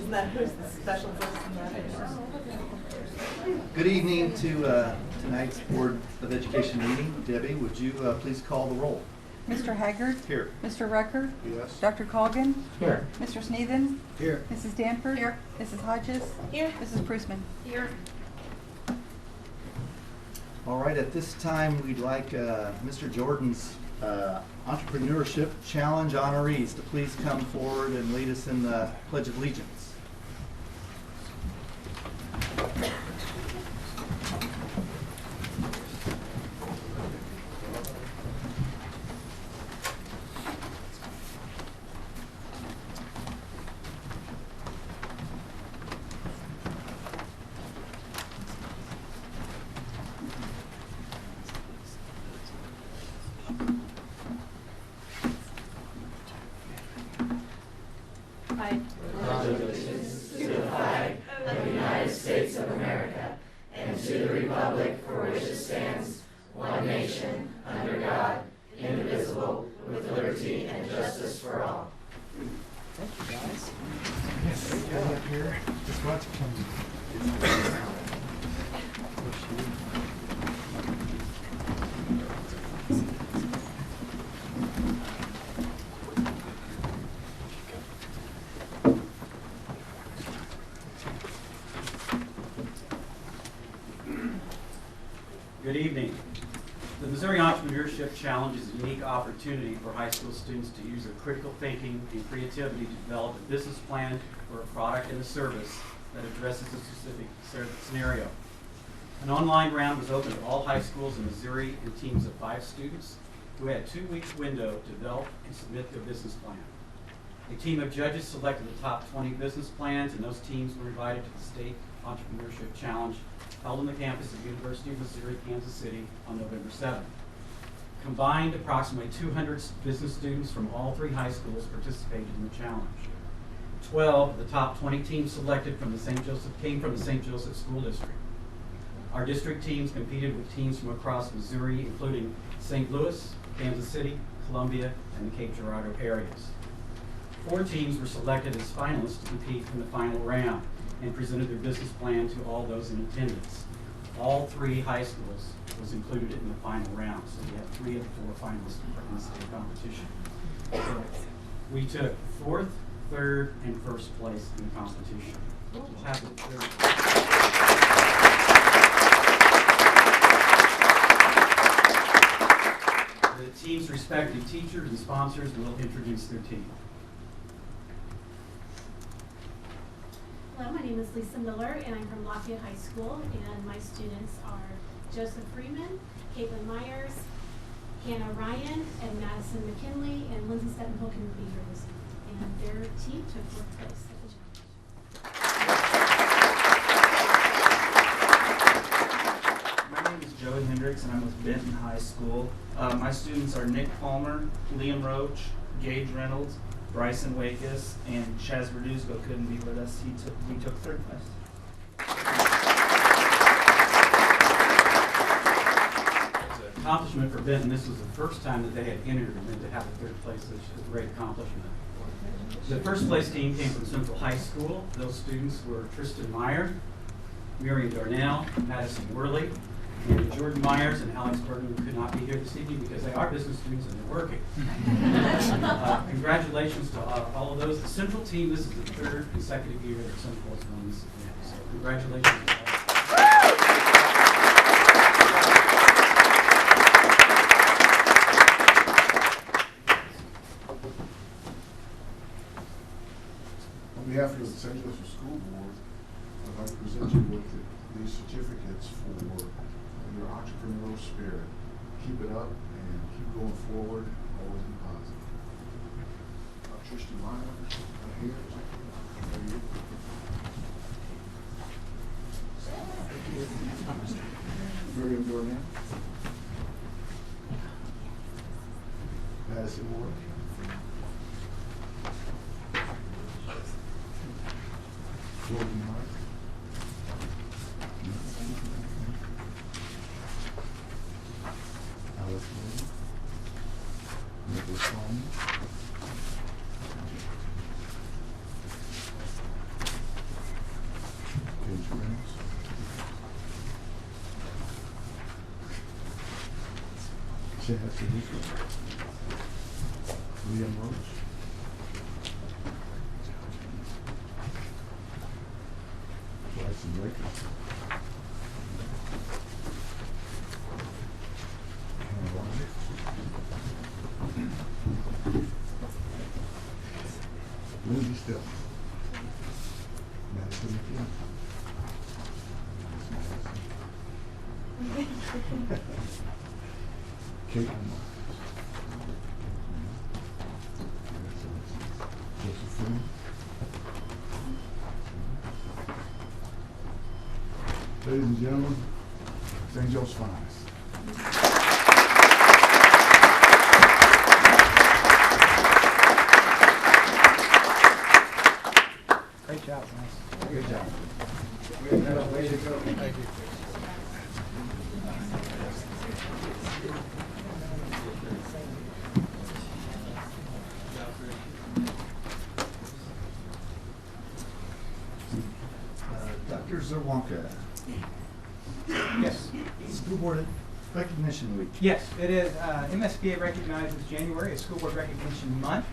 Isn't that who's the special voice in that? Good evening to tonight's Board of Education meeting. Debbie, would you please call the roll? Mr. Haggard? Here. Mr. Rucker? Yes. Dr. Colgan? Here. Mr. Sneeden? Here. Mrs. Danford? Here. Mrs. Hodges? Here. Mrs. Prusman? Here. All right, at this time, we'd like Mr. Jordan's Entrepreneurship Challenge honorees to please come forward and lead us in the Pledge of Allegiance. I Good evening. The Missouri Entrepreneurship Challenge is a unique opportunity for high school students to use their critical thinking and creativity to develop a business plan for a product and a service that addresses a specific scenario. An online round was open to all high schools in Missouri and teams of 5 students who had a 2-week window to develop and submit their business plan. A team of judges selected the top 20 business plans, and those teams were invited to the State Entrepreneurship Challenge held on the campus of University of Missouri, Kansas City on November 7th. Combined, approximately 200 business students from all 3 high schools participated in the challenge. 12 of the top 20 teams selected from the St. Joseph came from the St. Joseph School District. Our district teams competed with teams from across Missouri, including St. Louis, Kansas City, Columbia, and the Cape Girardeau areas. 4 teams were selected as finalists to compete in the final round and presented their business plan to all those in attendance. All 3 high schools was included in the final round, so we have 3 of the 4 finalists in the state competition. So we took 4th, 3rd, and 1st place in the competition. We'll have the 3rd. The team's respective teachers and sponsors will introduce their team. Hello, my name is Lisa Miller, and I'm from Lafayette High School, and my students are Joseph Freeman, Caitlin Myers, Hannah Ryan, and Madison McKinley, and Lindsay Stettenhill can be here this evening. And their team took 4th place at the challenge. My name is Joey Hendricks, and I'm with Benton High School. My students are Nick Palmer, Liam Roach, Gage Reynolds, Bryson Wakus, and Chaz Verduzco couldn't be with us. We took 3rd place. It's an accomplishment for Benton. This was the first time that they had entered, and then to have a 3rd place is a great accomplishment. The 1st place team came from Central High School. Those students were Tristan Meyer, Miriam Darnell, Madison Worley, and Jordan Myers and Alex Burton, who could not be here this evening because they are business students and they're working. Congratulations to all of those. The Central team, this is the 3rd consecutive year that Central has won this event. So congratulations to all. On behalf of the St. Joseph School Board, I'd like to present you with these certificates for your entrepreneurial spirit. Keep it up and keep going forward, always be positive. Tristan Meyer, right here. Miriam Dornan. Madison Moore. Jordan Meyer. Alice Williams. Nicholas Holmes. Chaz Sadisco. Liam Roach. Bryson Lakers. Hannah Ryan. Lindsay Still. Madison McKinney. Caitlin Myers. Joseph Freeman. Ladies and gentlemen, St. Joe's finest. Great job, guys. Good job. Way to go. Thank you. Dr. Zerwanka, Yes. School Board Recognition Week. Yes, it is. MSBA recognizes January as School Board Recognition Month,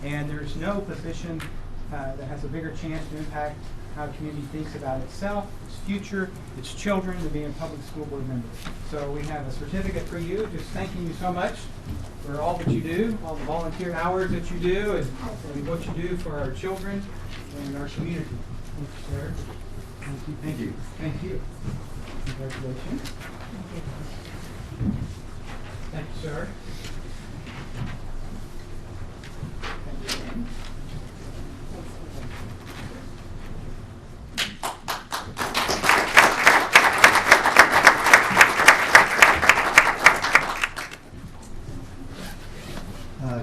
and there's no position that has a bigger chance to impact how the community thinks about itself, its future, its children, than being a public school board member. So we have a certificate for you, just thanking you so much for all that you do, all the volunteer hours that you do, and what you do for our children and our community. Thank you, sir. Thank you. Thank you. Thank you. Congratulations. Thank you, sir. Thank you.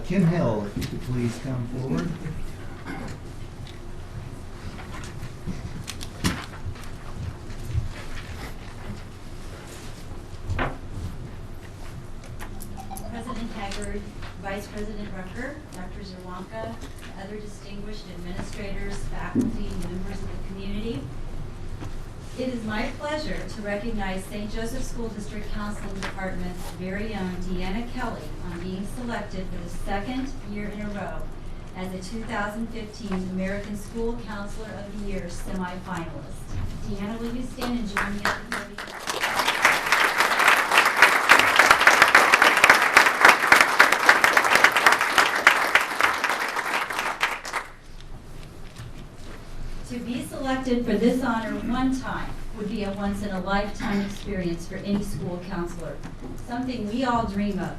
Kim Hill, if you could please come forward. President Haggard, Vice President Rucker, Dr. Zerwanka, other distinguished administrators, faculty, and members of the community. It is my pleasure to recognize St. Joseph School District Counseling Department's very own Deanna Kelly on being selected for the second year in a row as a 2015 American School Counselor of the Year semifinalist. Deanna, will you stand and join me at the podium? To be selected for this honor one time would be a once-in-a-lifetime experience for any school counselor, something we all dream of.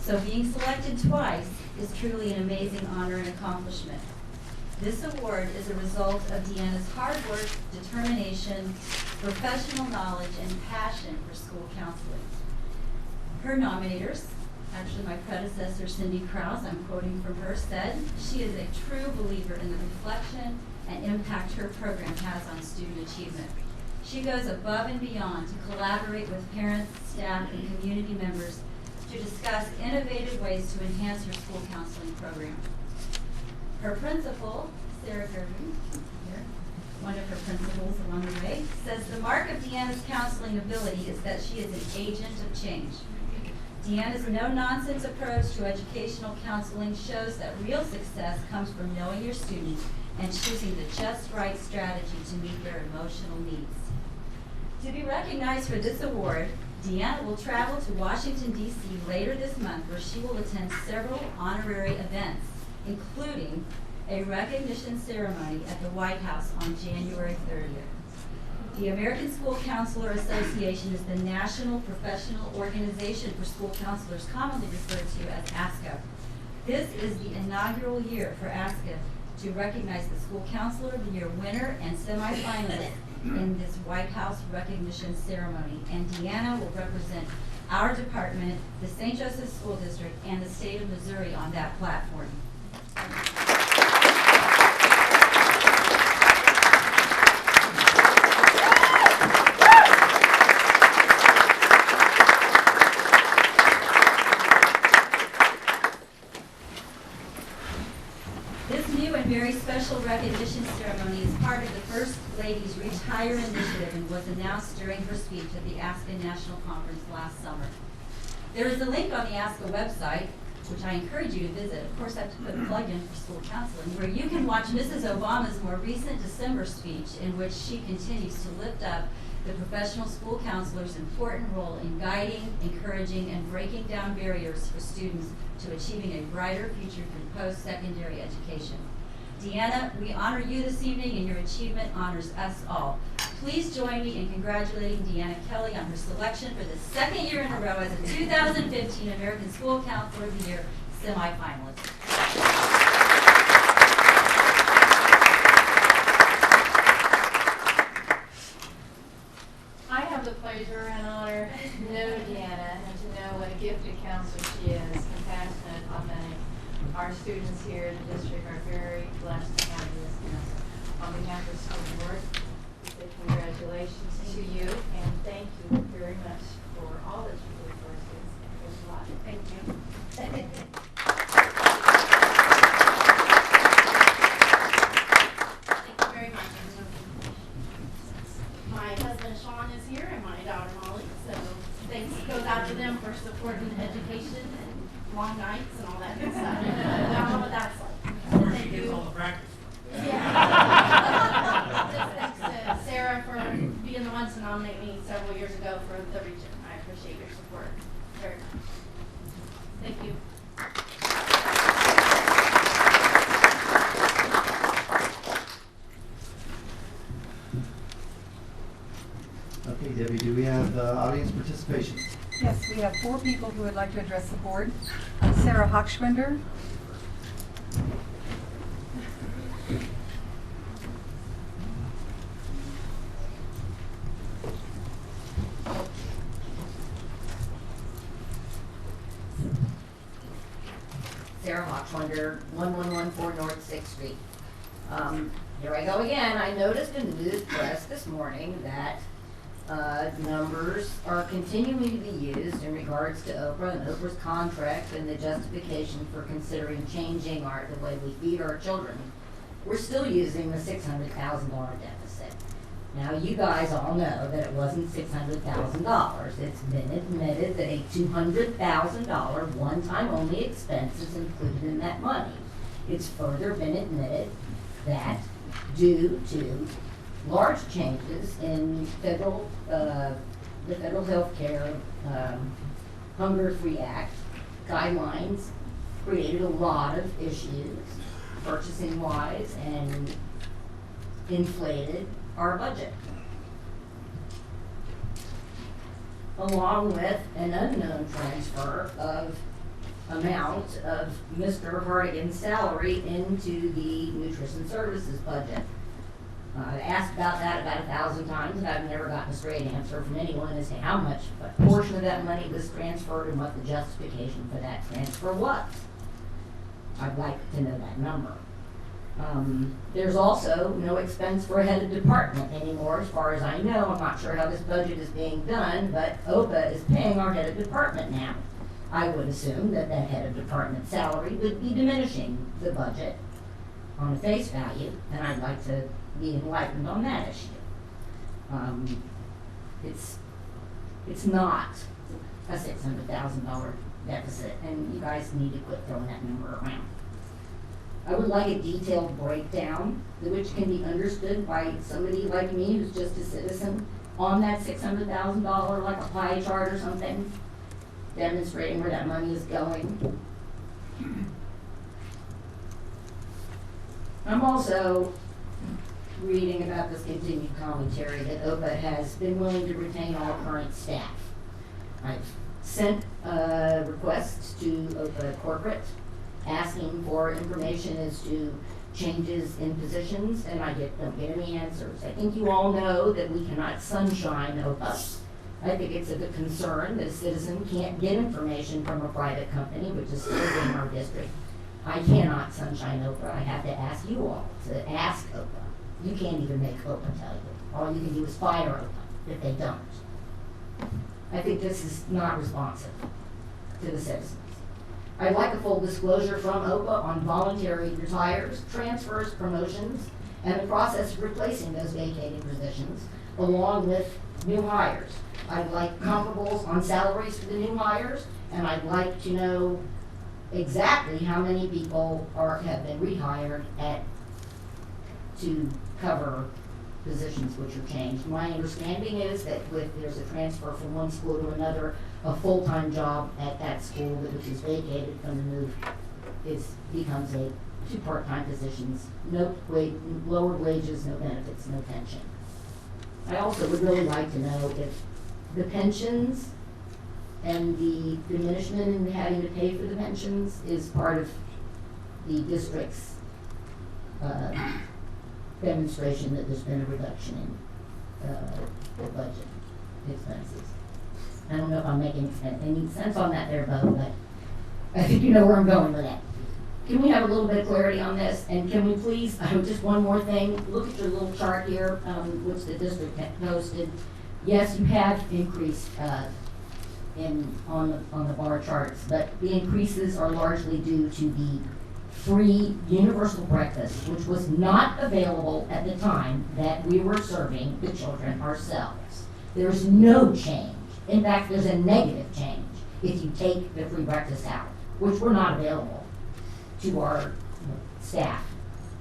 So being selected twice is truly an amazing honor and accomplishment. This award is a result of Deanna's hard work, determination, professional knowledge, and passion for school counseling. Her nominators, actually my predecessor Cindy Krause, I'm quoting from her, said, "She is a true believer in the reflection and impact her program has on student achievement. She goes above and beyond to collaborate with parents, staff, and community members to discuss innovative ways to enhance her school counseling program." Her principal, Sarah Gervin, here, one of her principals along the way, says the mark of Deanna's counseling ability is that she is an agent of change. Deanna's no-nonsense approach to educational counseling shows that real success comes from knowing your students and choosing the just right strategy to meet their emotional needs. To be recognized for this award, Deanna will travel to Washington, D.C. later this month, where she will attend several honorary events, including a recognition ceremony at the White House on January 30th. The American School Counselor Association is the national professional organization for school counselors, commonly referred to as ASCA. This is the inaugural year for ASCA to recognize the School Counselor of the Year winner and semifinalist in this White House recognition ceremony. And Deanna will represent our department, the St. Joseph School District, and the state of Missouri on that platform. This new and very special recognition ceremony is part of the First Lady's Reach Higher initiative and was announced during her speech at the ASCA National Conference last summer. There is a link on the ASCA website, which I encourage you to visit. Of course, I have to put a plug in for school counseling, where you can watch Mrs. Obama's more recent December speech, in which she continues to lift up the professional school counselor's important role in guiding, encouraging, and breaking down barriers for students to achieving a brighter future through post-secondary education. Deanna, we honor you this evening, and your achievement honors us all. Please join me in congratulating Deanna Kelly on her selection for the second year in a row as a 2015 American School Counselor of the Year semifinalist. I have the pleasure and honor to know Deanna and to know what a gifted counselor she is, compassionate, authentic. Our students here in the district are very blessed to have you as counselor. On behalf of the school board, we say congratulations to you and thank you very much for all that you do for our students. There's a lot. Thank you. Thank you very much. My husband Sean is here and my daughter Molly, so thanks goes out to them for supporting education and long nights and all that good stuff. I don't know what that's like. So thank you. All the practice. Just thanks to Sarah for being the one to nominate me several years ago for the region. I appreciate your support very much. Thank you. Okay, Debbie, do we have audience participation? Yes, we have 4 people who would like to address the board. Sarah Hochschwender. Sarah Hochschwender, 1114 North 6th Street. Here I go again. I noticed in the news press this morning that numbers are continuing to be used in regards to Oprah and Oprah's contract and the justification for considering changing the way we feed our children. We're still using the $600,000 deficit. Now, you guys all know that it wasn't $600,000. It's been admitted that a $200,000 one-time only expense is included in that money. It's further been admitted that due to large changes in the Federal Health Care Hunger-Free Act guidelines created a lot of issues purchasing-wise and inflated our budget. Along with an unknown transfer of amount of Mr. Hardigan's salary into the nutrition services budget. I've asked about that about 1,000 times, and I've never gotten a straight answer from anyone as to how much, what portion of that money was transferred and what the justification for that transfer was. I'd like to know that number. There's also no expense for a head of department anymore, as far as I know. I'm not sure how this budget is being done, but OPA is paying our head of department now. I would assume that that head of department salary would be diminishing the budget on a face value, and I'd like to be enlightened on that issue. It's not a $600,000 deficit, and you guys need to quit throwing that number around. I would like a detailed breakdown which can be understood by somebody like me who's just a citizen on that $600,000, like a pie chart or something, demonstrating where that money is going. I'm also reading about this continued commentary that OPA has been willing to retain all current staff. I've sent requests to OPA corporate asking for information as to changes in positions, and I don't get any answers. I think you all know that we cannot sunshine OPA. I think it's of a concern that a citizen can't get information from a private company, which is still in our district. I cannot sunshine OPA. I have to ask you all to ask OPA. You can't even make OPA tell you. All you can do is fire OPA if they don't. I think this is not responsive to the citizens. I'd like a full disclosure from OPA on voluntary retires, transfers, promotions, and the process of replacing those vacated positions, along with new hires. I'd like comparables on salaries for the new hires, and I'd like to know exactly how many people have been rehired to cover positions which are changed. My understanding is that there's a transfer from one school to another, a full-time job at that school which is vacated from the move becomes two part-time positions, lower wages, no benefits, no pension. I also would really like to know if the pensions and the diminishment in having to pay for the pensions is part of the district's demonstration that there's been a reduction in the budget expenses. I don't know if I'm making any sense on that there, Bo, but I think you know where I'm going with that. Can we have a little bit of clarity on this? And can we please, just one more thing, look at your little chart here, which the district had posted. Yes, you have increased on the bar charts, but the increases are largely due to the free universal breakfast, which was not available at the time that we were serving the children ourselves. There's no change. In fact, there's a negative change if you take the free breakfast out, which were not available to our staff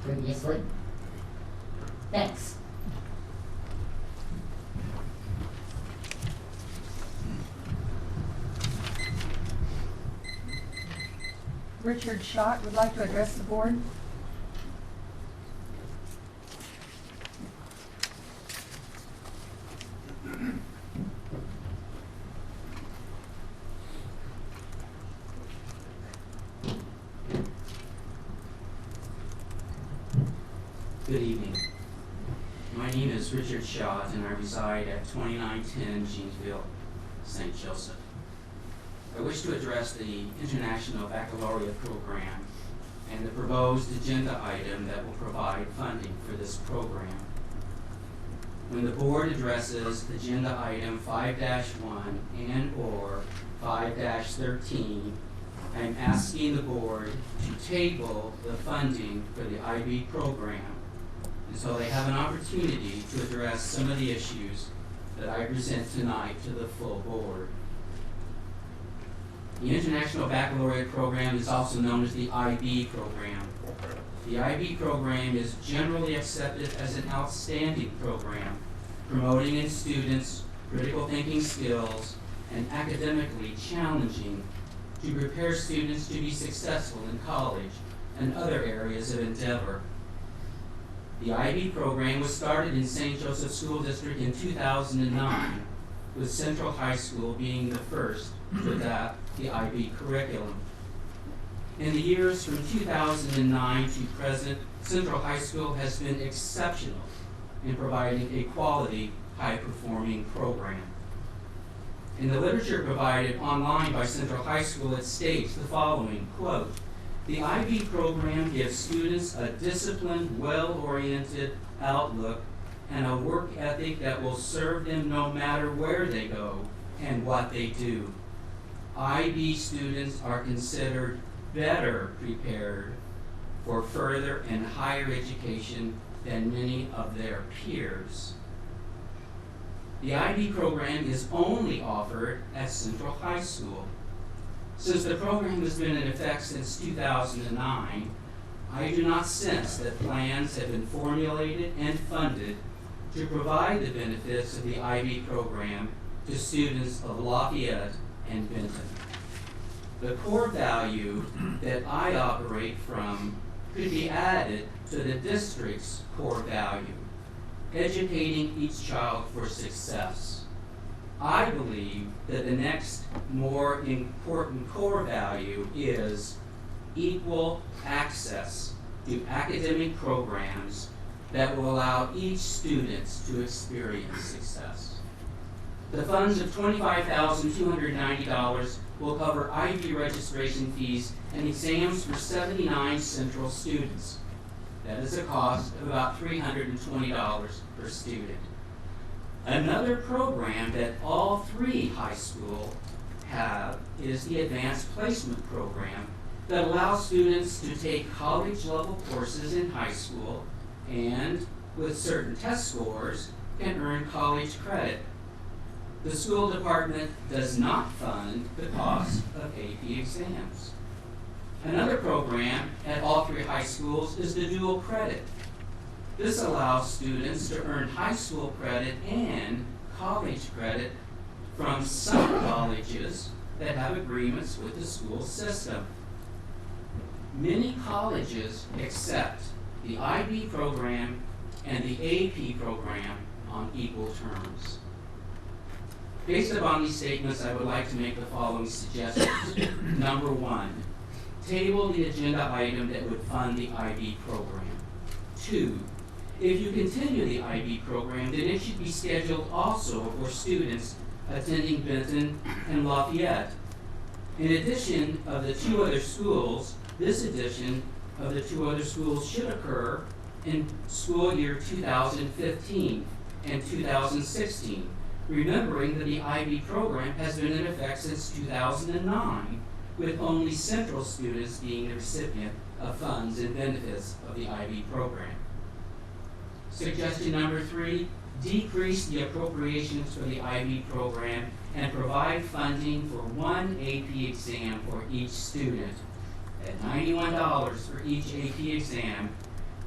previously. Thanks. Richard Schott would like to address the board. Good evening. My name is Richard Schott, and I reside at 2910 Jeansville, St. Joseph. I wish to address the International Baccalaureate Program and the proposed agenda item that will provide funding for this program. When the board addresses agenda item 5-1 and/or 5-13, I am asking the board to table the funding for the IB program until they have an opportunity to address some of the issues that I present tonight to the full board. The International Baccalaureate Program is also known as the IB program. The IB program is generally accepted as an outstanding program, promoting in students critical thinking skills and academically challenging to prepare students to be successful in college and other areas of endeavor. The IB program was started in St. Joseph School District in 2009, with Central High School being the first to adopt the IB curriculum. In the years from 2009 to present, Central High School has been exceptional in providing a quality, high-performing program. In the literature provided online by Central High School, it states the following, quote, "The IB program gives students a disciplined, well-oriented outlook and a work ethic that will serve them no matter where they go and what they do. IB students are considered better prepared for further and higher education than many of their peers." The IB program is only offered at Central High School. Since the program has been in effect since 2009, I do not sense that plans have been formulated and funded to provide the benefits of the IB program to students of Lafayette and Benton. The core value that I operate from could be added to the district's core value, educating each child for success. I believe that the next more important core value is equal access to academic programs that will allow each student to experience success. The funds of $25,290 will cover IB registration fees and exams for 79 Central students. That is a cost of about $320 per student. Another program that all three high schools have is the Advanced Placement Program that allows students to take college-level courses in high school and, with certain test scores, can earn college credit The school department does not fund the cost of AP exams. Another program at all three high schools is the dual credit. This allows students to earn high school credit and college credit from some colleges that have agreements with the school system. Many colleges accept the IB program and the AP program on equal terms. Based upon these statements, I would like to make the following suggestions. Number one, table the agenda item that would fund the IB program. Two, if you continue the IB program, then it should be scheduled also for students attending Benton and Lafayette. In addition of the two other schools, this edition of the two other schools should occur in school year 2015 and 2016, remembering that the IB program has been in effect since 2009, with only Central students being the recipient of funds and benefits of the IB program. Suggestion number three, decrease the appropriations for the IB program and provide funding for one AP exam for each student. At $91 for each AP exam,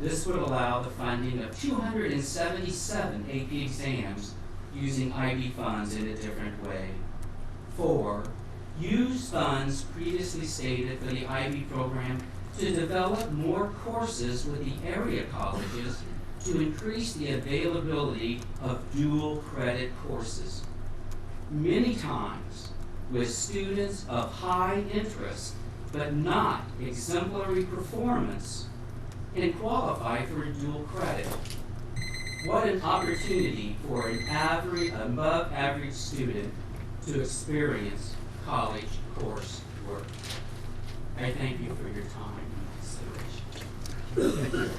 this would allow the funding of 277 AP exams using IB funds in a different way. 4, use funds previously stated for the IB program to develop more courses with the area colleges to increase the availability of dual credit courses. Many times, with students of high interest but not exemplary performance, can qualify for a dual credit. What an opportunity for an above average student to experience college course work. I thank you for your time and consideration.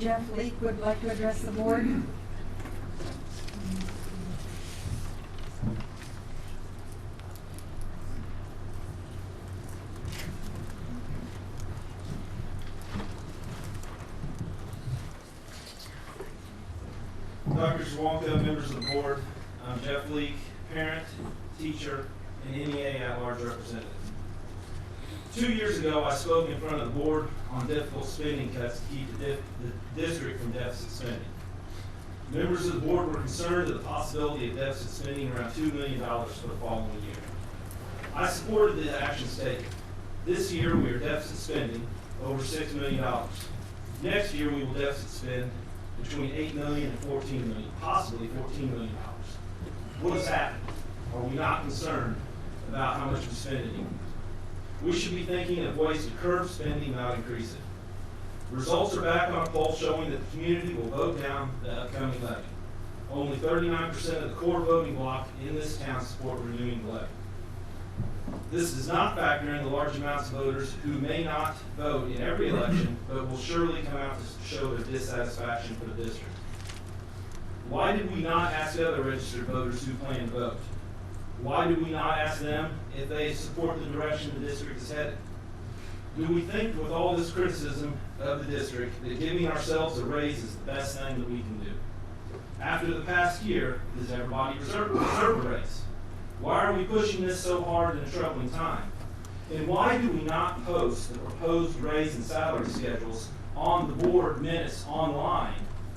Jeff Leake would like to address the board. Dr. Swalka, members of the board, I'm Jeff Leake, parent, teacher, and NEA at-large representative. 2 years ago, I spoke in front of the board on difficult spending cuts to keep the district from deficit spending. Members of the board were concerned at the possibility of deficit spending around $2 million for the following year. I supported the actions taken. This year, we are deficit spending over $6 million. Next year, we will deficit spend between $8 million and $14 million, possibly $14 million. What has happened? Are we not concerned about how much we spend anymore? We should be thinking of ways to curb spending, not increase it. Results are back on a poll showing that the community will vote down the upcoming levy. Only 39% of the core voting bloc in this town support renewing the levy. This does not factor in the large amounts of voters who may not vote in every election, but will surely come out to show their dissatisfaction for the district. Why did we not ask the other registered voters who plan to vote? Why do we not ask them if they support the direction the district is headed? Do we think with all this criticism of the district that giving ourselves a raise is the best thing that we can do? After the past year, does everybody deserve a raise? Why are we pushing this so hard in a troubling time? And why do we not post the proposed raise and salary schedules on the board minutes online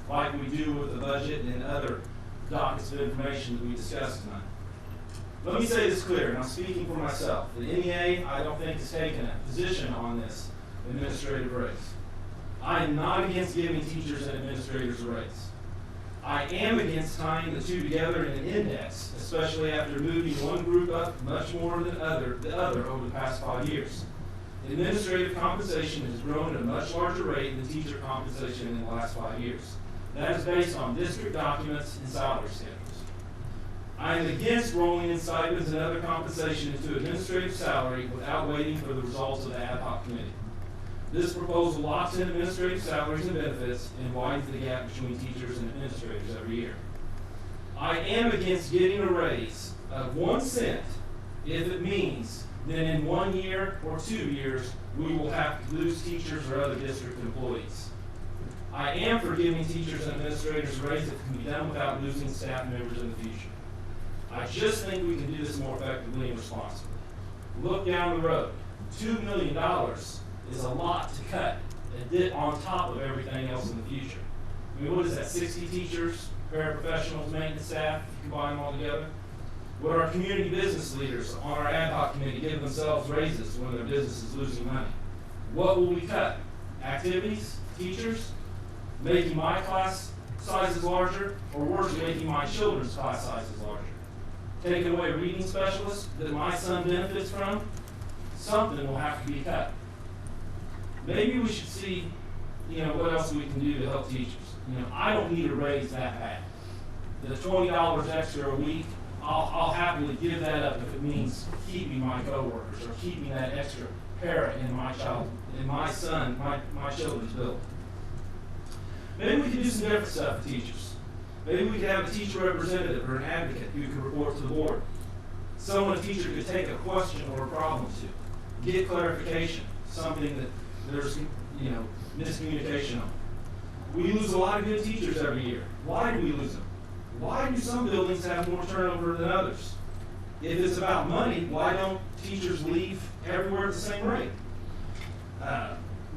like we do with the budget and other dockets of information that we discussed tonight? Let me say this clear, and I'm speaking for myself. The NEA, I don't think, has taken a position on this administrative raise. I am not against giving teachers and administrators a raise. I am against tying the two together in an index, especially after moving one group up much more than the other over the past 5 years. Administrative compensation has grown at a much larger rate than teacher compensation in the last 5 years. That is based on district documents and salary schedules. I am against rolling in stipends and other compensation into administrative salary without waiting for the results of the ad hoc committee. This proposal locks in administrative salaries and benefits and widens the gap between teachers and administrators every year. I am against getting a raise of 1 cent if it means that in 1 year or 2 years we will have to lose teachers or other district employees. I am for giving teachers and administrators a raise that can be done without losing staff members in the future. I just think we can do this more effectively and responsibly. Look down the road. $2 million is a lot to cut on top of everything else in the future. I mean, what is that, 60 teachers, paraprofessionals, maintenance staff, if you combine them all together? Would our community business leaders on our ad hoc committee give themselves raises when their business is losing money? What will we cut? Activities, teachers, making my class sizes larger, or worse, making my children's class sizes larger? Taking away reading specialists that my son benefits from? Something will have to be cut. Maybe we should see, what else we can do to help teachers. I don't need a raise that bad. The $20 extra a week, I'll happily give that up if it means keeping my coworkers or keeping that extra para in my children's building. Maybe we can do some different stuff for teachers. Maybe we could have a teacher representative or an advocate who could report to the board. Someone a teacher could take a question or a problem to, get clarification, something that there's miscommunication on. We lose a lot of good teachers every year. Why do we lose them? Why do some buildings have more turnover than others? If it's about money, why don't teachers leave everywhere at the same rate?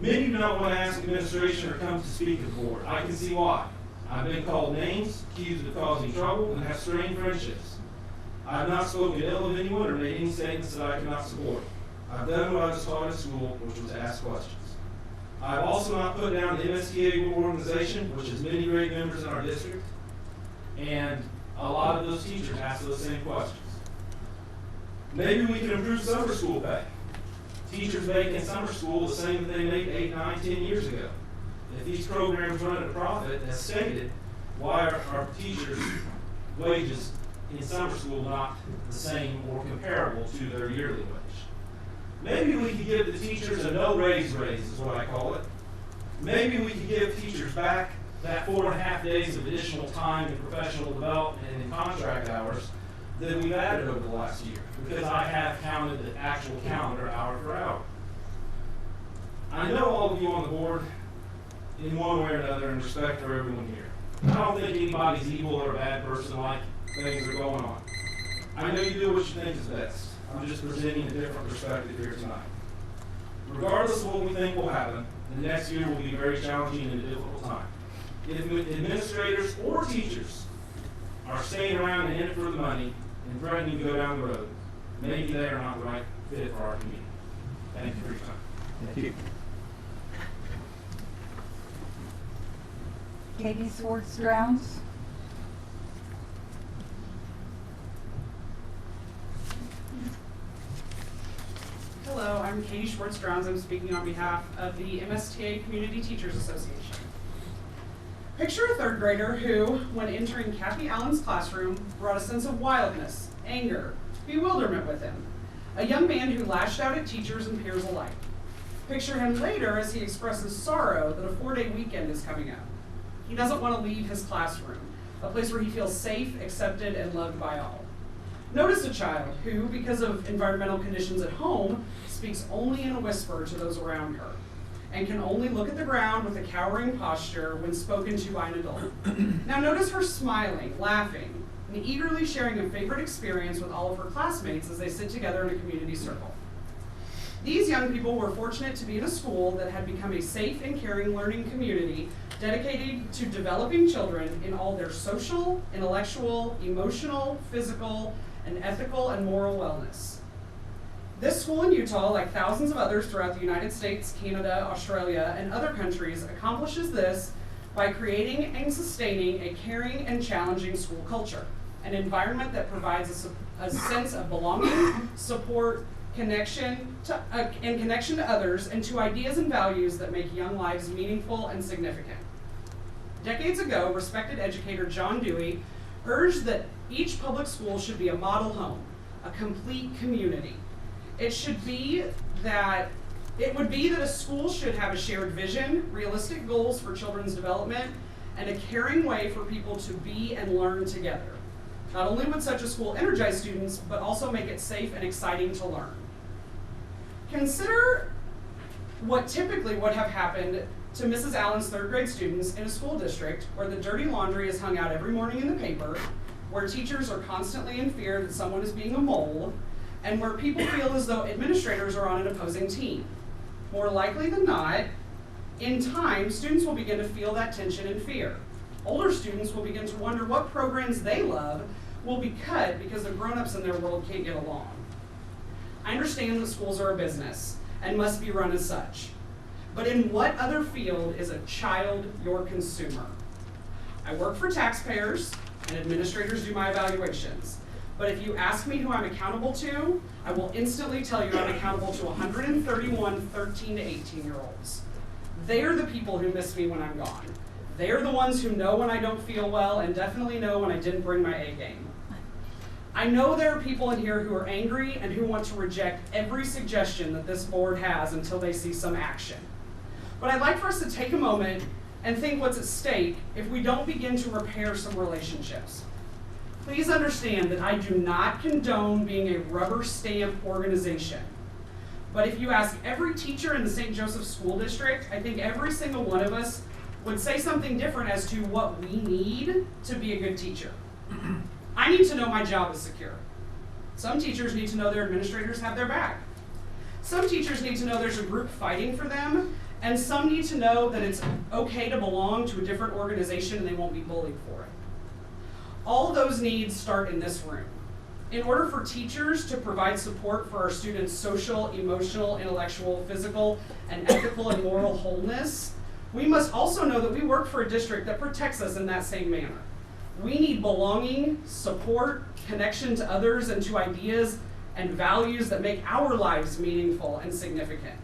Many do not want to ask administration or come to speak at the board. I can see why. I've been called names, accused of causing trouble, and have strained friendships. I have not spoken ill of anyone or made any statements that I cannot support. I've done what I was taught in school, which was to ask questions. I've also not put down the MSTA organization, which has many great members in our district, and a lot of those teachers ask those same questions. Maybe we can improve summer school pay. Teachers make in summer school the same that they made 8, 9, 10 years ago. If these programs run at a profit, as stated, why are our teachers' wages in summer school not the same or comparable to their yearly wage? Maybe we could give the teachers a no-raise raise, is what I call it. Maybe we could give teachers back that 4.5 days of additional time in professional development and in contract hours that we've added over the last year, because I have counted the actual calendar hour for hour. I know all of you on the board, in one way or another, in respect for everyone here. I don't think anybody's evil or a bad person like things are going on. I know you do what you think is best. I'm just presenting a different perspective here tonight. Regardless of what we think will happen, the next year will be very challenging and a difficult time. If administrators or teachers are staying around and in it for the money and threatening to go down the road, maybe they are not the right fit for our community. Thank you for your time. Thank you. Katie Swartz-Drowns. Hello, I'm Katie Schwartz-Drowns. I'm speaking on behalf of the MSTA Community Teachers Association. Picture a third grader who, when entering Kathy Allen's classroom, brought a sense of wildness, anger, bewilderment with him. A young man who lashed out at teachers and peers alike. Picture him later as he expresses sorrow that a 4-day weekend is coming up. He doesn't want to leave his classroom, a place where he feels safe, accepted, and loved by all. Notice a child who, because of environmental conditions at home, speaks only in a whisper to those around her, and can only look at the ground with a cowering posture when spoken to by an adult. Now notice her smiling, laughing, and eagerly sharing a favorite experience with all of her classmates as they sit together in a community circle. These young people were fortunate to be in a school that had become a safe and caring learning community dedicated to developing children in all their social, intellectual, emotional, physical, and ethical and moral wellness. This school in Utah, like thousands of others throughout the United States, Canada, Australia, and other countries, accomplishes this by creating and sustaining a caring and challenging school culture, an environment that provides a sense of belonging, support, connection to others, and to ideas and values that make young lives meaningful and significant. Decades ago, respected educator John Dewey urged that each public school should be a model home, a complete community. It would be that a school should have a shared vision, realistic goals for children's development, and a caring way for people to be and learn together. Not only would such a school energize students, but also make it safe and exciting to learn. Consider what typically would have happened to Mrs. Allen's third grade students in a school district where the dirty laundry is hung out every morning in the paper, where teachers are constantly in fear that someone is being a mole, and where people feel as though administrators are on an opposing team. More likely than not, in time, students will begin to feel that tension and fear. Older students will begin to wonder what programs they love will be cut because the grown-ups in their world can't get along. I understand that schools are a business and must be run as such. But in what other field is a child your consumer? I work for taxpayers, and administrators do my evaluations. But if you ask me who I'm accountable to, I will instantly tell you I'm accountable to 131 13 to 18-year-olds. They are the people who miss me when I'm gone. They are the ones who know when I don't feel well and definitely know when I didn't bring my A game. I know there are people in here who are angry and who want to reject every suggestion that this board has until they see some action. But I'd like for us to take a moment and think what's at stake if we don't begin to repair some relationships. Please understand that I do not condone being a rubber stamp organization. But if you ask every teacher in the St. Joseph School District, I think every single one of us would say something different as to what we need to be a good teacher. I need to know my job is secure. Some teachers need to know their administrators have their back. Some teachers need to know there's a group fighting for them, and some need to know that it's okay to belong to a different organization and they won't be bullied for it. All those needs start in this room. In order for teachers to provide support for our students' social, emotional, intellectual, physical, and ethical and moral wholeness, we must also know that we work for a district that protects us in that same manner. We need belonging, support, connection to others and to ideas and values that make our lives meaningful and significant.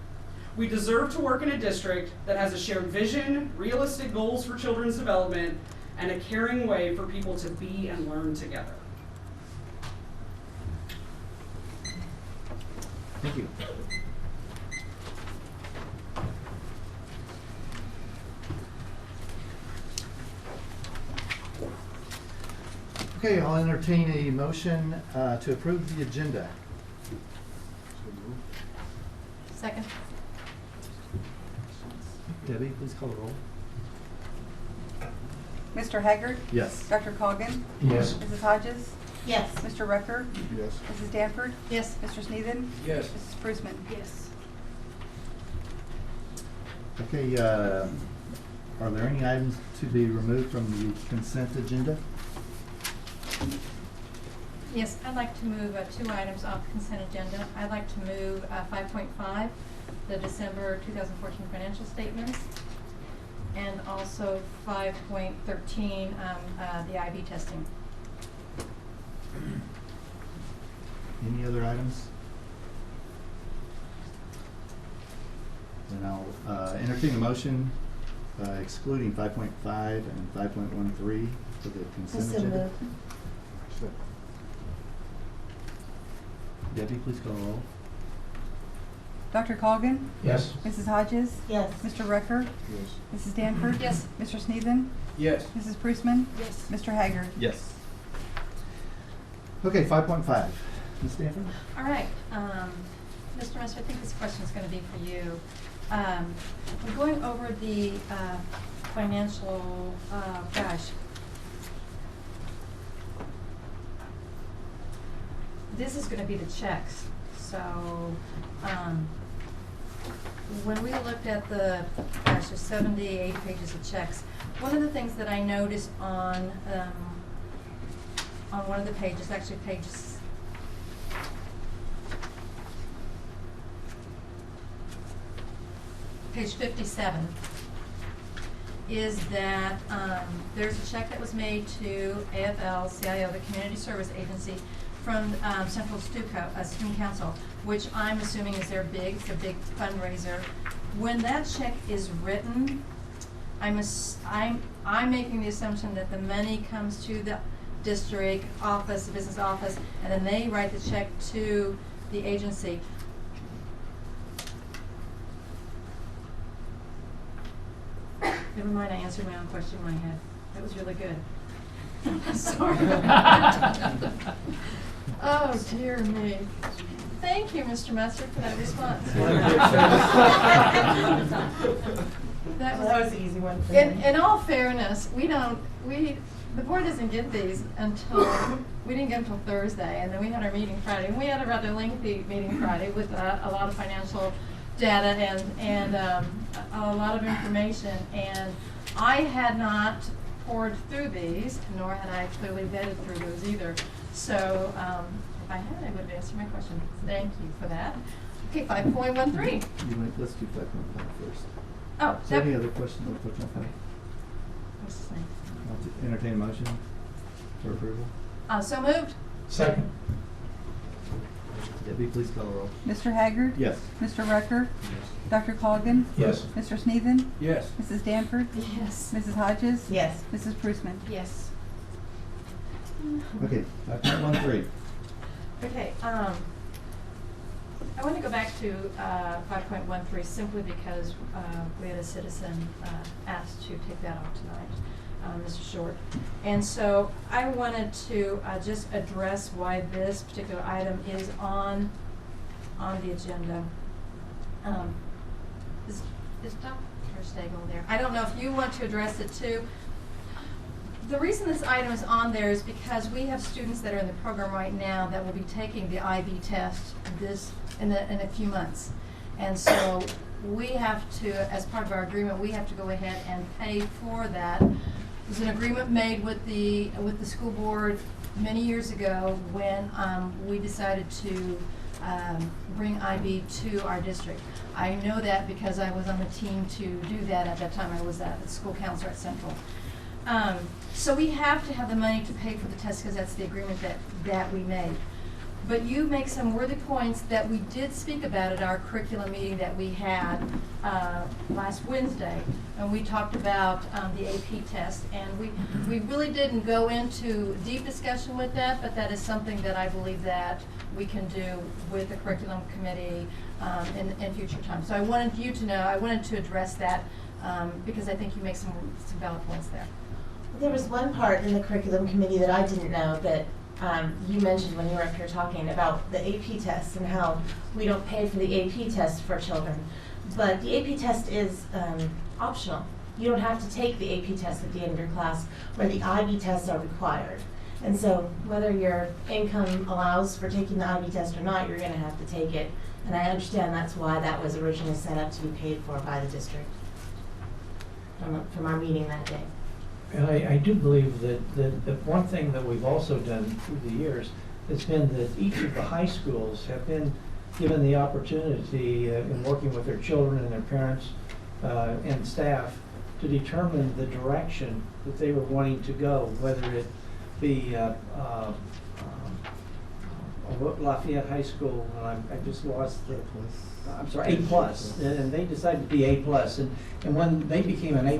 We deserve to work in a district that has a shared vision, realistic goals for children's development, and a caring way for people to be and learn together. Thank you. Okay, I'll entertain a motion to approve the agenda. Second. Debbie, please call the roll. Mr. Haggard? Yes. Dr. Cogan? Yes. Mrs. Hodges? Yes. Mr. Rucker? Yes. Mrs. Danford? Yes. Mr. Sneeden? Yes. Mrs. Prusman? Yes. Okay, are there any items to be removed from the consent agenda? Yes, I'd like to move 2 items off the consent agenda. I'd like to move 5.5, the December 2014 financial statements, and also 5.13, the IB testing. Any other items? Then I'll entertain a motion excluding 5.5 and 5.13 for the consent agenda. Debbie, please call the roll. Dr. Cogan? Yes. Mrs. Hodges? Yes. Mr. Rucker? Yes. Mrs. Danford? Yes. Mr. Sneeden? Yes. Mrs. Prusman? Yes. Mr. Haggard? Yes. Okay, 5.5. Ms. Stanford? All right, Mr. Messer, I think this question is going to be for you. We're going over the financial, this is going to be the checks. So when we looked at there's 70, 80 pages of checks, one of the things that I noticed on one of the pages, actually pages page 57, is that there's a check that was made to AFL-CIO, the Community Service Agency, from Central Student Council, which I'm assuming is it's a big fundraiser. When that check is written, I'm making the assumption that the money comes to the district office, the business office, and then they write the check to the agency. Never mind, I answered my own question in my head. That was really good. Sorry. Oh, dear me. Thank you, Mr. Messer, for that response. That So that was the easy one for In, me. in all fairness, the board doesn't get these until, we didn't get them until Thursday, and then we had our meeting Friday, and we had a rather lengthy meeting Friday with a lot of financial data and a lot of information, and I had not poured through these, nor had I clearly vetted through those either. So, if I had, I would have answered my question. Thank you for that. Okay, 5.13. Let's do 5.5 first. Oh, Is there any other questions on 5.5? What's his name? I'll entertain a motion for approval. So moved. Second. Debbie, please call the roll. Mr. Haggard? Yes. Mr. Rucker? Dr. Colgan? Yes. Mr. Sneeden? Yes. Mrs. Danford? Yes. Mrs. Hodges? Yes. Mrs. Prusman? Yes. Okay, 5.13. Okay, I want to go back to 5.13 simply because we had a citizen asked to take that off tonight, Mr. Short. And so I wanted to just address why this particular item is on the agenda. Is Dr. Stagel there? I don't know if you want to address it too. The reason this item is on there is because we have students that are in the program right now that will be taking the IB test in a few months. And so we have to, as part of our agreement, we have to go ahead and pay for that. There's an agreement made with the school board many years ago when we decided to bring IB to our district. I know that because I was on the team to do that at that time. I was a school counselor at Central. So we have to have the money to pay for the test because that's the agreement that we made. But you make some worthy points that we did speak about at our curriculum meeting that we had last Wednesday. And we talked about the AP test. And we really didn't go into deep discussion with that, but that is something that I believe that we can do with the curriculum committee in future times. So I wanted you to know, I wanted to address that because I think you make some valid points there. There was one part in the curriculum committee that I didn't know that you mentioned when you were up here talking about the AP test and how we don't pay for the AP test for children. But the AP test is optional. You don't have to take the AP test at the end of your class, where the IB tests are required. And so whether your income allows for taking the IB test or not, you're going to have to take it. And I understand that's why that was originally set up to be paid for by the district from our meeting that day. And I do believe that one thing that we've also done through the years has been that each of the high schools have been given the opportunity in working with their children and their parents and staff to determine the direction that they were wanting to go, whether it be Lafayette High School, and I just lost the, I'm sorry, A+, and they decided to be A+, and when they became an A+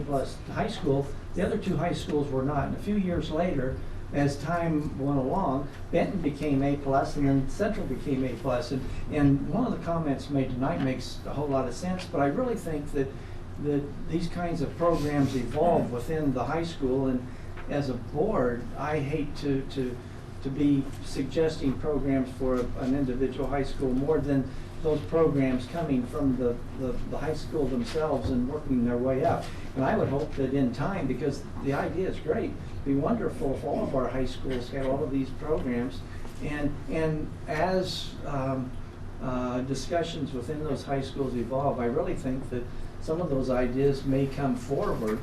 high school, the other two high schools were not. And a few years later, as time went along, Benton became A+, and then Central became A+. And one of the comments made tonight makes a whole lot of sense, but I really think that these kinds of programs evolve within the high school, and as a board, I hate to be suggesting programs for an individual high school more than those programs coming from the high school themselves and working their way up. And I would hope that in time, because the idea is great, it'd be wonderful if all of our high schools had all of these programs. And as discussions within those high schools evolve, I really think that some of those ideas may come forward,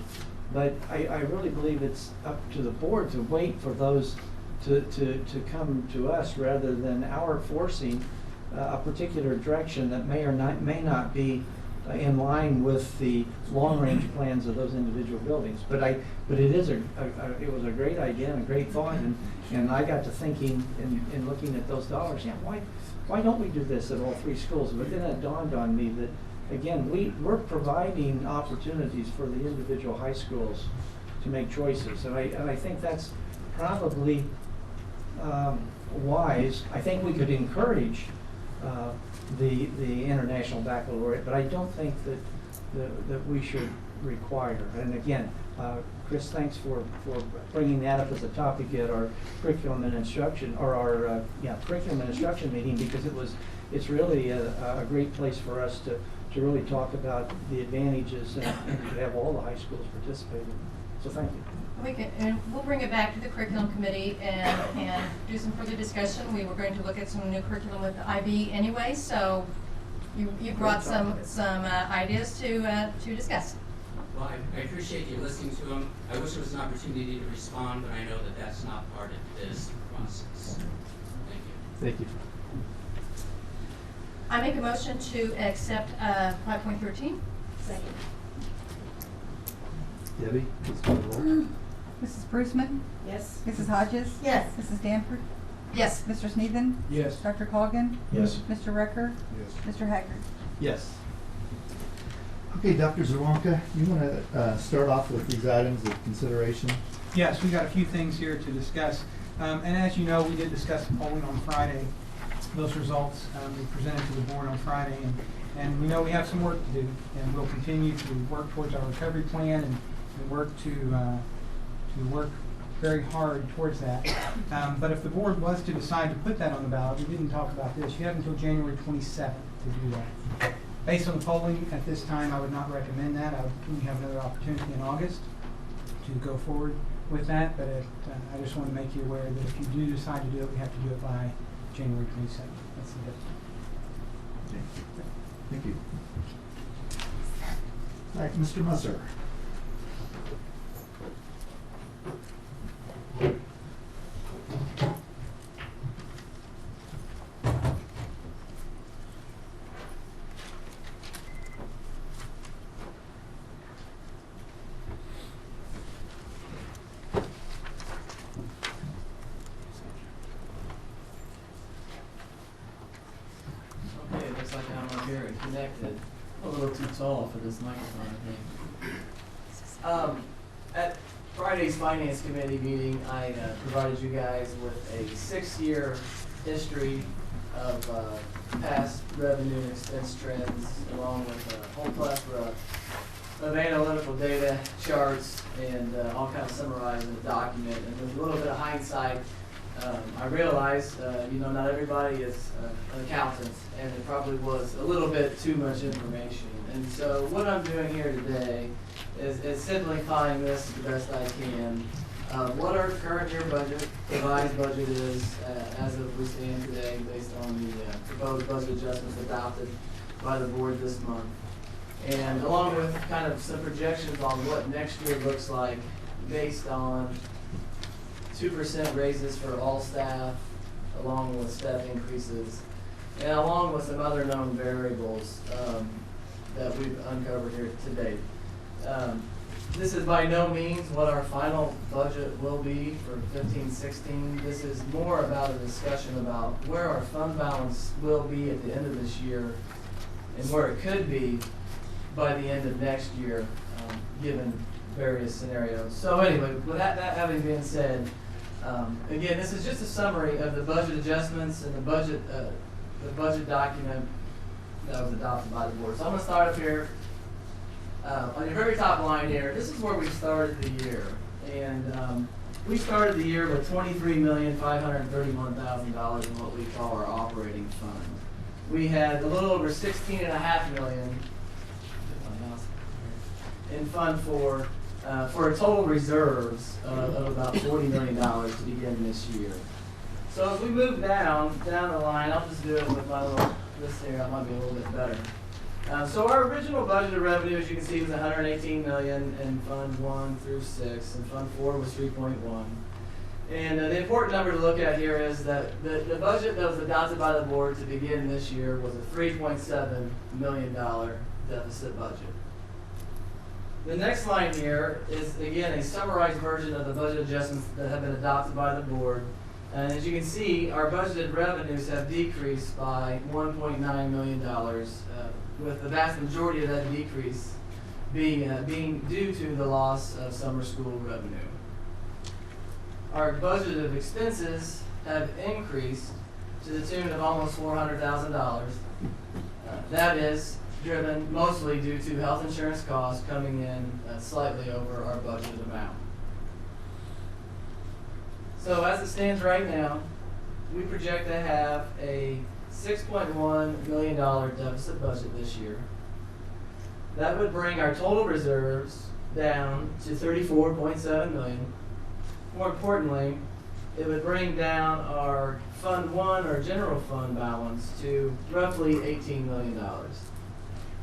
but I really believe it's up to the board to wait for those to come to us rather than our forcing a particular direction that may or may not be in line with the long-range plans of those individual buildings. But it was a great idea and a great thought, and I got to thinking in looking at those dollars, yeah, why don't we do this at all three schools? But then it dawned on me that, again, we're providing opportunities for the individual high schools to make choices, and I think that's probably wise. I think we could encourage the International Baccalaureate, but I don't think that we should require. And again, Chris, thanks for bringing that up as a topic at our curriculum and instruction, or our curriculum and instruction meeting, because it's really a great place for us to really talk about the advantages and to have all the high schools participating. So thank you. And we'll bring it back to the curriculum committee and do some further discussion. We were going to look at some new curriculum with the IB anyway, so you brought some ideas to discuss. Well, I appreciate you listening to them. I wish there was an opportunity to respond, but I know that that's not part of this process. Thank you. Thank you. I make a motion to accept 5.13. Second. Debbie, please call the roll. Mrs. Bruceman? Yes. Mrs. Hodges? Yes. Mrs. Danford? Yes. Mr. Sneeden? Yes. Dr. Colgan? Yes. Mr. Recker? Yes. Mr. Haggard? Yes. Okay, Dr. Zerwanka, you want to start off with these items of consideration? Yes, we got a few things here to discuss. And as you know, we did discuss the polling on Friday. Those results we presented to the board on Friday, and we know we have some work to do, and we'll continue to work towards our recovery plan and work to work very hard towards that. But if the board was to decide to put that on the ballot, we didn't talk about this, you have until January 27th to do that. Based on the polling at this time, I would not recommend that. We have another opportunity in August to go forward with that, but I just want to make you aware that if you do decide to do it, we have to do it by January 27th. That's the deadline. Okay. Thank you. All right, Mr. Musser. Okay, it looks like I'm up here and connected. A little too tall for this microphone, I think. At Friday's Finance Committee meeting, I provided you guys with a 6-year history of past revenue and expense trends, along with a whole plethora of analytical data, charts, and all kind of summarized in a document. And with a little bit of hindsight, I realized, not everybody is an accountant, and it probably was a little bit too much information. And so what I'm doing here today is simplifying this the best I can. What our current year budget, revised budget is as of we stand today, based on the proposed budget adjustments adopted by the board this month. And along with kind of some projections on what next year looks like based on 2% raises for all staff, along with step increases, and along with some other known variables that we've uncovered here today. This is by no means what our final budget will be for 15-16. This is more about a discussion about where our fund balance will be at the end of this year and where it could be by the end of next year, given various scenarios. So anyway, with that having been said, again, this is just a summary of the budget adjustments and the budget document that was adopted by the board. So I'm going to start up here. On your very top line here, this is where we started the year. And we started the year with $23,531,000 in what we call our operating fund. We had a little over $16.5 million in fund for a total reserves of about $40 million to begin this year. So as we move down the line, I'll just do it with my little list here. That might be a little bit better. So our original budgeted revenue, as you can see, was $118 million in Fund 1 through 6, and Fund 4 was 3.1. And the important number to look at here is that the budget that was adopted by the board to begin this year was a $3.7 million deficit budget. The next line here is, again, a summarized version of the budget adjustments that have been adopted by the board. And as you can see, our budgeted revenues have decreased by $1.9 million, with the vast majority of that decrease being due to the loss of summer school revenue. Our budgeted expenses have increased to the tune of almost $400,000. That is driven mostly due to health insurance costs coming in slightly over our budgeted amount. So as it stands right now, we project to have a $6.1 million deficit budget this year. That would bring our total reserves down to 34.7 million. More importantly, it would bring down our Fund 1 or general fund balance to roughly $18 million.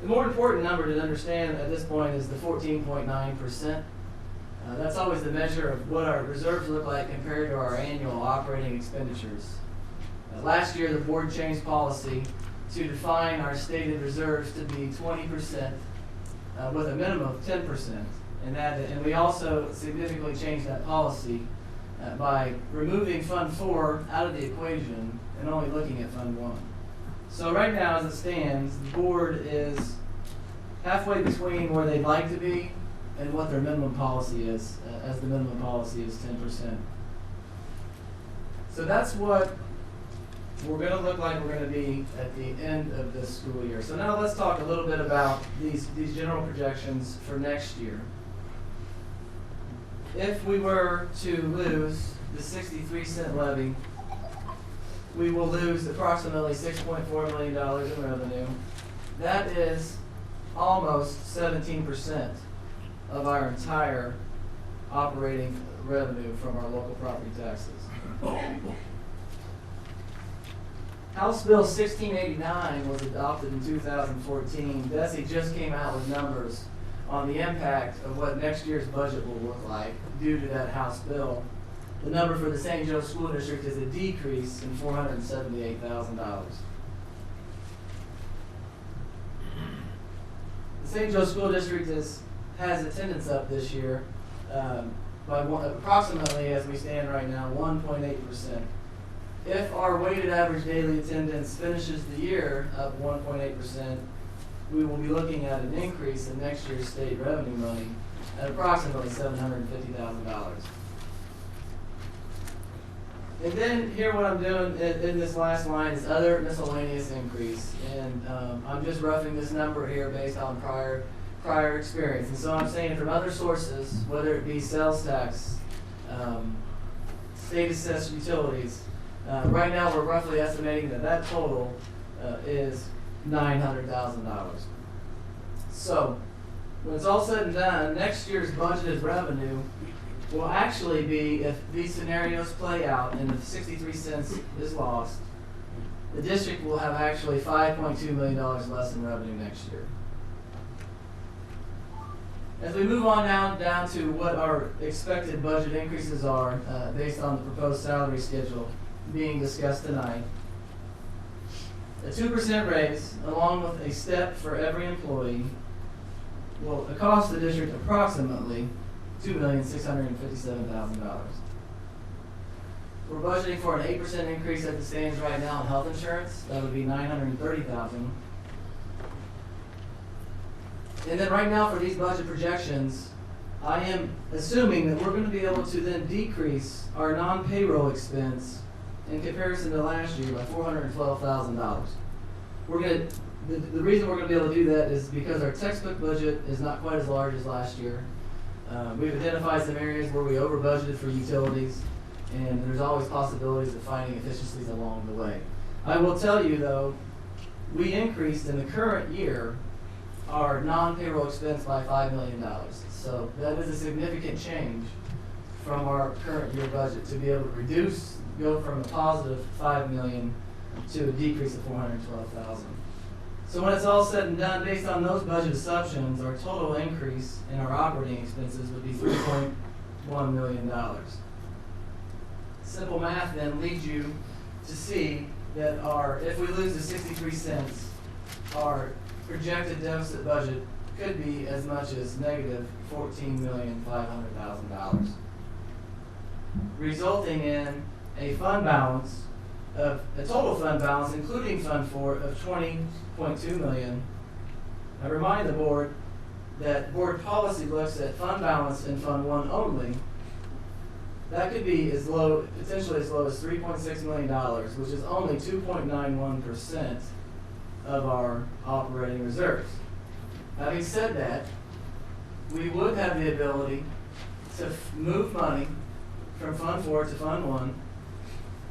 The more important number to understand at this point is the 14.9%. That's always the measure of what our reserves look like compared to our annual operating expenditures. Last year, the board changed policy to define our stated reserves to be 20% with a minimum of 10%. And we also significantly changed that policy by removing Fund 4 out of the equation and only looking at Fund 1. So right now, as it stands, the board is halfway between where they'd like to be and what their minimum policy is, as the minimum policy is 10%. So that's what we're going to look like we're going to be at the end of this school year. So now let's talk a little bit about these general projections for next year. If we were to lose the 63-cent levy, we will lose approximately $6.4 million in revenue. That is almost 17% of our entire operating revenue from our local property taxes. House Bill 1689 was adopted in 2014. Bessie just came out with numbers on the impact of what next year's budget will look like due to that House bill. The number for the St. Joe School District is a decrease in $478,000. The St. Joe School District has attendance up this year by approximately, as we stand right now, 1.8%. If our weighted average daily attendance finishes the year up 1.8%, we will be looking at an increase in next year's state revenue money at approximately $750,000. And then here what I'm doing in this last line is other miscellaneous increase. And I'm just roughing this number here based on prior experience. And so I'm saying from other sources, whether it be sales tax, state assessed utilities, right now we're roughly estimating that total is $900,000. So when it's all said and done, next year's budgeted revenue will actually be, if these scenarios play out and if 63 cents is lost, the district will have actually $5.2 million less in revenue next year. As we move on now down to what our expected budget increases are based on the proposed salary schedule being discussed tonight, a 2% raise along with a step for every employee will cost the district approximately $2,657,000. We're budgeting for an 8% increase as it stands right now in health insurance. That would be $930,000. And then right now for these budget projections, I am assuming that we're going to be able to then decrease our non-payroll expense in comparison to last year by $412,000. The reason we're going to be able to do that is because our textbook budget is not quite as large as last year. We've identified some areas where we over budgeted for utilities, and there's always possibilities of finding efficiencies along the way. I will tell you though, we increased in the current year our non-payroll expense by $5 million. So that is a significant change from our current year budget to be able to go from a positive $5 million to a decrease of $412,000. So when it's all said and done, based on those budget assumptions, our total increase in our operating expenses would be $3.1 million. Simple math then leads you to see that if we lose the 63 cents, our projected deficit budget could be as much as negative $14,500,000, resulting in a fund balance of a total fund balance, including Fund 4, of $20.2 million. I remind the board that board policy looks at fund balance in Fund 1 only. That could be potentially as low as $3.6 million, which is only 2.91% of our operating reserves. Having said that, we would have the ability to move money from Fund 4 to Fund 1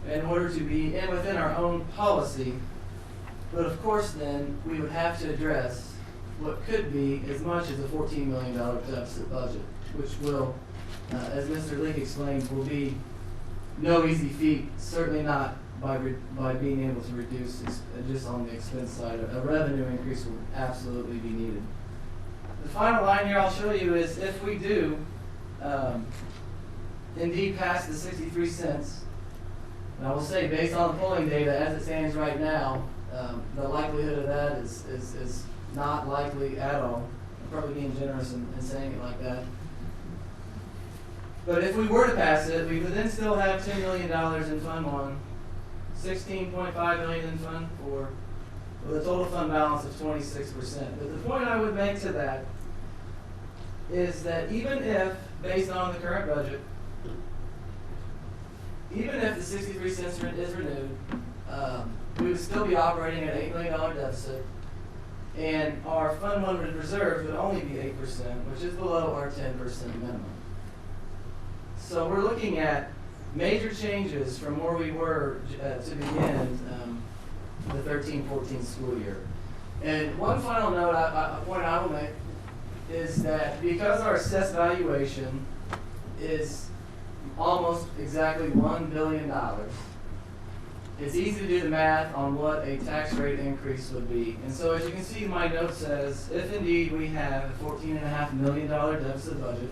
in order to be within our own policy, but of course then we would have to address what could be as much as a $14 million deficit budget, which will, as Mr. Leake explained, will be no easy feat, certainly not by being able to reduce just on the expense side. A revenue increase will absolutely be needed. The final line here I'll show you is if we do indeed pass the 63 cents, and I will say based on the polling data as it stands right now, the likelihood of that is not likely at all. I'm probably being generous in saying it like that. But if we were to pass it, we would then still have $10 million in Fund 1, $16.5 million in Fund 4, with a total fund balance of 26%. But the point I would make to that is that even if, based on the current budget, even if the 63 cents is renewed, we would still be operating at $8 million deficit, and our Fund 1 reserves would only be 8%, which is below our 10% minimum. So we're looking at major changes from where we were to begin the 13-14 school year. And one final note, point I will make is that because our assessed valuation is almost exactly $1 billion, it's easy to do the math on what a tax rate increase would be. And so as you can see, my note says, if indeed we have a $14.5 million deficit budget,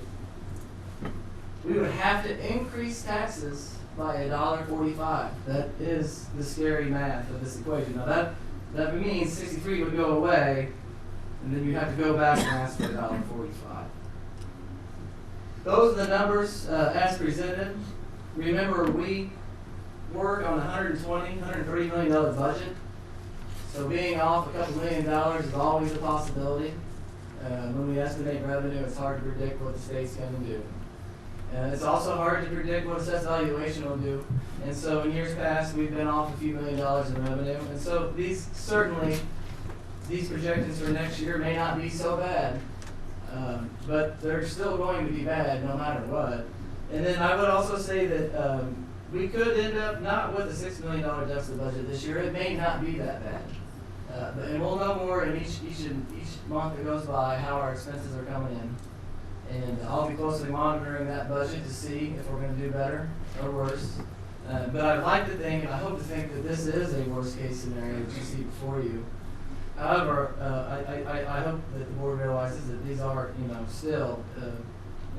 we would have to increase taxes by $1.45. That is the scary math of this equation. Now that means 63 would go away, and then you have to go back and ask for $1.45. Those are the numbers as presented. Remember, we work on a $130 million budget, so being off a couple $1 million is always a possibility. When we estimate revenue, it's hard to predict what the state's going to do. And it's also hard to predict what assessed valuation will do. And so in years past, we've been off a few $1 million in revenue. And so these projections for next year may not be so bad, but they're still going to be bad no matter what. And then I would also say that we could end up not with a $6 million deficit budget this year. It may not be that bad. And we'll know more in each month that goes by how our expenses are coming in. And I'll be closely monitoring that budget to see if we're going to do better or worse. But I'd like to think, and I hope to think, that this is a worst case scenario that you see before you. However, I hope that the board realizes that these are, still,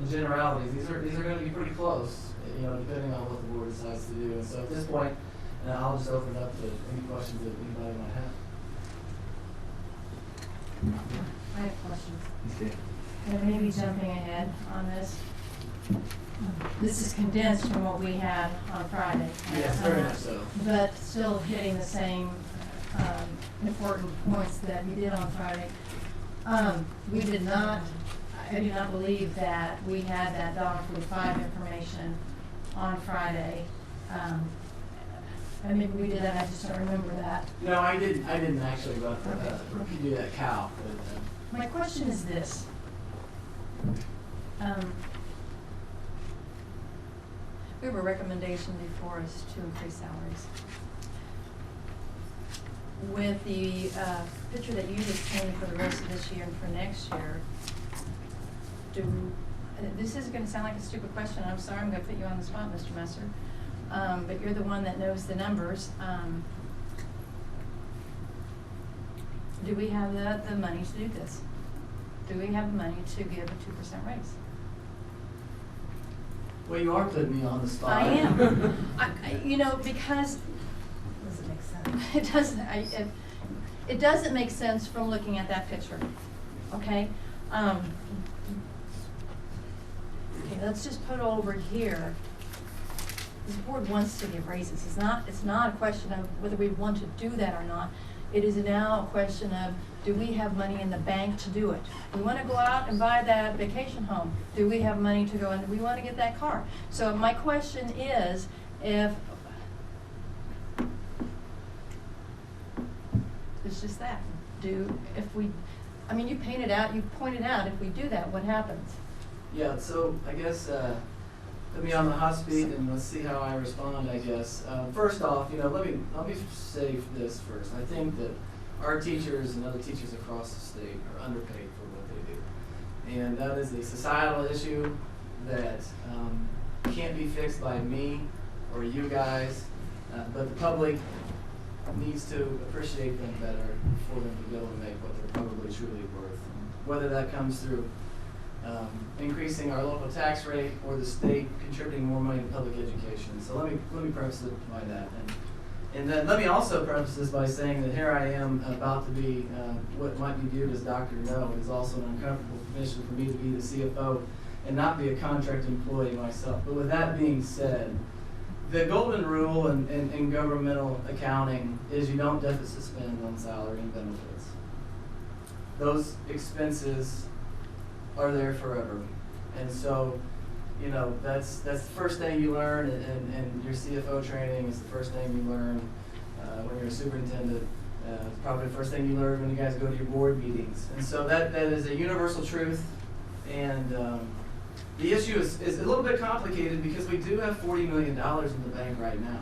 in generalities, these are going to be pretty close, depending on what the board decides to do. And so at this point, I'll just open it up to any questions that anybody might have. I have questions. Okay. And maybe jumping ahead on this. This is condensed from what we had on Friday. Yes, very much so. But still hitting the same important points that we did on Friday. I did not believe that we had that $1.45 information on Friday. I mean, we did that, I just don't remember that. No, I didn't actually do that cow. But, my question is this. We have a recommendation before us to increase salaries. With the picture that you just painted for the rest of this year and for next year, this is going to sound like a stupid question. I'm sorry, I'm going to put you on the spot, Mr. Messer. But you're the one that knows the numbers. Do we have the money to do this? Do we have the money to give a 2% raise? Well, you are putting me on the spot. I am. Because Doesn't make sense. it doesn't. It doesn't make sense from looking at that picture. Okay. Okay. Let's just put over here. This board wants to give raises. It's not a question of whether we want to do that or not. It is now a question of, do we have money in the bank to do it? We want to go out and buy that vacation home. Do we have money to go and we want to get that car? So my question is, it's just that. You pointed out, if we do that, what happens? Yeah, so I guess put me on the hot seat and let's see how I respond, I guess. First off, let me say this first. I think that our teachers and other teachers across the state are underpaid for what they do. And that is a societal issue that can't be fixed by me or you guys, but the public needs to appreciate them better for them to be able to make what they're probably truly worth. Whether that comes through increasing our local tax rate or the state contributing more money to public education. So let me preface it by that. And then let me also preface this by saying that here I am about to be what might be viewed as Dr. No. It is also an uncomfortable position for me to be the CFO and not be a contract employee myself. But with that being said, the golden rule in governmental accounting is you don't deficit spend on salary and benefits. Those expenses are there forever. And so, you know, that's the first thing you learn in your CFO training. It's the first thing you learn when you're a superintendent. It's probably the first thing you learn when you guys go to your board meetings. And so that is a universal truth. And the issue is a little bit complicated because we do have $40 million in the bank right now.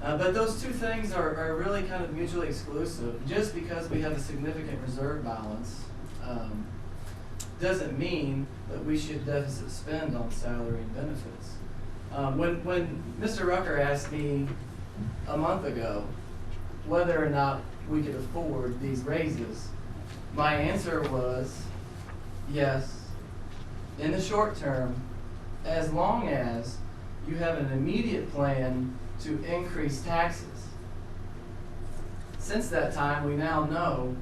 But those two things are really kind of mutually exclusive. Just because we have a significant reserve balance doesn't mean that we should deficit spend on salary and benefits. When Mr. Rucker asked me a month ago whether or not we could afford these raises, my answer was yes, in the short term, as long as you have an immediate plan to increase taxes. Since that time, we now know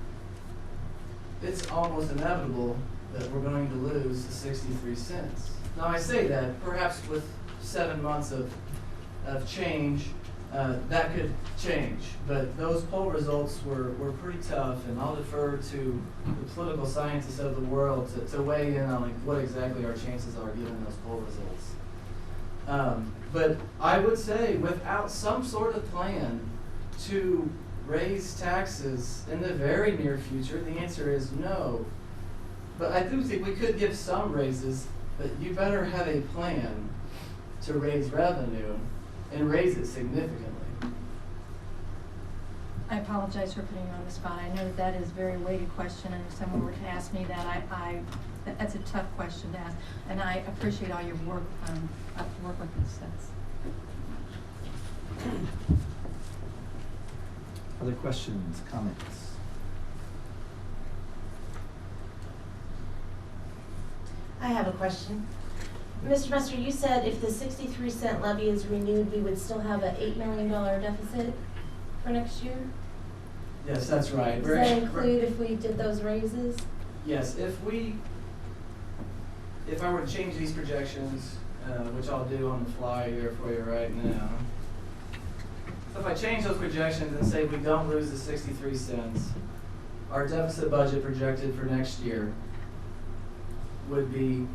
it's almost inevitable that we're going to lose the 63 cents. Now I say that, perhaps with 7 months of change, that could change. But those poll results were pretty tough, and I'll defer to the political scientists of the world to weigh in on what exactly our chances are given those poll results. But I would say without some sort of plan to raise taxes in the very near future, the answer is no. But I do think we could give some raises, but you better have a plan to raise revenue and raise it significantly. I apologize for putting you on the spot. I know that is a very weighted question, and if someone were to ask me that, that's a tough question to ask. And I appreciate all your work with this. Other questions, comments? I have a question. Mr. Messer, you said if the 63-cent levy is renewed, we would still have an $8 million deficit for next year? Yes, that's right. Does that include if we did those raises? Yes, if I were to change these projections, which I'll do on the fly here for you right now. So if I change those projections and say we don't lose the 63 cents, our deficit budget projected for next year would be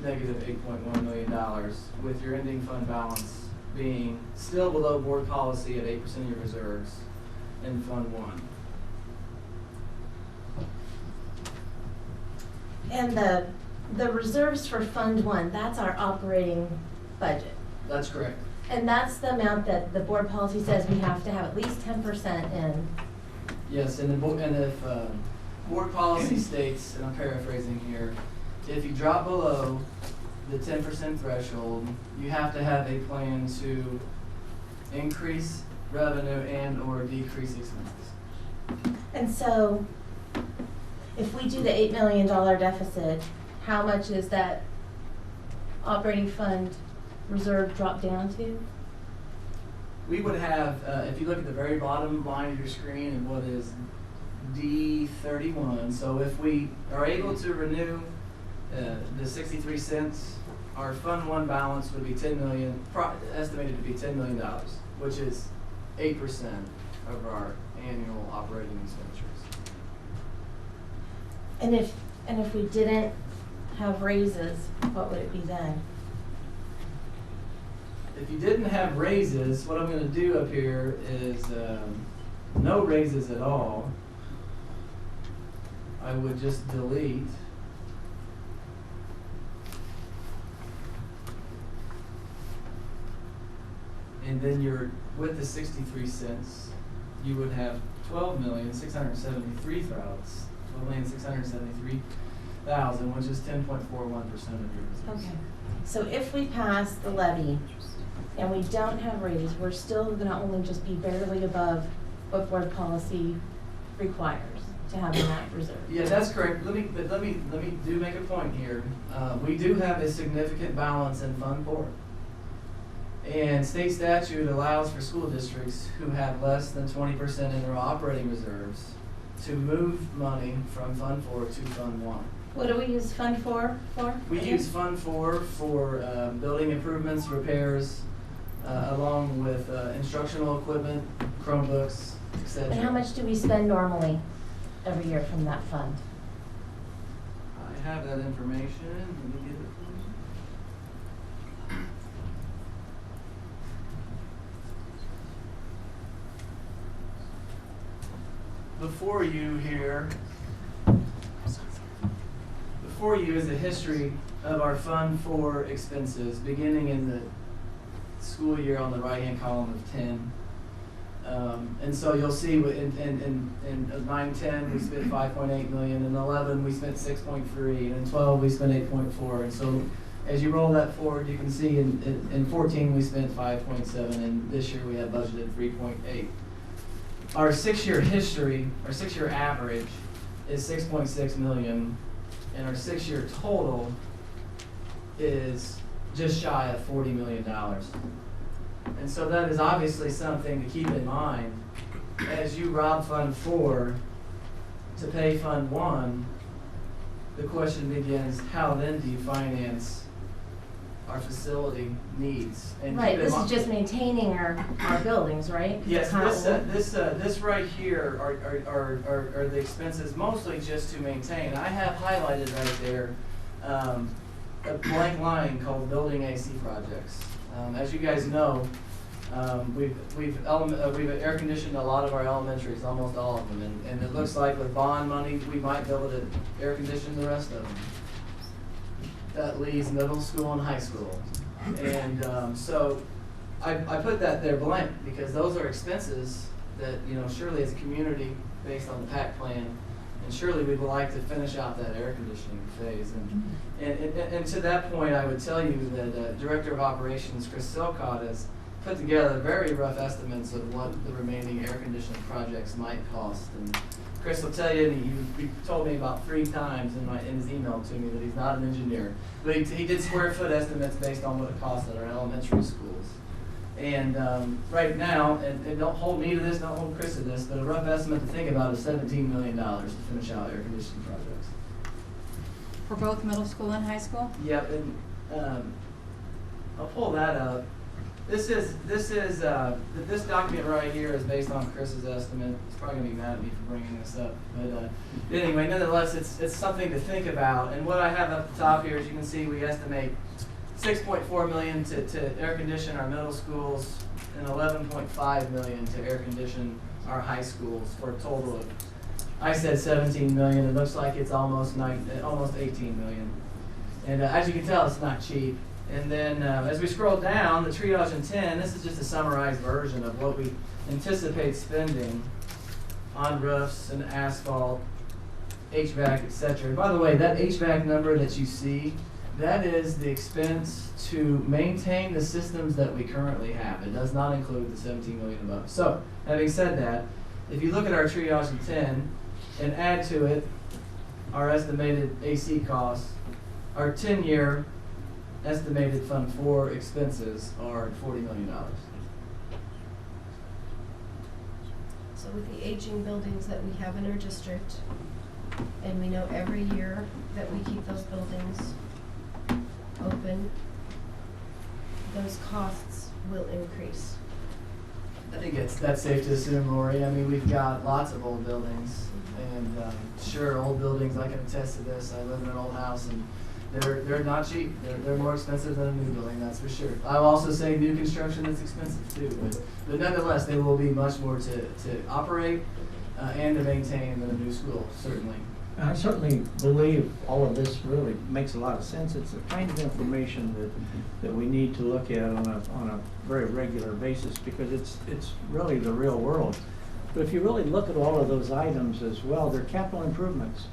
negative $8.1 million, with your ending fund balance being still below board policy at 8% of your reserves in Fund 1. And the reserves for Fund 1, that's our operating budget. That's correct. And that's the amount that the board policy says we have to have at least 10% in. Yes, and if board policy states, and I'm paraphrasing here, if you drop below the 10% threshold, you have to have a plan to increase revenue and or decrease expenses. And so if we do the $8 million deficit, how much is that operating fund reserve drop down to? We would have, if you look at the very bottom line of your screen and what is D31, so if we are able to renew the 63 cents, our Fund 1 balance would be estimated to be $10 million, which is 8% of our annual operating expenditures. And if we didn't have raises, what would it be then? If you didn't have raises, what I'm going to do up here is no raises at all. I would just delete. And then you're with the 63 cents, you would have 12,673,000, which is 10.41% of your reserves. Okay, so if we pass the levy and we don't have raises, we're still gonna only just be barely above what board policy requires to have in that reserve. Yeah, that's correct. Let me do make a point here. We do have a significant balance in Fund 4. And state statute allows for school districts who have less than 20% in their operating reserves to move money from Fund 4 to Fund 1. What do we use Fund 4 for? We use Fund 4 for building improvements, repairs, along with instructional equipment, Chromebooks, etc. And how much do we spend normally every year from that fund? I have that information. Let me get it for you. Before you is a history of our Fund 4 expenses, beginning in the school year on the right-hand column of 10. And so you'll see in 9-10 we spent 5.8 million, in 11 we spent 6.3, and in 12 we spent 8.4. And so as you roll that forward, you can see in 14 we spent 5.7, and this year we have budgeted 3.8. Our 6-year history, our 6-year average is 6.6 million, and our 6-year total is just shy of $40 million. And so that is obviously something to keep in mind as you rob Fund 4 to pay Fund 1. The question begins, how then do you finance our facility needs? And Right, this is just maintaining our buildings, right? Yes, How- this right here are the expenses mostly just to maintain. I have highlighted right there a blank line called building AC projects. As you guys know, we've air conditioned a lot of our elementaries, almost all of them, and it looks like with bond money we might be able to air condition the rest of them. That leaves middle school and high school, and so I put that there blank because those are expenses that, you know, surely as a community, based on the PAC plan, and surely we would like to finish out that air conditioning phase. And to that point, I would tell you that Director of Operations Chris Silcott has put together very rough estimates of what the remaining air conditioning projects might cost. And Chris will tell you, and he told me about 3 times in his email to me that he's not an engineer, but he did square foot estimates based on what it costs at our elementary schools. And right now, and don't hold me to this, don't hold Chris to this, but a rough estimate to think about is $17 million to finish out air conditioning projects. For both middle school and high school? Yep, and I'll pull that up. This document right here is based on Chris's estimate. He's probably gonna be mad at me for bringing this up, but anyway, nonetheless, it's something to think about. And what I have up the top here, as you can see, we estimate $6.4 million to air condition our middle schools and $11.5 million to air condition our high schools, for a total of, I said 17 million. It looks like it's almost 18 million. And as you can tell, it's not cheap. And then as we scroll down, the triage in 10, this is just a summarized version of what we anticipate spending on roofs and asphalt, HVAC, etc. And by the way, that HVAC number that you see, that is the expense to maintain the systems that we currently have. It does not include the 17 million above. So, having said that, if you look at our triage in 10 and add to it our estimated AC costs, our 10-year estimated Fund 4 expenses are $40 million. So with the aging buildings that we have in our district, and we know every year that we keep those buildings open, those costs will increase. I think that's safe to assume, Lori. I mean, we've got lots of old buildings, and sure, old buildings, I can attest to this. I live in an old house, and they're not cheap. They're more expensive than a new building, that's for sure. I'll also say new construction is expensive too, but nonetheless, they will be much more to operate and to maintain than a new school, certainly. I certainly believe all of this really makes a lot of sense. It's the kind of information that we need to look at on a very regular basis, because it's really the real world. But if you really look at all of those items as well, they're capital improvements.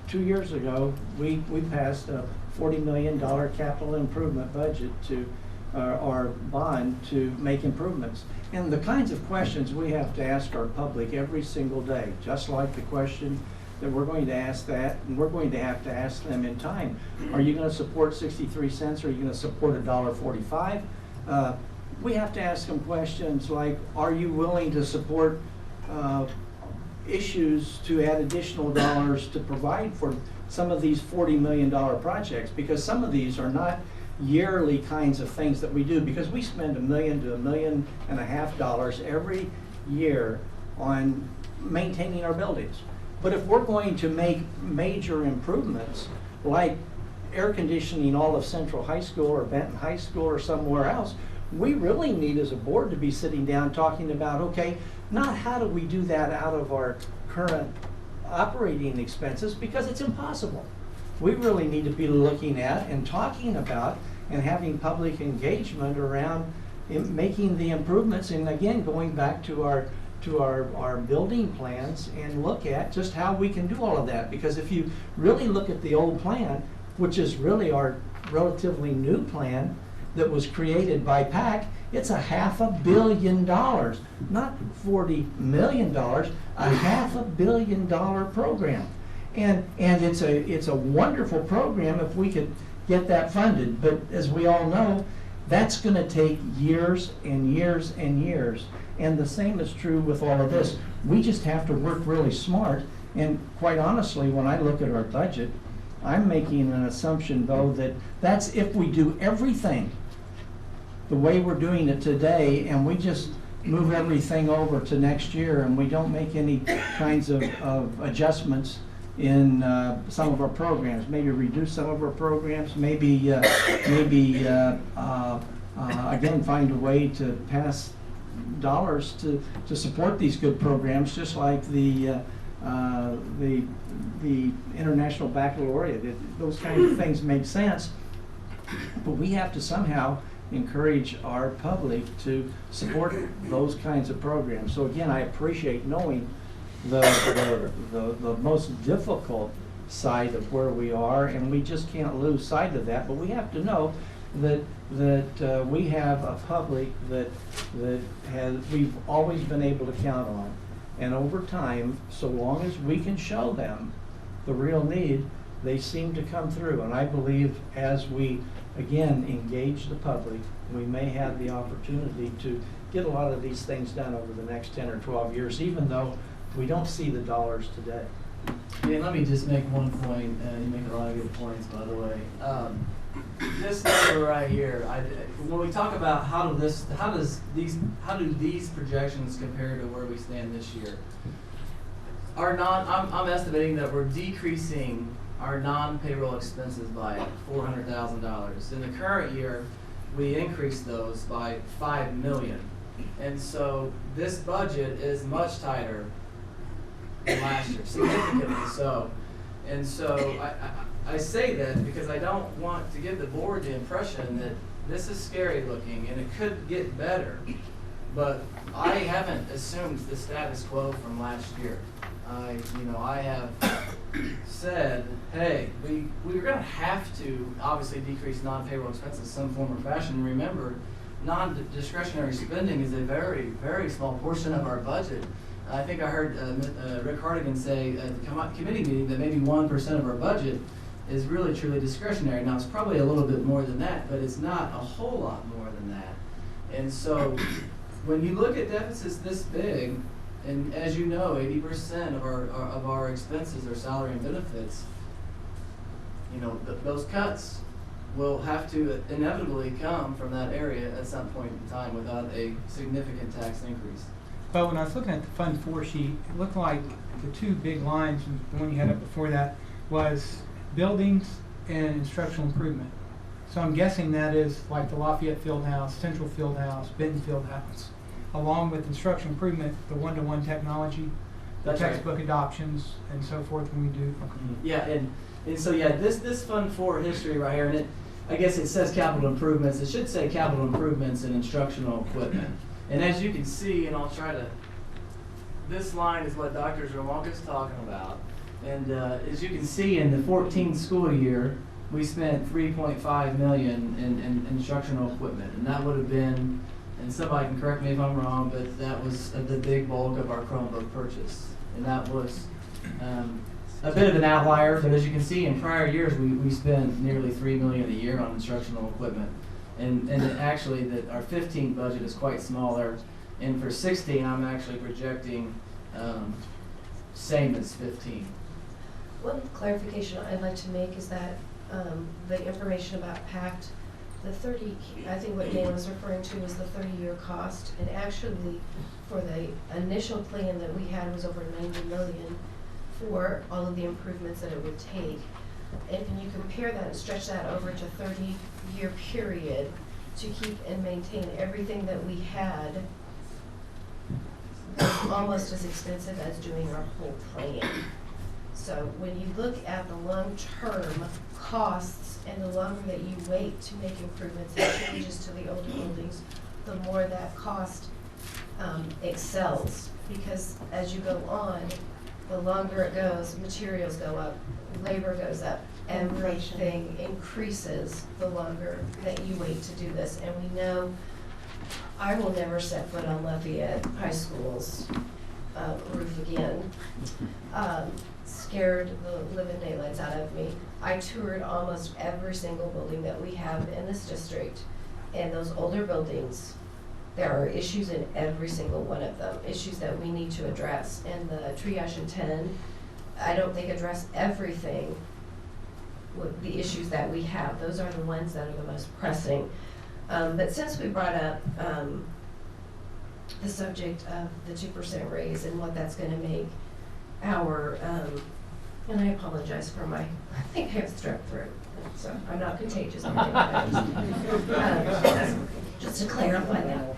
2 years ago, we passed a $40 million capital improvement budget to our bond to make improvements. And the kinds of questions we have to ask our public every single day, just like the question that we're going to ask that, and we're going to have to ask them in time. Are you going to support 63 cents? Or are you going to support $1.45? We have to ask them questions like, are you willing to support issues to add additional dollars to provide for some of these $40 million projects? Because some of these are not yearly kinds of things that we do, because we spend $1 million to $1.5 million every year on maintaining our buildings. But if we're going to make major improvements, like air conditioning all of Central High School or Benton High School or somewhere else, we really need as a board to be sitting down talking about, okay, not how do we do that out of our current operating expenses, because it's impossible. We really need to be looking at and talking about and having public engagement around making the improvements, and again, going back to our building plans and look at just how we can do all of that. Because if you really look at the old plan, which is really our relatively new plan that was created by PAC, it's $500 million, not $40 million, $500 million program. And it's a wonderful program if we could get that funded. But as we all know, that's going to take years and years and years. And the same is true with all of this. We just have to work really smart. And quite honestly, when I look at our budget, I'm making an assumption, though, that that's if we do everything the way we're doing it today, and we just move everything over to next year, and we don't make any kinds of adjustments in some of our programs, maybe reduce some of our programs, maybe again find a way to pass dollars to support these good programs, just like the International Baccalaureate. Those kinds of things make sense, but we have to somehow encourage our public to support those kinds of programs. So again, I appreciate knowing the most difficult side of where we are, and we just can't lose sight of that. But we have to know that we have a public that we've always been able to count on, and over time, so long as we can show them the real need, they seem to come through. And I believe as we again engage the public, we may have the opportunity to get a lot of these things done over the next 10 or 12 years, even though we don't see the dollars today. Yeah, let me just make one point. You make a lot of good points, by the way. This number right here, when we talk about how do these projections compare to where we stand this year? I'm estimating that we're decreasing our non-payroll expenses by $400,000. In the current year, we increased those by $5 million. And so this budget is much tighter than last year, significantly so. And so I say that because I don't want to give the board the impression that this is scary looking and it could get better. But I haven't assumed the status quo from last year. I have said, hey, we're going to have to obviously decrease non-payroll expenses in some form or fashion. Remember, non-discretionary spending is a very, very small portion of our budget. I think I heard Rick Hardigan say at the committee meeting that maybe 1% of our budget is really truly discretionary. Now, it's probably a little bit more than that, but it's not a whole lot more than that. And so when you look at deficits this big, and as you know, 80% of our expenses are salary and benefits, those cuts will have to inevitably come from that area at some point in time without a significant tax increase. But when I was looking at the Fund 4 sheet, it looked like the two big lines, the one you had up before that, was buildings and instructional improvement. So I'm guessing that is like the Lafayette Fieldhouse, Central Fieldhouse, Benton Fieldhouse, along with instructional improvement, the one-to-one technology, the textbook adoptions, and so forth when we do. Yeah, and so this Fund 4 history right here, and I guess it says capital improvements. It should say capital improvements and instructional equipment. And as you can see, and I'll try to this line is what Dr. Zerwanka's talking about. And as you can see, in the 14 school year, we spent $3.5 million in instructional equipment, and that would have been, and somebody can correct me if I'm wrong, but that was the big bulk of our Chromebook purchase. And that was a bit of an outlier, but as you can see, in prior years, we spent nearly $3 million a year on instructional equipment. And actually, our 15 budget is quite smaller. And for 16, I'm actually projecting same as 15. One clarification I'd like to make is that the information about PACT, the 30, I think what Dan was referring to was the 30-year cost, and actually for the initial plan that we had was over $90 million for all of the improvements that it would take. And when you compare that and stretch that over to 30-year period to keep and maintain everything that we had, was almost as expensive as doing our whole plan. So when you look at the long-term costs and the longer that you wait to make improvements and changes to the older buildings, the more that cost excels. Because as you go on, the longer it goes, materials go up, labor goes up, everything increases the longer that you wait to do this. And we know I will never set foot on Lafayette High School's roof again. Scared the living daylights out of me. I toured almost every single building that we have in this district, and those older buildings, there are issues in every single one of them, issues that we need to address. And the triage in 10, I don't think address everything with the issues that we have. Those are the ones that are the most pressing. But since we brought up the subject of the 2% raise and what that's going to make our, and I apologize for my, I think I have strep throat, so I'm not contagious. Just to clarify that.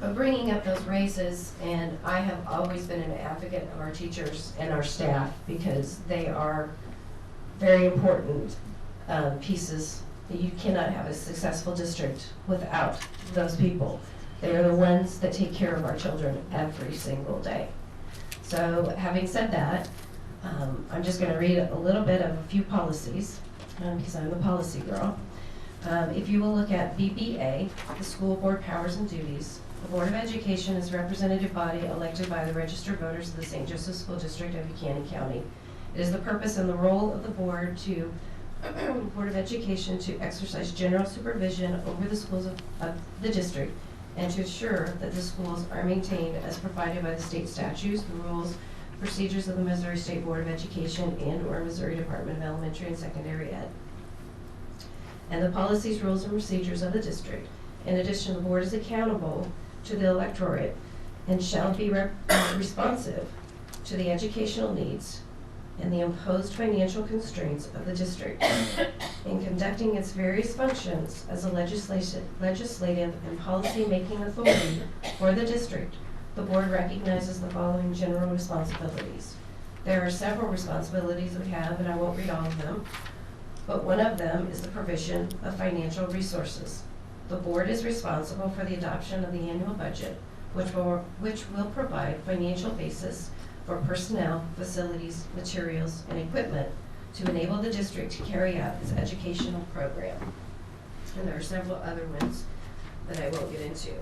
But bringing up those raises, and I have always been an advocate of our teachers and our staff because they are very important pieces. You cannot have a successful district without those people. They are the ones that take care of our children every single day. So having said that, I'm just going to read a little bit of a few policies because I'm the policy girl. If you will look at BBA, the school board powers and duties, the Board of Education is a representative body elected by the registered voters of the St. Joseph School District of Buchanan County. It is the purpose and the role of the board to Board of Education to exercise general supervision over the schools of the district and to ensure that the schools are maintained as provided by the state statutes, the rules, procedures of the Missouri State Board of Education and/or Missouri Department of Elementary and Secondary Ed, and the policies, rules, and procedures of the district. In addition, the board is accountable to the electorate and shall be responsive to the educational needs and the imposed financial constraints of the district. In conducting its various functions as a legislative and policy-making authority for the district, the board recognizes the following general responsibilities. There are several responsibilities we have, and I won't read all of them, but one of them is the provision of financial resources. The board is responsible for the adoption of the annual budget, which will provide financial basis for personnel, facilities, materials, and equipment to enable the district to carry out its educational program. And there are several other ones that I won't get into.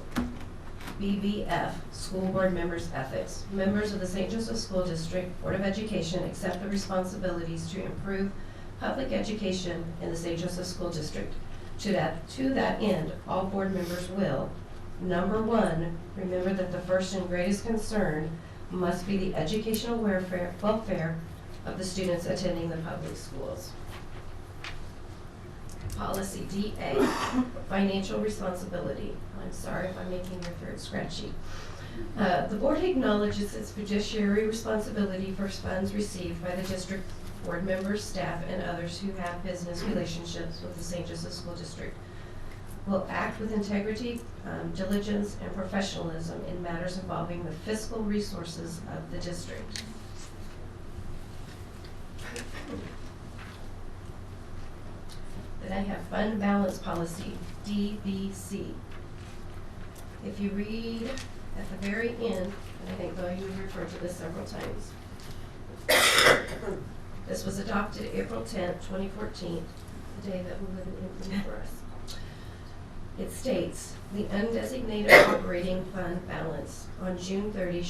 BBF, School Board Members' Ethics. Members of the St. Joseph School District Board of Education accept the responsibilities to improve public education in the St. Joseph School District. To that end, all board members will, number one, remember that the first and greatest concern must be the educational welfare of the students attending the public schools. Policy DA, financial responsibility. I'm sorry if I'm making your throat scratchy. The board acknowledges its fiduciary responsibility for funds received by the district board members, staff, and others who have business relationships with the St. Joseph School District. Will act with integrity, diligence, and professionalism in matters involving the fiscal resources of the district. Then I have fund balance policy, DBC. If you read at the very end, and I think, Bill, you referred to this several times. This was adopted April 10th, 2014, the day that will live in infamy for us. It states, the undesignated operating fund balance on June 30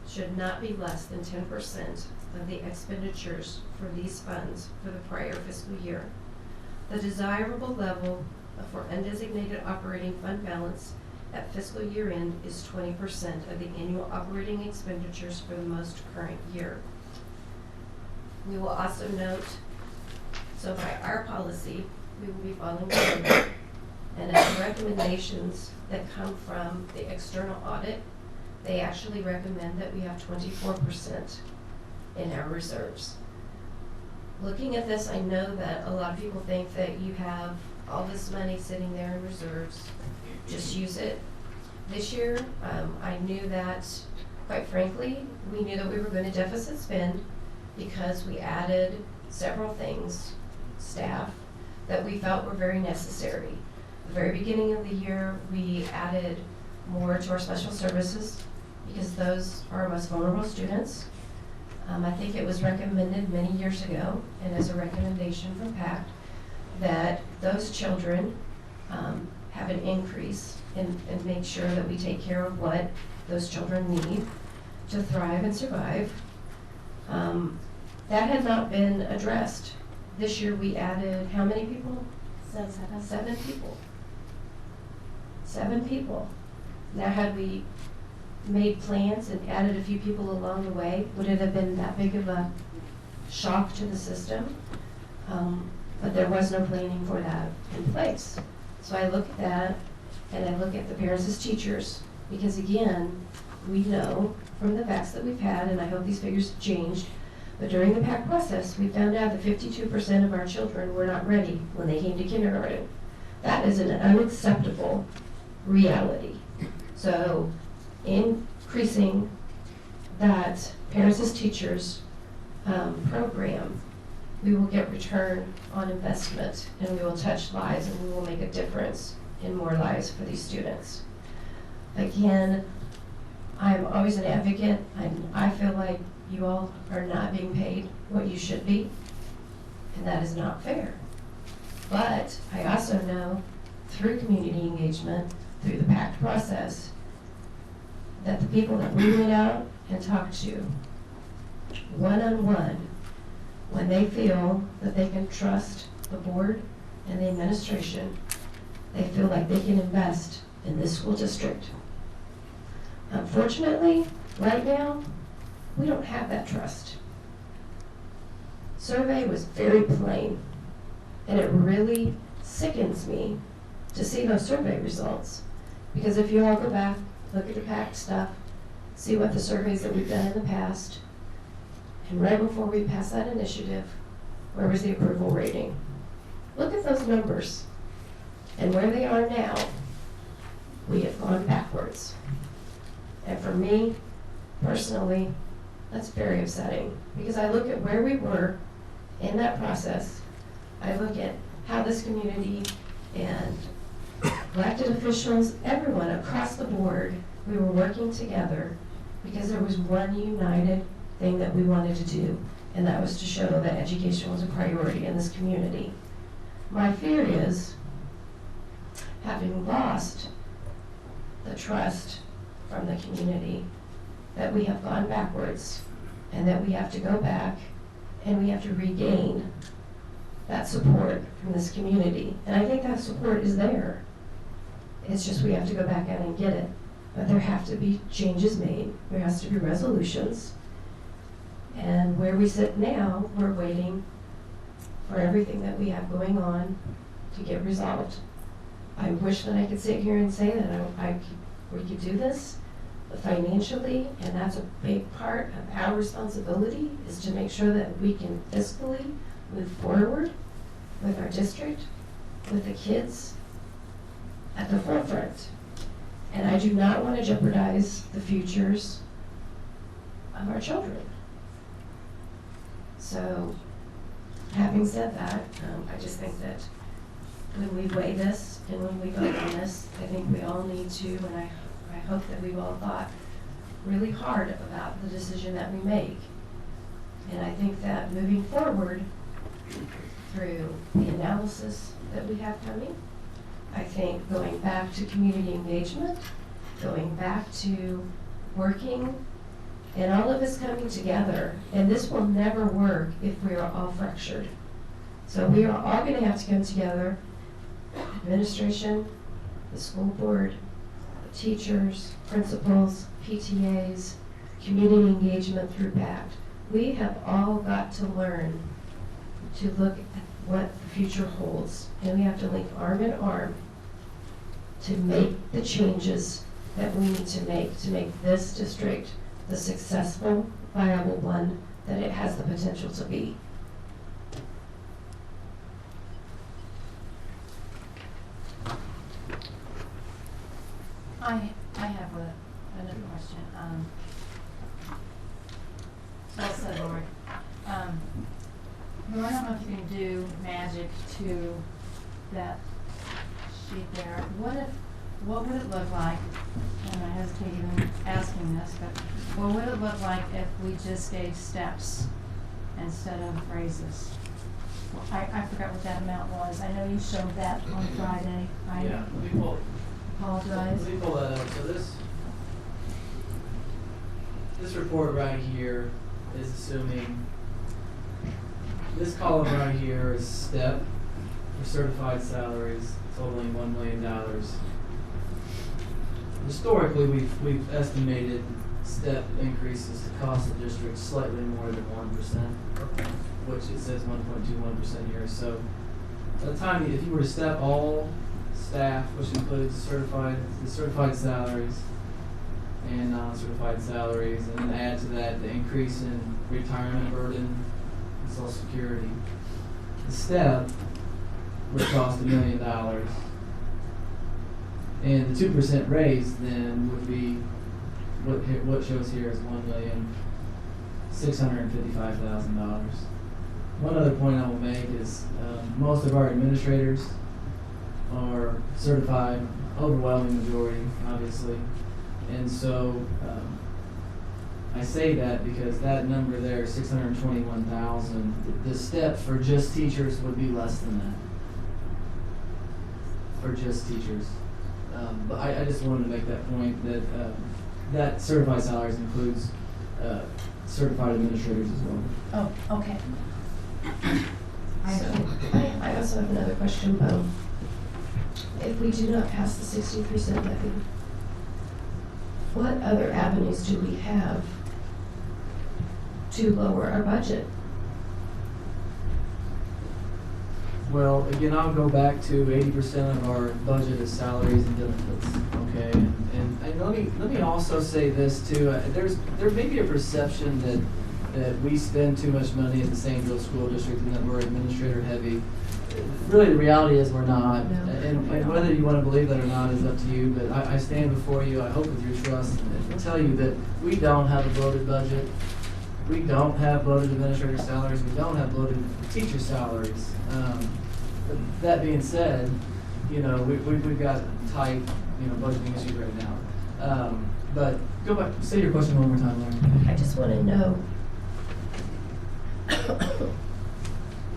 should not be less than 10% of the expenditures for these funds for the prior fiscal year. The desirable level for undesignated operating fund balance at fiscal year end is 20% of the annual operating expenditures for the most current year. We will also note, so by our policy, we will be following the and as recommendations that come from the external audit, they actually recommend that we have 24% in our reserves. Looking at this, I know that a lot of people think that you have all this money sitting there in reserves, just use it. This year, I knew that, quite frankly, we knew that we were going to deficit spend because we added several things, staff, that we felt were very necessary. At the very beginning of the year, we added more to our special services because those are our most vulnerable students. I think it was recommended many years ago, and as a recommendation from PACT, that those children have an increase and make sure that we take care of what those children need to thrive and survive. That had not been addressed. This year we added how many people? 7 people. 7 people. Now, had we made plans and added a few people along the way, would it have been that big of a shock to the system? But there was no planning for that in place. So I look at that, and I look at the parents as teachers, because again, we know from the facts that we've had, and I hope these figures have changed, but during the PAC process, we found out that 52% of our children were not ready when they came to kindergarten. That is an unacceptable reality. So increasing that parents as teachers program, we will get return on investment, and we will touch lives, and we will make a difference in more lives for these students. Again, I'm always an advocate. I feel like you all are not being paid what you should be, and that is not fair. But I also know through community engagement, through the PACT process, that the people that we went out and talked to one-on-one, when they feel that they can trust the board and the administration, they feel like they can invest in this school district. Unfortunately, right now, we don't have that trust. Survey was very plain, and it really sickens me to see those survey results. Because if you all go back, look at the PACT stuff, see what the surveys that we've done in the past, and right before we passed that initiative, where was the approval rating? Look at those numbers. And where they are now, we have gone backwards. And for me, personally, that's very upsetting, because I look at where we were in that process. I look at how this community and elected officials, everyone across the board, we were working together because there was one united thing that we wanted to do, and that was to show that education was a priority in this community. My fear is, having lost the trust from the community, that we have gone backwards, and that we have to go back and we have to regain that support from this community. And I think that support is there. It's just we have to go back out and get it. But there have to be changes made. There has to be resolutions. And where we sit now, we're waiting for everything that we have going on to get resolved. I wish that I could sit here and say that we could do this financially, and that's a big part of our responsibility, is to make sure that we can fiscally move forward with our district, with the kids at the forefront. And I do not want to jeopardize the futures of our children. So, having said that, I just think that when we weigh this and when we vote on this, I think we all need to, and I I hope that we've all thought really hard about the decision that we make. And I think that moving forward through the analysis that we have coming, I think going back to community engagement, going back to working, and all of us coming together, and this will never work if we are all fractured. So we are all going to have to come together, administration, the school board, the teachers, principals, PTAs, community engagement through PACT. We have all got to learn to look at what the future holds, and we have to link arm in arm to make the changes that we need to make this district the successful, viable one that it has the potential to be. I have another question. Well said, Lori. Well, I don't know if you can do magic to that sheet there. What would it look like, and I hesitate even asking this, but what would it look like if we just gave steps instead of raises? Well, I forgot what that amount was. I know you showed that on Friday. I apologize. Let me pull that up. So this report right here is assuming this column right here is STEP for certified salaries totaling $1 million. Historically, we've estimated STEP increases to cost the district slightly more than 1%, which it says 1.21% here. So by the time, if you were to step all staff, which includes the certified salaries and non-certified salaries, and then add to that the increase in retirement burden and Social Security, the step would cost $1 million. And the 2% raise then would be what shows here is $1,655,000. One other point I will make is most of our administrators are certified, overwhelming majority, obviously. And so I say that because that number there, 621,000, the step for just teachers would be less than that. For just teachers. But I just wanted to make that point that that certified salaries includes certified administrators as well. Oh, okay. I also have another question, Bo. If we do not pass the 63% levy, what other avenues do we have to lower our budget? Well, again, I'll go back to 80% of our budget is salaries and benefits. Okay, and let me also say this too. There may be a perception that we spend too much money at the Saint-Ville School District and that we're administrator heavy. Really, the reality is we're not. No, and whether you want to believe that or not is up to you. But I stand before you, I hope with your trust, and tell you that we don't have a bloated budget. We don't have bloated administrator salaries. We don't have bloated teacher salaries. But that being said, we've got tight, budgeting issues right now. But go back, say your question one more time, Lauren. I just want to know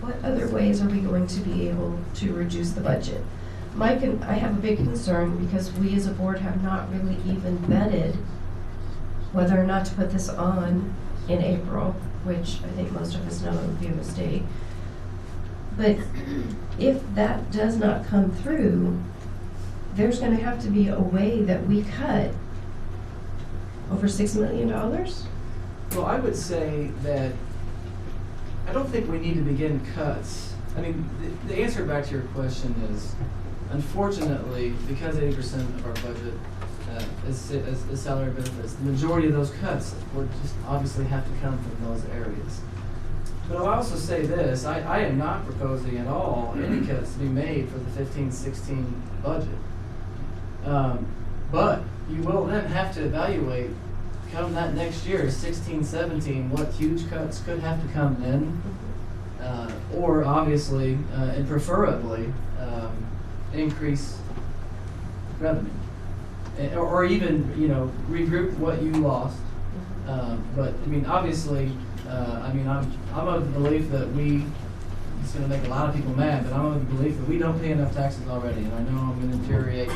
what other ways are we going to be able to reduce the budget? I have a big concern because we as a board have not really even vetted whether or not to put this on in April, which I think most of us know it would be a mistake. But if that does not come through, there's going to have to be a way that we cut over $6 million. Well, I would say that I don't think we need to begin cuts. I mean, the answer back to your question is, unfortunately, because 80% of our budget is salary benefits, the majority of those cuts would just obviously have to come from those areas. But I'll also say this, I am not proposing at all any cuts to be made for the 15-16 budget. But you will then have to evaluate, come that next year, 16-17, what huge cuts could have to come in, or obviously, and preferably, increase revenue. or even, you know, regroup what you lost. But I mean, obviously, I'm of the belief that it's going to make a lot of people mad, but I'm of the belief that we don't pay enough taxes already, and I know I'm going to infuriate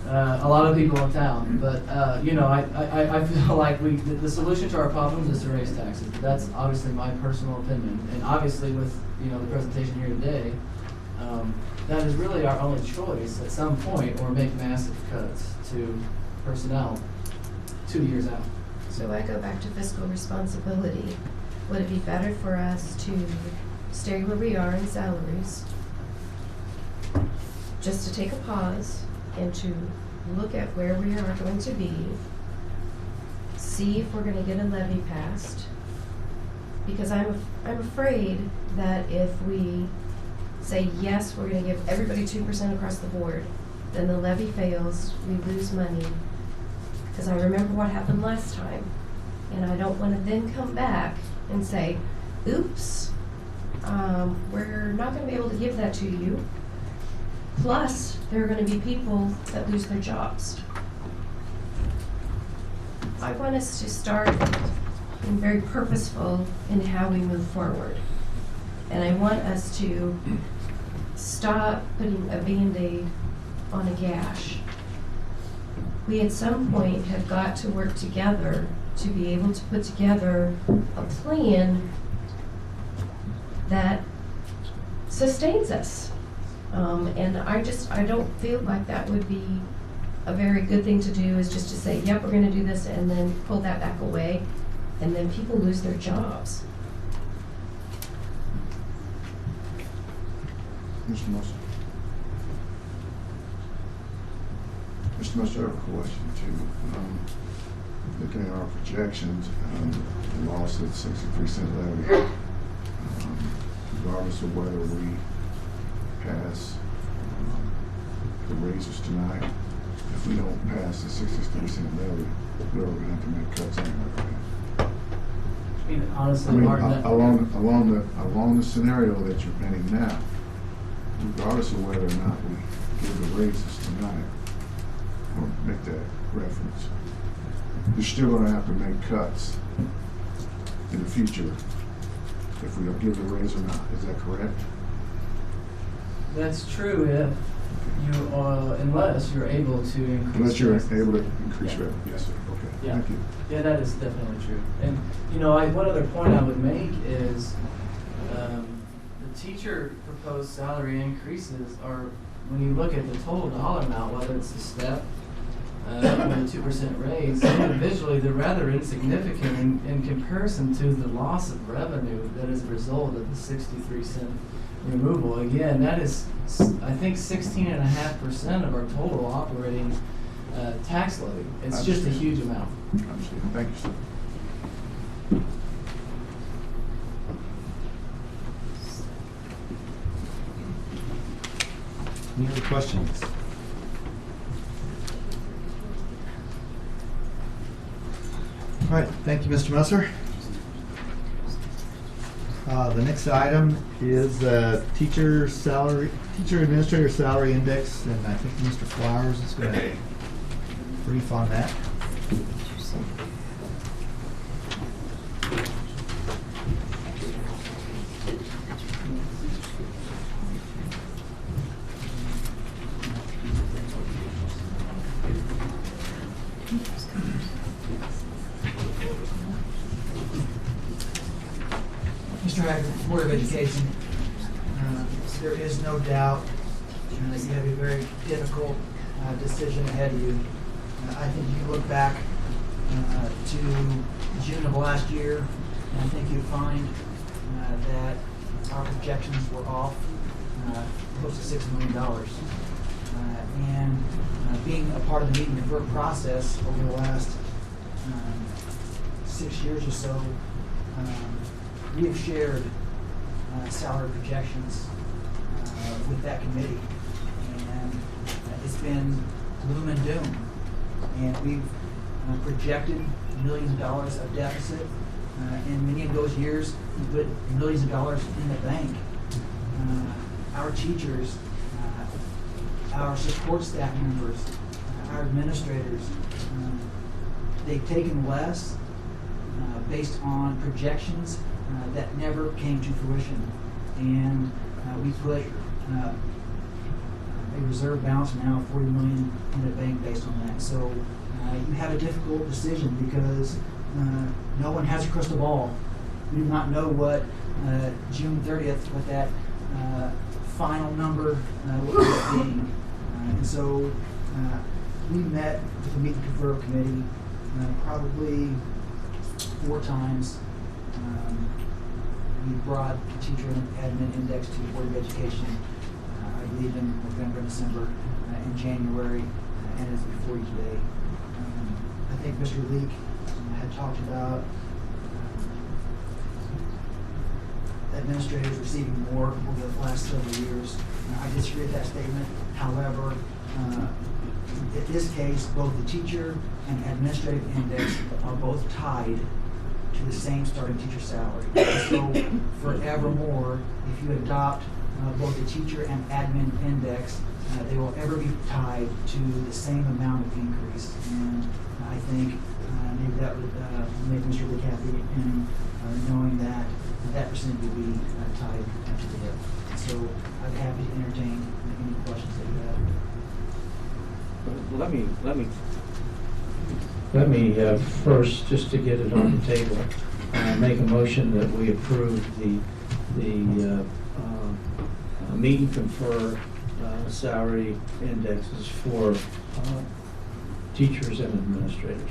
a lot of people in town. But you know, I feel like the solution to our problems is to raise taxes. That's obviously my personal opinion, and obviously with, you know, the presentation here today, that is really our only choice at some point, or make massive cuts to personnel 2 years out. So I go back to fiscal responsibility. Would it be better for us to stay where we are in salaries, just to take a pause and to look at where we are going to be, see if we're going to get a levy passed? Because I'm afraid that if we say yes, we're going to give everybody 2% across the board, then the levy fails, we lose money. Because I remember what happened last time, and I don't want to then come back and say, oops, we're not going to be able to give that to you. Plus, there are going to be people that lose their jobs. I want us to start being very purposeful in how we move forward. And I want us to stop putting a Band-Aid on a gash. We at some point have got to work together to be able to put together a plan that sustains us. And I don't feel like that would be a very good thing to do, is just to say, yep, we're gonna do this, and then pull that back away, and then people lose their jobs. Mr. Musser. Mr. Musser, I have a question too. Looking at our projections, the law said 63-cent levy. Regardless of whether we pass the raises tonight, if we don't pass the 63-cent levy, we're going to have to make cuts anyway. I mean, honestly, I mean, Martin, along the scenario that you're painting now, regardless of whether or not we give the raises tonight, or make that reference, you're still going to have to make cuts in the future if we don't give the raise or not. Is that correct? that's true if you, unless you're able to increase. Unless you're prices. able to increase revenue. Yes, sir. Okay. Yeah. Thank you. Yeah, that is definitely true. And, you know, one other point I would make is the teacher proposed salary increases are, when you look at the total dollar amount, whether it's the step or the 2% raise, individually they're rather insignificant in comparison to the loss of revenue that is a result of the 63-cent removal. Again, that is, I think, 16.5% of our total operating tax levy. It's just a huge amount. I understand. Thank you, sir. Any other questions? All right, thank you, Mr. Musser. The next item is teacher administrator salary index, and I think Mr. Flowers is going to brief on that. Mr. Hager, Board of Education, there is no doubt that you have a very difficult decision ahead of you. I think you can look back to June of last year, and I think you'll find that our projections were off close to $6 million. And being a part of the meeting and work process over the last 6 years or so, we have shared salary projections with that committee, and it's been gloom and doom. And we've projected millions of dollars of deficit. In many of those years, we put millions of dollars in the bank. Our teachers, our support staff members, our administrators, they've taken less based on projections that never came to fruition. And we put a reserve balance now of $40 million in the bank based on that. So you have a difficult decision because no one has a crystal ball. We do not know what June 30th, what that final number will end up being. And so we met with the Meet the Confer Committee probably 4 times. We brought the teacher and admin index to the Board of Education, I believe in November, December, in January, and it's before you today. I think Mr. Leak had talked about administrators receiving more over the last several years. I disagree with that statement. However, in this case, both the teacher and administrative index are both tied to the same starting teacher salary. So forevermore, if you adopt both the teacher and admin index, they will ever be tied to the same amount of increase. And I think maybe that would make Mr. Leak happy in knowing that that percentage will be tied to the hip. So I'd be happy to entertain any questions that you have. Let me first, just to get it on the table, make a motion that we approve the meet and confer salary indexes for teachers and administrators.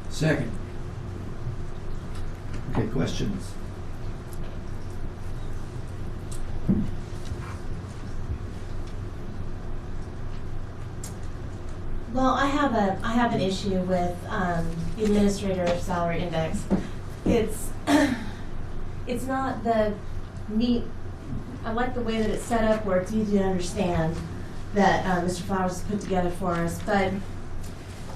Second. Okay, questions? Well, I have an issue with the administrator salary index. It's not the neat. I like the way that it's set up where it's easy to understand that Mr. Flowers has put together for us, but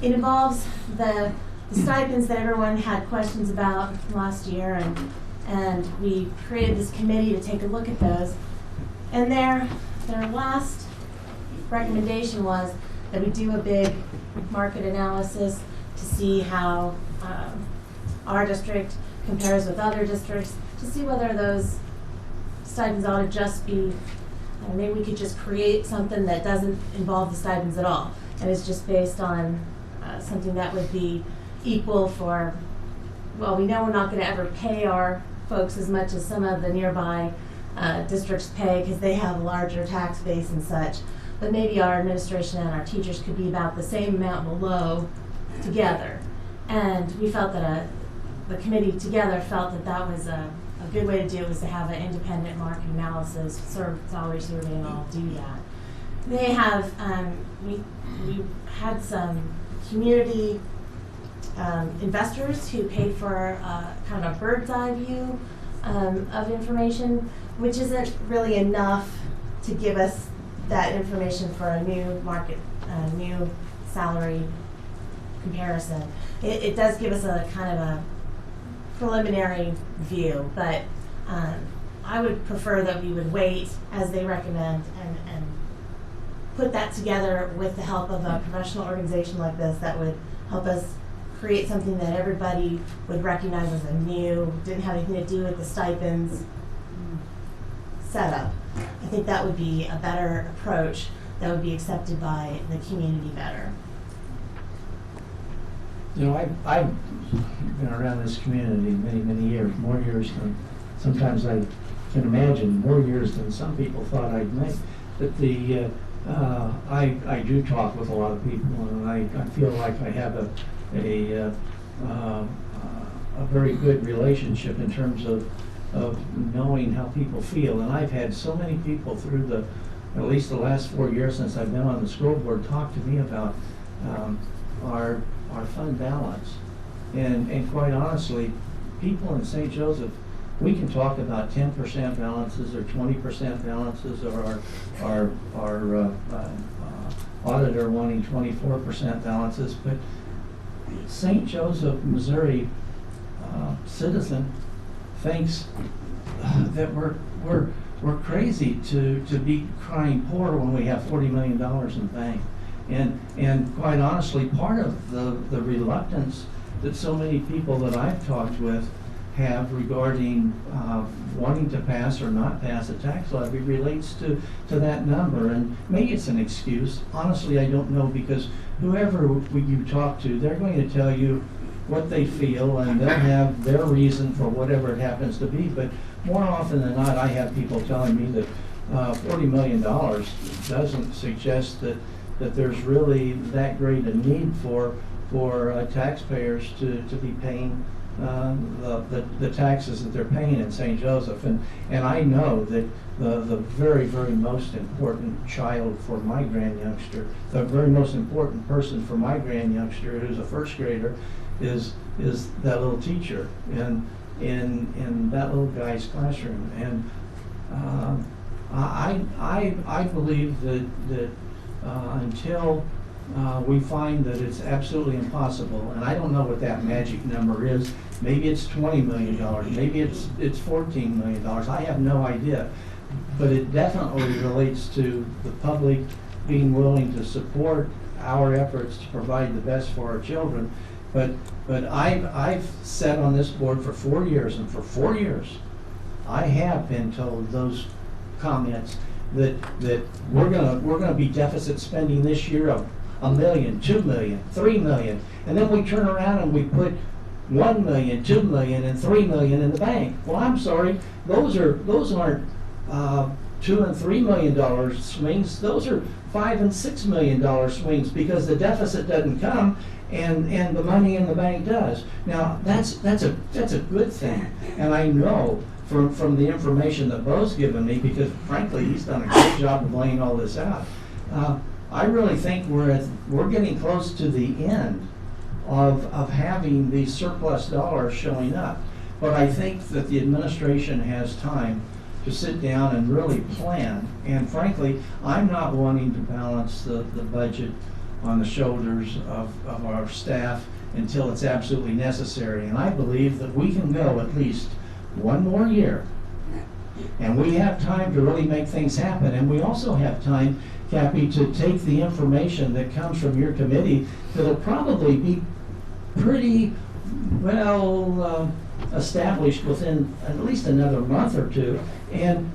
it involves the stipends that everyone had questions about last year, and we created this committee to take a look at those. And their last recommendation was that we do a big market analysis to see how our district compares with other districts, to see whether those stipends ought to just be, maybe we could just create something that doesn't involve the stipends at all, and it's just based on something that would be equal for, well, we know we're not going to ever pay our folks as much as some of the nearby districts pay because they have a larger tax base and such. But maybe our administration and our teachers could be about the same amount below together. And we felt that the committee together felt that that was a good way to do it, was to have an independent market analysis, salary survey, and all do that. They have, we had some community investors who paid for kind of a bird's eye view of information, which isn't really enough to give us that information for a new market, new salary comparison. It does give us a kind of a preliminary view, but I would prefer that we would wait as they recommend and put that together with the help of a professional organization like this that would help us create something that everybody would recognize as a new, didn't have anything to do with the stipends setup. I think that would be a better approach that would be accepted by the community better. You know, I've been around this community many years, more years than sometimes I can imagine, more years than some people thought I'd make. But I do talk with a lot of people, and I feel like I have a very good relationship in terms of knowing how people feel. And I've had so many people through at least the last 4 years since I've been on the school board talk to me about our fund balance. And quite honestly, people in St. Joseph, we can talk about 10% balances or 20% balances, or our auditor wanting 24% balances, but St. Joseph, Missouri citizen thinks that we're we're crazy to be crying poor when we have $40 million in the bank. And quite honestly, part of the reluctance that so many people that I've talked with have regarding wanting to pass or not pass a tax levy relates to that number. And maybe it's an excuse. Honestly, I don't know, because whoever you talk to, they're going to tell you what they feel, and they'll have their reason for whatever it happens to be. But more often than not, I have people telling me that $40 million doesn't suggest that there's really that great a need for taxpayers to be paying the taxes that they're paying in St. Joseph. And I know that the very, very most important child for my grand youngster, the very most important person for my grand youngster, who's a first grader, is that little teacher in that little guy's classroom. And I believe that until we find that it's absolutely impossible, and I don't know what that magic number is. Maybe it's $20 million, maybe it's $14 million. I have no idea, but it definitely relates to the public being willing to support our efforts to provide the best for our children. But I've sat on this board for 4 years, and for 4 years, I have been told those comments that we're gonna be deficit spending this year of $1 million, $2 million, $3 million, and then we turn around and we put $1 million, $2 million, and $3 million in the bank. Well, I'm sorry, those aren't $2 and $3 million swings. Those are $5 and $6 million swings, because the deficit doesn't come and the money in the bank does. Now that's a good thing, and I know from the information that Bo's given me, because frankly he's done a great job of laying all this out. I really think we're getting close to the end of having these surplus dollars showing up. But I think that the administration has time to sit down and really plan. And frankly, I'm not wanting to balance the budget on the shoulders of our staff until it's absolutely necessary. And I believe that we can go at least one more year, and we have time to really make things happen. And we also have time, Cappy, to take the information that comes from your committee that'll probably be pretty well established within at least another month or two, and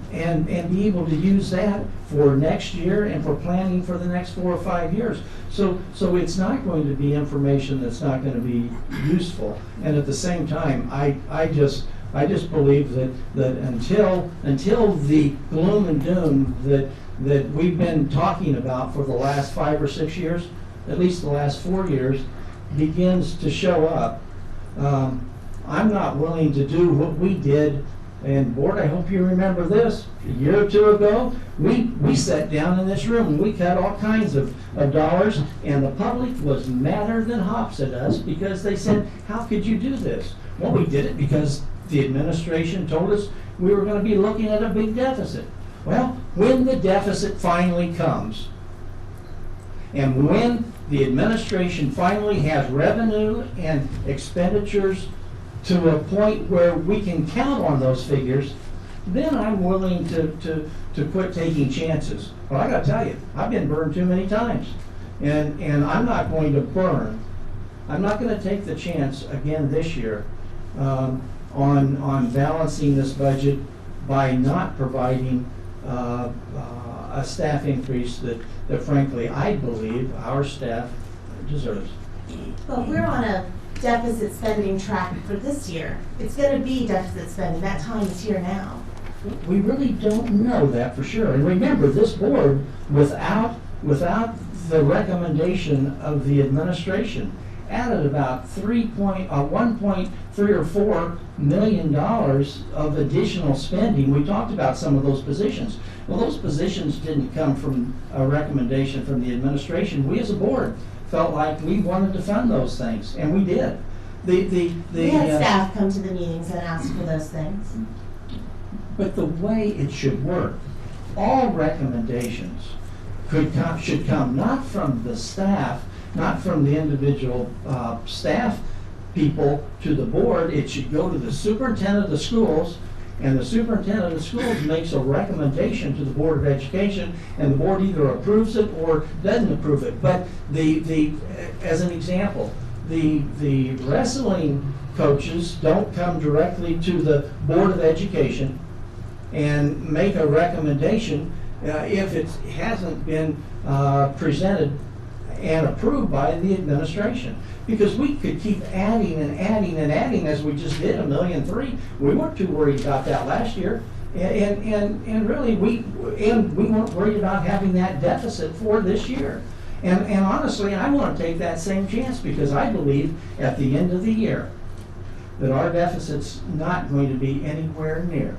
be able to use that for next year and for planning for the next 4 or 5 years. So it's not going to be information that's not going to be useful. And at the same time, I just believe that until the gloom and doom that we've been talking about for the last 5 or 6 years, at least the last 4 years, begins to show up, I'm not willing to do what we did. And board, I hope you remember this, a year or two ago, we sat down in this room and we cut all kinds of dollars, and the public was madder than hops at us because they said, how could you do this? Well, we did it because the administration told us we were going to be looking at a big deficit. Well, when the deficit finally comes, and when the administration finally has revenue and expenditures to a point where we can count on those figures, then I'm willing to quit taking chances. Well, I gotta tell you, I've been burned too many times. And I'm not going to burn. I'm not gonna take the chance again this year on balancing this budget by not providing a staff increase that frankly I believe our staff deserves. But we're on a deficit spending track for this year. It's going to be deficit spending. That time is here now. We really don't know that for sure. And remember, this board, without the recommendation of the administration, added about $1.3 or $4 million of additional spending. We talked about some of those positions. Well, those positions didn't come from a recommendation from the administration. We as a board felt like we wanted to fund those things, and we did. We had staff come to the meetings and ask for those things. But the way it should work, all recommendations should come not from the staff, not from the individual staff people to the board. It should go to the superintendent of the schools, And the superintendent of schools makes a recommendation to the Board of Education, and the board either approves it or doesn't approve it. But as an example, the wrestling coaches don't come directly to the Board of Education and make a recommendation if it hasn't been presented and approved by the administration. Because we could keep adding and adding and adding as we just did, 1.3 million. We weren't too worried about that last year. And really, we weren't worried about having that deficit for this year. And honestly, I want to take that same chance because I believe at the end of the year that our deficit's not going to be anywhere near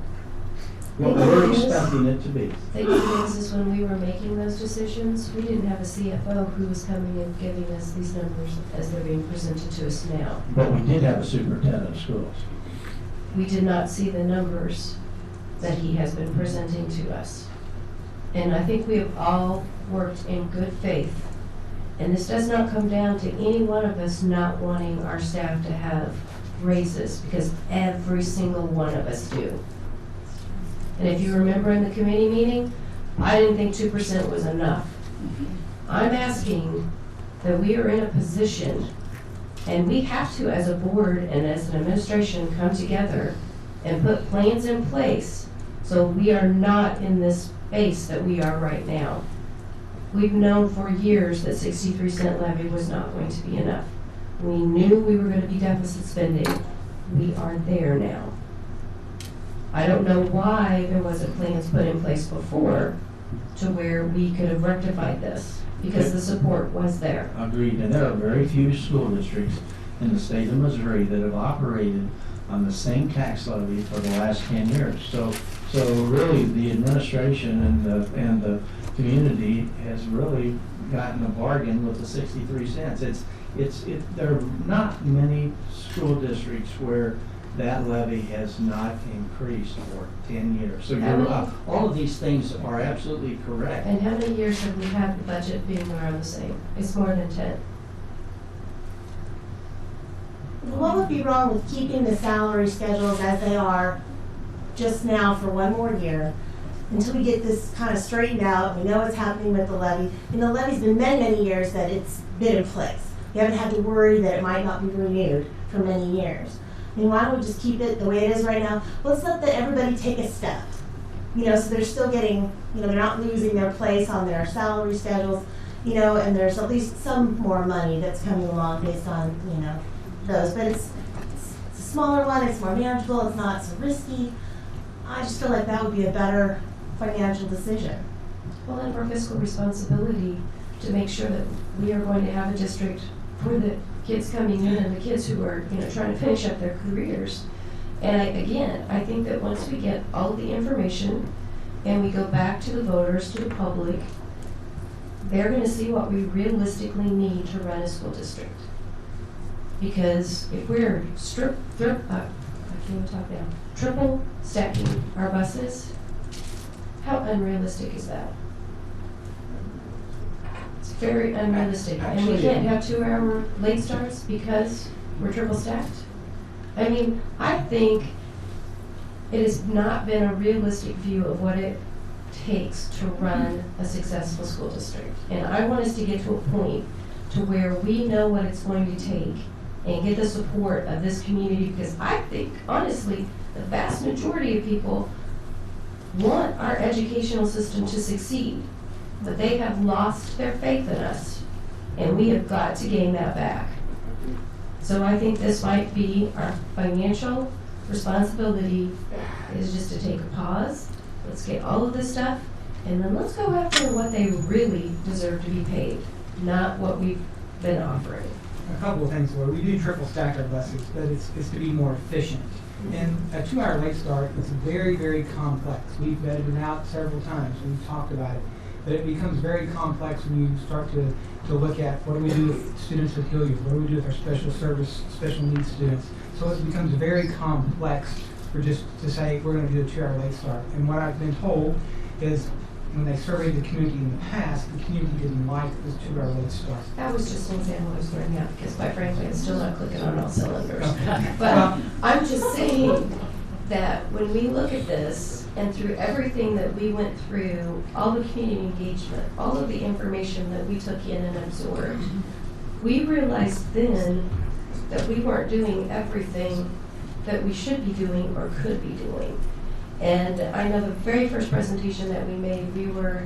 what we're expecting it to be. Thank you, Mrs. When we were making those decisions, we didn't have a CFO who was coming and giving us these numbers as they're being presented to us now. But we did have a superintendent of schools. We did not see the numbers that he has been presenting to us. And I think we have all worked in good faith. And this does not come down to any one of us not wanting our staff to have raises, because every single one of us do. And if you remember in the committee meeting, I didn't think 2% was enough. I'm asking that we are in a position, and we have to, as a board and as an administration, come together and put plans in place so we are not in this space that we are right now. We've known for years that 63-cent levy was not going to be enough. We knew we were going to be deficit spending. We are there now. I don't know why there wasn't plans put in place before to where we could have rectified this, because the support was there. Agreed, and there are very few school districts in the state of Missouri that have operated on the same tax levy for the last 10 years. So really, the administration and the community has really gotten a bargain with the 63 cents. There are not many school districts where that levy has not increased for 10 years. So all of these things are absolutely correct. And how many years have we had the budget being around the same? It's more than 10. What would be wrong with keeping the salary schedules as they are just now for one more year until we get this kind of straightened out? We know what's happening with the levy. And the levy's been many years that it's been in place. We haven't had to worry that it might not be renewed for many years. I mean, why don't we just keep it the way it is right now? Let's let everybody take a step. So they're still getting, they're not losing their place on their salary schedules, and there's at least some more money that's coming along based on, those. But it's a smaller one, it's more manageable, it's not so risky. I just feel like that would be a better financial decision. Well, and for fiscal responsibility to make sure that we are going to have a district for the kids coming in and the kids who are, trying to finish up their careers. And I think that once we get all of the information and we go back to the voters, to the public, they're going to see what we realistically need to run a school district. Because if we're triple stacking our buses, how unrealistic is that? It's very unrealistic. And we can't have 2-hour late starts because we're triple stacked. I mean, I think it has not been a realistic view of what it takes to run a successful school district. And I want us to get to a point to where we know what it's going to take and get the support of this community, because I think, honestly, the vast majority of people want our educational system to succeed, but they have lost their faith in us, and we have got to gain that back. So I think this might be our financial responsibility, is just to take a pause. Let's get all of this stuff, and then let's go after what they really deserve to be paid, not what we've been offering. A couple of things, Laura. We do triple stack our buses, but it's to be more efficient. And a 2-hour late start is very complex. We've vetted it out several times and we've talked about it. But it becomes very complex when you start to look at what do we do with students with Hilliard, what do we do with our special needs students. So it becomes very complex for just to say we're going to do a 2-hour late start. And what I've been told is when they surveyed the community in the past, the community didn't like this 2-hour late start. That was just an example I was throwing out because, quite frankly, it's still not clicking on all cylinders. Okay. But I'm just saying that when we look at this and through everything that we went through, all the community engagement, all of the information that we took in and absorbed, we realized then that we weren't doing everything that we should be doing or could be doing. And I know the very first presentation that we made, we were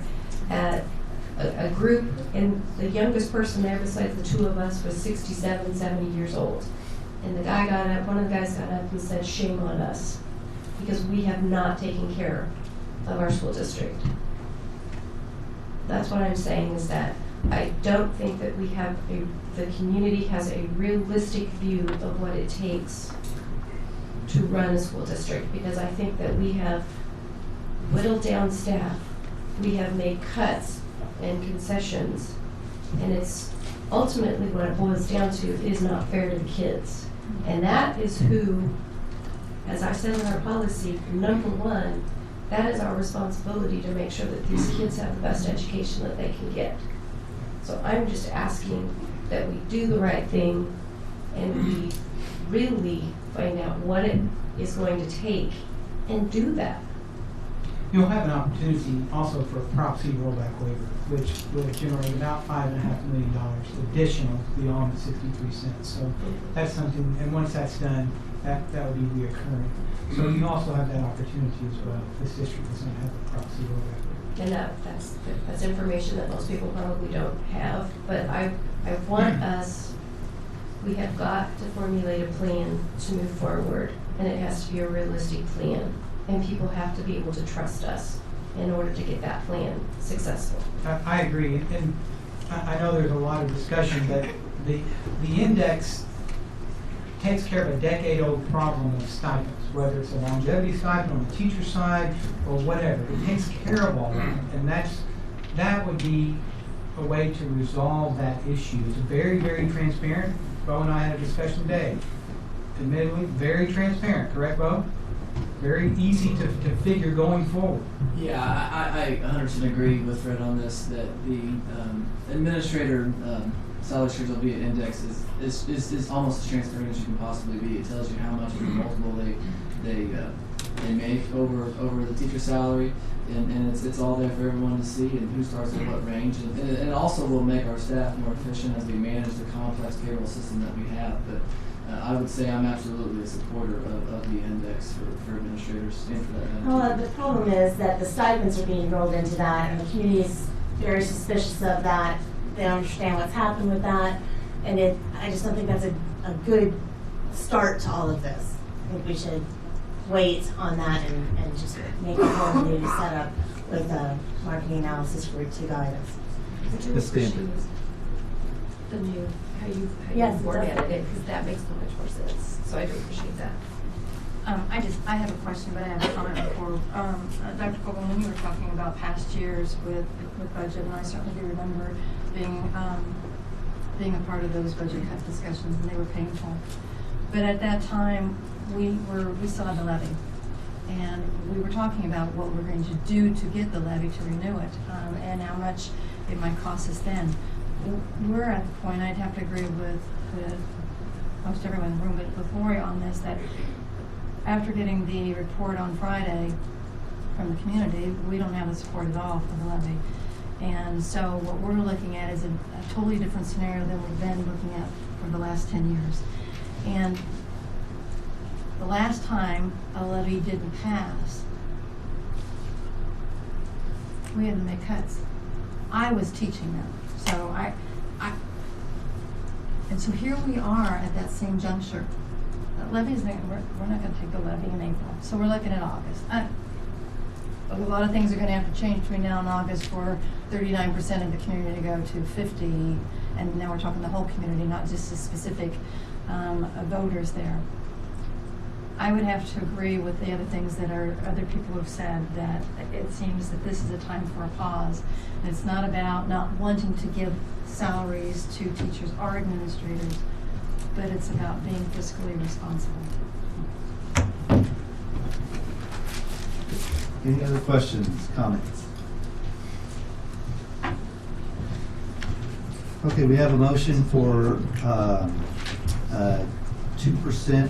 at a group, and the youngest person there besides the two of us was 67, 70 years old. And the guy got up, one of the guys got up and said, shame on us, because we have not taken care of our school district. That's what I'm saying, is that I don't think that the community has a realistic view of what it takes to run a school district, because I think that we have whittled down staff, we have made cuts and concessions, and it's ultimately what it boils down to is not fair to the kids. And that is who, as I said in our policy, number one, that is our responsibility to make sure that these kids have the best education that they can get. So I'm just asking that we do the right thing and we really find out what it is going to take and do that. You'll have an opportunity also for a Prop C rollback waiver, which will generate about $5.5 million additional beyond the 63 cents. So that's something, and once that's done, that will be reoccurring. So you also have that opportunity as well. This district does not have a Prop C rollback waiver. And that's information that most people probably don't have, but I want us, we have got to formulate a plan to move forward, and it has to be a realistic plan. And people have to be able to trust us in order to get that plan successful. I agree, and I know there's a lot of discussion, but the index takes care of a decade-old problem of stipends, whether it's a longevity stipend on the teacher side or whatever. It takes care of all that, and that would be a way to resolve that issue. It's very, very transparent. Bo and I had a discussion today. Admittedly, very transparent, correct, Bo? Very easy to figure going forward. Yeah, I 100% agree with Fred on this, that the administrator salary schedule via index is almost as transparent as you can possibly be. It tells you how much of a multiple they make over the teacher salary, and it's all there for everyone to see, and who starts at what range, and it also will make our staff more efficient as we manage the complex payroll system that we have. But I would say I'm absolutely a supporter of the index for administrators and for that. Well, the problem is that the stipends are being rolled into that, and the community is very suspicious of that. They don't understand what's happened with that, and I just don't think that's a good start to all of this. I think we should wait on that and just make a whole new setup with a marketing analysis group to guide us. The standard. The new, how you Yes, formatted it, because that makes so much more sense. So I do appreciate that. I have a question, but I have a comment before. Dr. Fogel, when you were talking about past years with budget, and I certainly do remember being a part of those budget cut discussions, and they were painful. But at that time, we still had the levy, and we were talking about what we're going to do to get the levy to renew it, and how much it might cost us then. We're at the point, I'd have to agree with most everyone in the room, but with Lori on this, that after getting the report on Friday from the community, we don't have the support at all for the levy. And so what we're looking at is a totally different scenario than we've been looking at for the last 10 years. And the last time a levy didn't pass, we had to make cuts. I was teaching them. So and so here we are at that same juncture. Levies, we're not going to take the levy in April, so we're looking at August. A lot of things are going to have to change between now and August for 39% of the community to go to 50, and now we're talking the whole community, not just the specific voters there. I would have to agree with the other things that other people have said, that it seems that this is a time for a pause. And it's not about not wanting to give salaries to teachers or administrators, but it's about being fiscally responsible. Any other questions, comments? Okay, we have a motion for 2%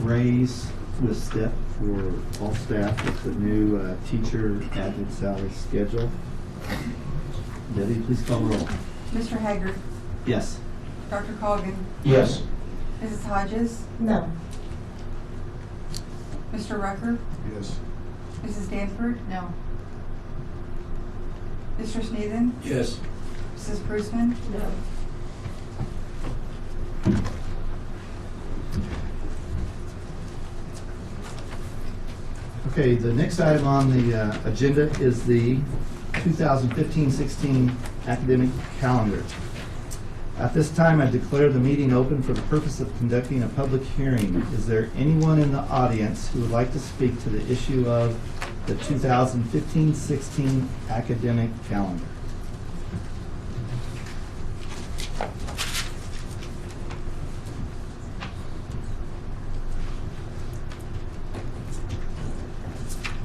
raise with STEP for all staff with the new teacher admin salary schedule. Debbie, please call the roll. Mr. Haggard, Yes. Dr. Cogan, Yes. Mrs. Hodges, No. Mr. Rucker, Yes. Mrs. Danford, No. Mr. Sneeden, Yes. Mrs. Prusman, No. Okay, the next item on the agenda is the 2015-16 academic calendar. At this time, I declare the meeting open for the purpose of conducting a public hearing. Is there anyone in the audience who would like to speak to the issue of the 2015-16 academic calendar?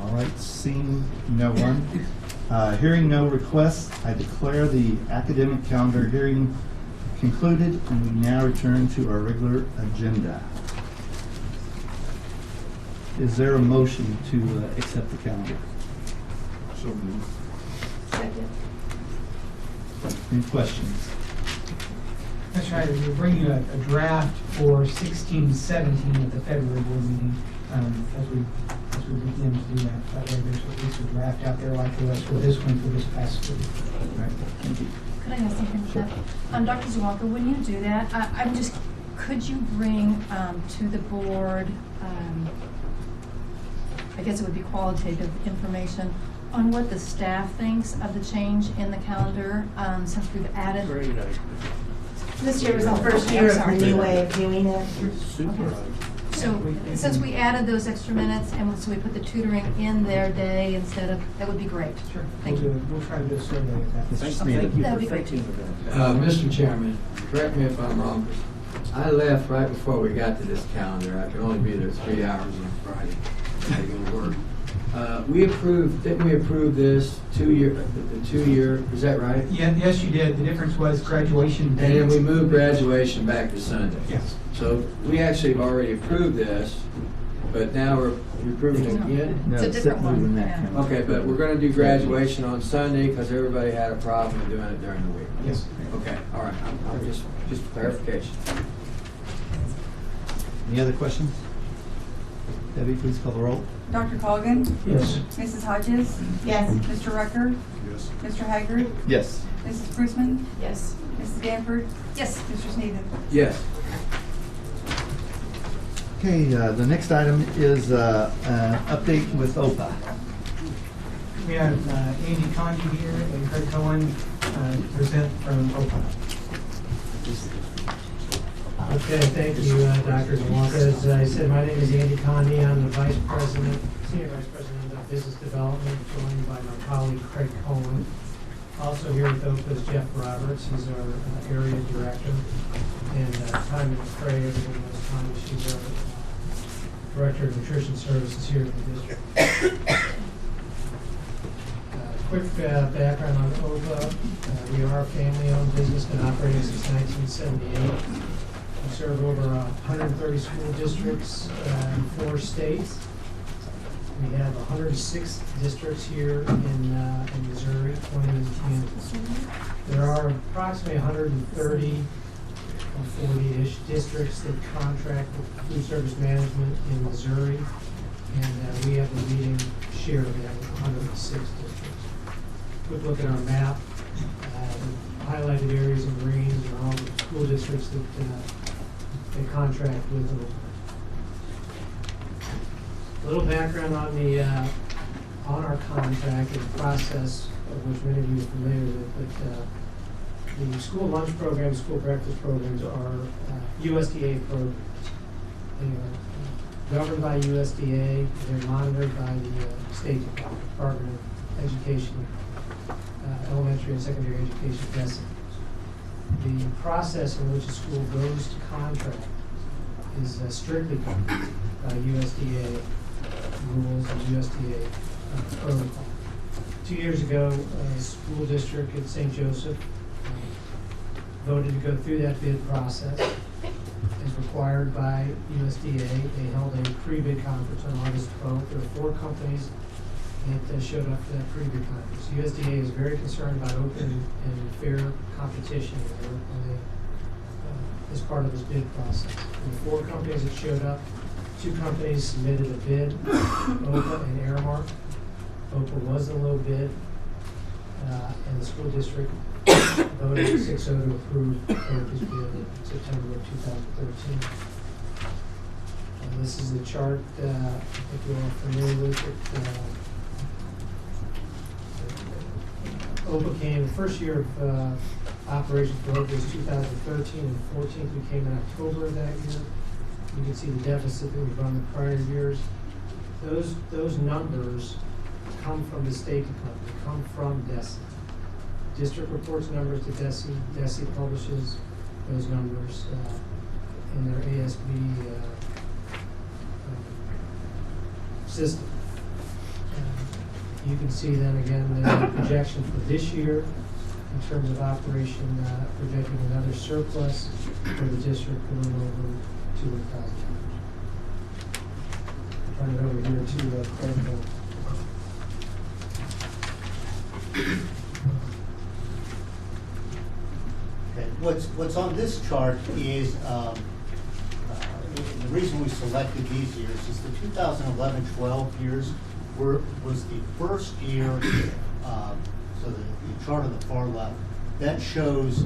All right, seeing no one. Hearing no requests, I declare the academic calendar hearing concluded, and we now return to our regular agenda. Is there a motion to accept the calendar? So moved. Second. Any questions? That's right, we're bringing a draft for 16-17 at the February board meeting, as we begin to do that. That way there's at least a draft out there like there was for this one for this past school. All right, thank you. Could I ask something with that? Dr. Zawalka, when you do that, I'm just, could you bring to the board, I guess it would be qualitative information, on what the staff thinks of the change in the calendar, since we've added. This year was the first year of the new way of doing it. So, since we added those extra minutes, and so we put the tutoring in their day instead of, that would be great. Sure. Thank you. We'll try to do a survey of that. Thanks, Okay, Nita. that would be great too. Mr. Chairman, correct me if I'm wrong. I left right before we got to this calendar. I could only be there 3 hours on Friday. I had to go to work. Didn't we approve this 2 year, the 2 year, is that right? Yeah, yes, you did. The difference was graduation And then dates. we moved graduation back to Sunday. Yes. So we actually have already approved this, but now we're approving it again? No, It's a different one, moving that yeah. calendar. Okay, but we're gonna do graduation on Sunday because everybody had a problem doing it during the week. Yes. Okay, all right, I'm just clarification. Any other questions? Debbie, please call the roll. Dr. Cogan, Yes. Mrs. Hodges, Yes. Mr. Rucker, Yes. Mr. Haggard, Yes. Mrs. Prusman, Yes. Mrs. Danford, Yes. Mr. Sneeden. Yes. Okay, the next item is an update with OPA. We have Andy Condi here and Craig Cohen present from OPA. Okay, thank you, Dr. Zawalka. As I said, my name is Andy Condi. I'm the Vice President, Senior Vice President of Business Development, joined by my colleague Craig Cohen. Also here with OPA is Jeff Roberts. He's our area director. And Tanya McCray, everyone knows Tanya. She's our Director of Nutrition Services here at the district. Quick background on OPA. We are a family-owned business, been operating since 1978. We serve over 130 school districts in 4 states. We have 106 districts here in Missouri, 20 in Kansas. There are approximately 130 or 40-ish districts that contract with food service management in Missouri, and we have the leading share of that with 106 districts. Quick look at our map. Highlighted areas in green are all the school districts that they contract with. A little background on the on our contract and the process, of which many of you are familiar with. But the school lunch programs, school breakfast programs are USDA programs. They are governed by USDA. They're monitored by the State Department of Education, elementary and secondary education testing. The process in which a school goes to contract is strictly governed by USDA rules and USDA protocol. 2 years ago, a school district at St. Joseph voted to go through that bid process. is required by USDA. They held a pre-bid conference on August 12th. There were 4 companies that showed up for that pre-bid conference. USDA is very concerned about open and fair competition as part of this bid process. And the 4 companies that showed up, 2 companies submitted a bid, OPA and Aramark. OPA was the low bid, and the school district voted 6-0 to approve OPA's bid in September of 2013. And this is the chart, I think you're all familiar with it. OPA came, the first year of operation for OPA was 2013, and 14 we came in October of that year. You can see the deficit that we've run the prior years. Those numbers come from the State Department, they come from DESE. District reports numbers to DESE. DESE publishes those numbers in their ASB system. You can see then again the projection for this year in terms of operation, projecting another surplus for the district a little over $200,000. Turn it over here to Craig. Okay, what's on this chart is the reason we selected these years is the 2011-12 years was the first year. So the chart on the far left that shows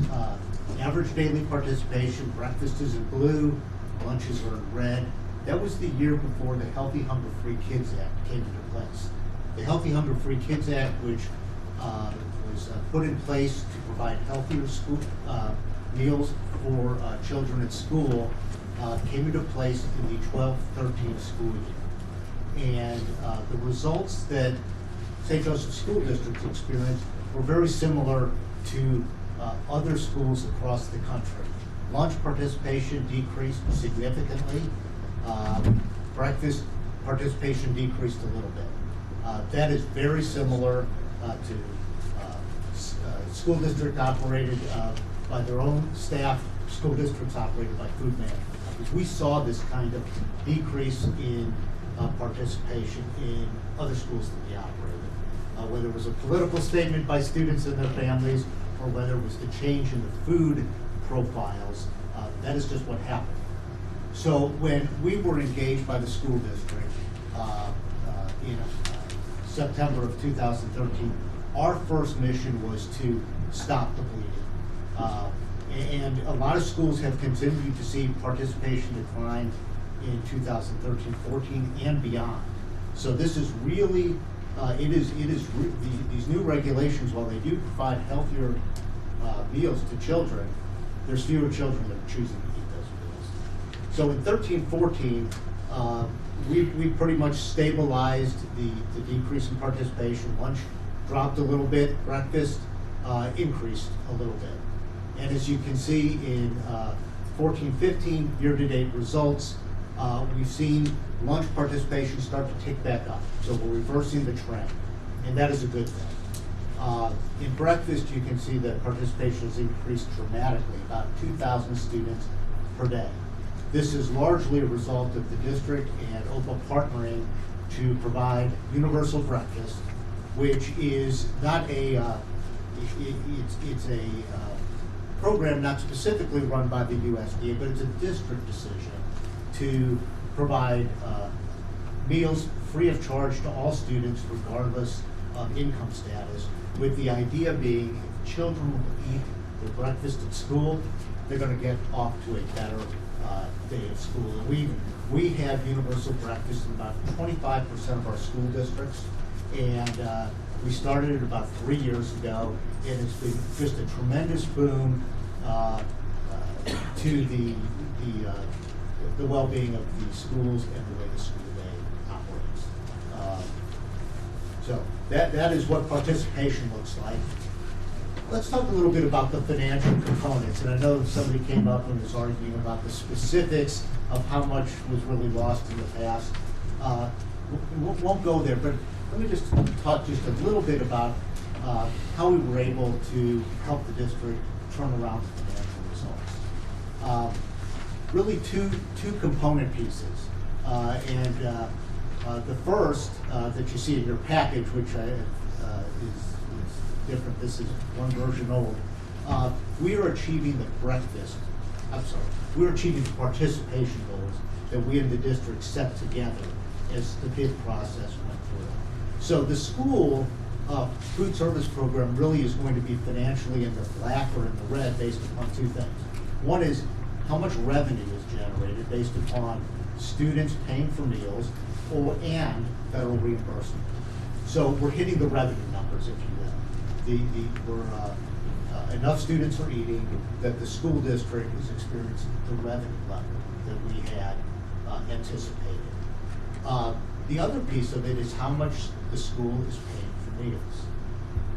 average daily participation. Breakfast is in blue, lunches are in red. That was the year before the Healthy Hunger Free Kids Act came into place. The Healthy Hunger Free Kids Act, which was put in place to provide healthier school meals for children at school, came into place in the 12-13 school year. And the results that St. Joseph School Districts experienced were very similar to other schools across the country. Lunch participation decreased significantly. Breakfast participation decreased a little bit. That is very similar to school district operated by their own staff, school districts operated by food management. Because we saw this kind of decrease in participation in other schools that we operated. Whether it was a political statement by students and their families, or whether it was the change in the food profiles, that is just what happened. So when we were engaged by the school district in September of 2013, our first mission was to stop the bleeding. And a lot of schools have continued to see participation decline in 2013-14 and beyond. So this is really, these new regulations, while they do provide healthier meals to children, there's fewer children that are choosing to eat those meals. So in 13-14, we pretty much stabilized the decrease in participation. Lunch dropped a little bit, breakfast increased a little bit. And as you can see in 14-15 year-to-date results, we've seen lunch participation start to tick back up. So we're reversing the trend, and that is a good thing. In breakfast, you can see that participation has increased dramatically, about 2,000 students per day. This is largely a result of the district and OPA partnering to provide universal breakfast, which is not a, it's a program not specifically run by the USDA, but it's a district decision to provide meals free of charge to all students regardless of income status, with the idea being if children will eat their breakfast at school, they're going to get off to a better day of school. And we have universal breakfast in about 25% of our school districts, and we started it about 3 years ago, and it's been just a tremendous boom to the well-being of the schools and the way the school day operates. So that is what participation looks like. Let's talk a little bit about the financial components. And I know somebody came up and was arguing about the specifics of how much was really lost in the past. We won't go there, but let me just talk just a little bit about how we were able to help the district turn around the financial results. really two component pieces. The first that you see in your package, which is different, this is one version old, we are achieving we're achieving the participation goals that we in the district set together as the bid process went through. So the school food service program really is going to be financially in the black or in the red based upon two things. One is how much revenue is generated based upon students paying for meals and federal reimbursement. So we're hitting the revenue numbers, if you will. Enough students are eating that the school district is experiencing the revenue level that we had anticipated. The other piece of it is how much the school is paying for meals.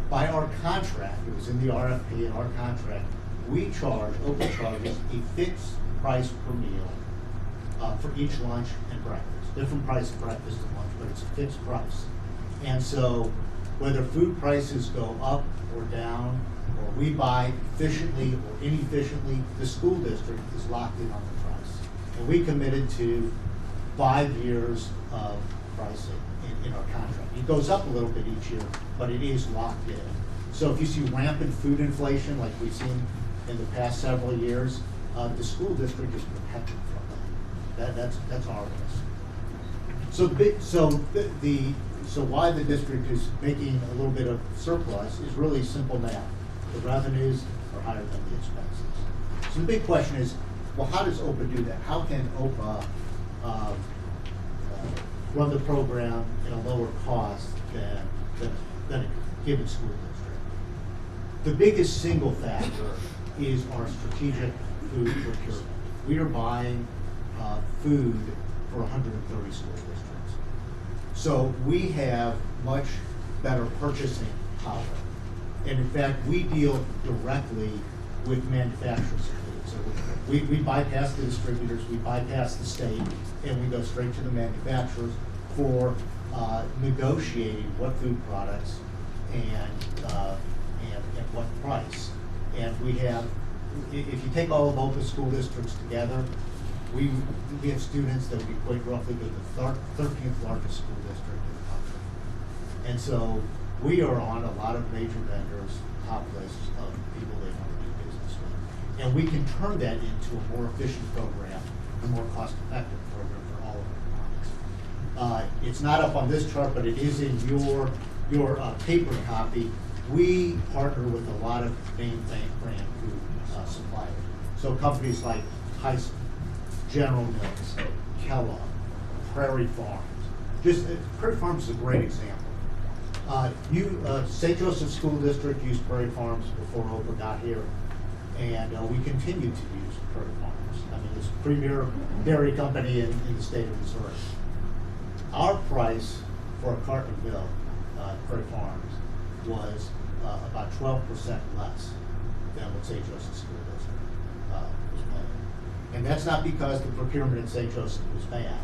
By our contract, it was in the RFP, in our contract, OPA charges a fixed price per meal for each lunch and breakfast. Different price for breakfast and lunch, but it's a fixed price. And so whether food prices go up or down, or we buy efficiently or inefficiently, the school district is locked in on the price. And we committed to 5 years of pricing in our contract. It goes up a little bit each year, but it is locked in. So if you see rampant food inflation like we've seen in the past several years, the school district is protected from that. That's our risk. So why the district is making a little bit of surplus is really simple math. The revenues are higher than the expenses. So the big question is, well, how does OPA do that? How can OPA run the program at a lower cost than a given school district? The biggest single factor is our strategic food procurement. We are buying food for 130 school districts. So we have much better purchasing power. And in fact, we deal directly with manufacturers of food. So we bypass the distributors, we bypass the state, and we go straight to the manufacturers for negotiating what food products and what price. And we have, if you take all of OPA school districts together, we have students that we equate roughly to the 13th largest school district in the country. And so we are on a lot of major vendors' top lists of people they want to do business with. And we can turn that into a more efficient program, a more cost-effective program for all of our products. It's not up on this chart, but it is in your paper copy. We partner with a lot of name brand food suppliers. So companies like Tyson, General Mills, Kellogg, Prairie Farms. Prairie Farms is a great example. St. Joseph School District used Prairie Farms before OPA got here, and we continue to use Prairie Farms. I mean, it's a premier dairy company in the state of Missouri. Our price for a carton of milk, Prairie Farms, was about 12% less than what St. Joseph School District was paying. And that's not because the procurement in St. Joseph was bad.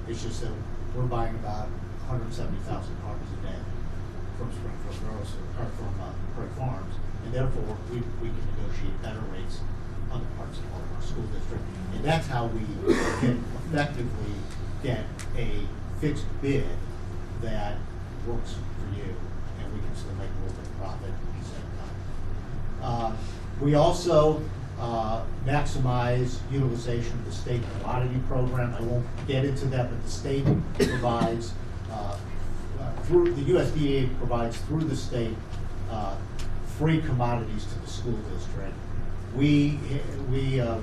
It's just that we're buying about 170,000 cartons a day from Springfield Grocery, or from Prairie Farms, and therefore we can negotiate better rates on the parts of our school district. And that's how we can effectively get a fixed bid that works for you, and we can still make a little bit of profit at the same time. We also maximize utilization of the state commodity program. I won't get into that, but the state provides, through the USDA provides through the state free commodities to the school district. We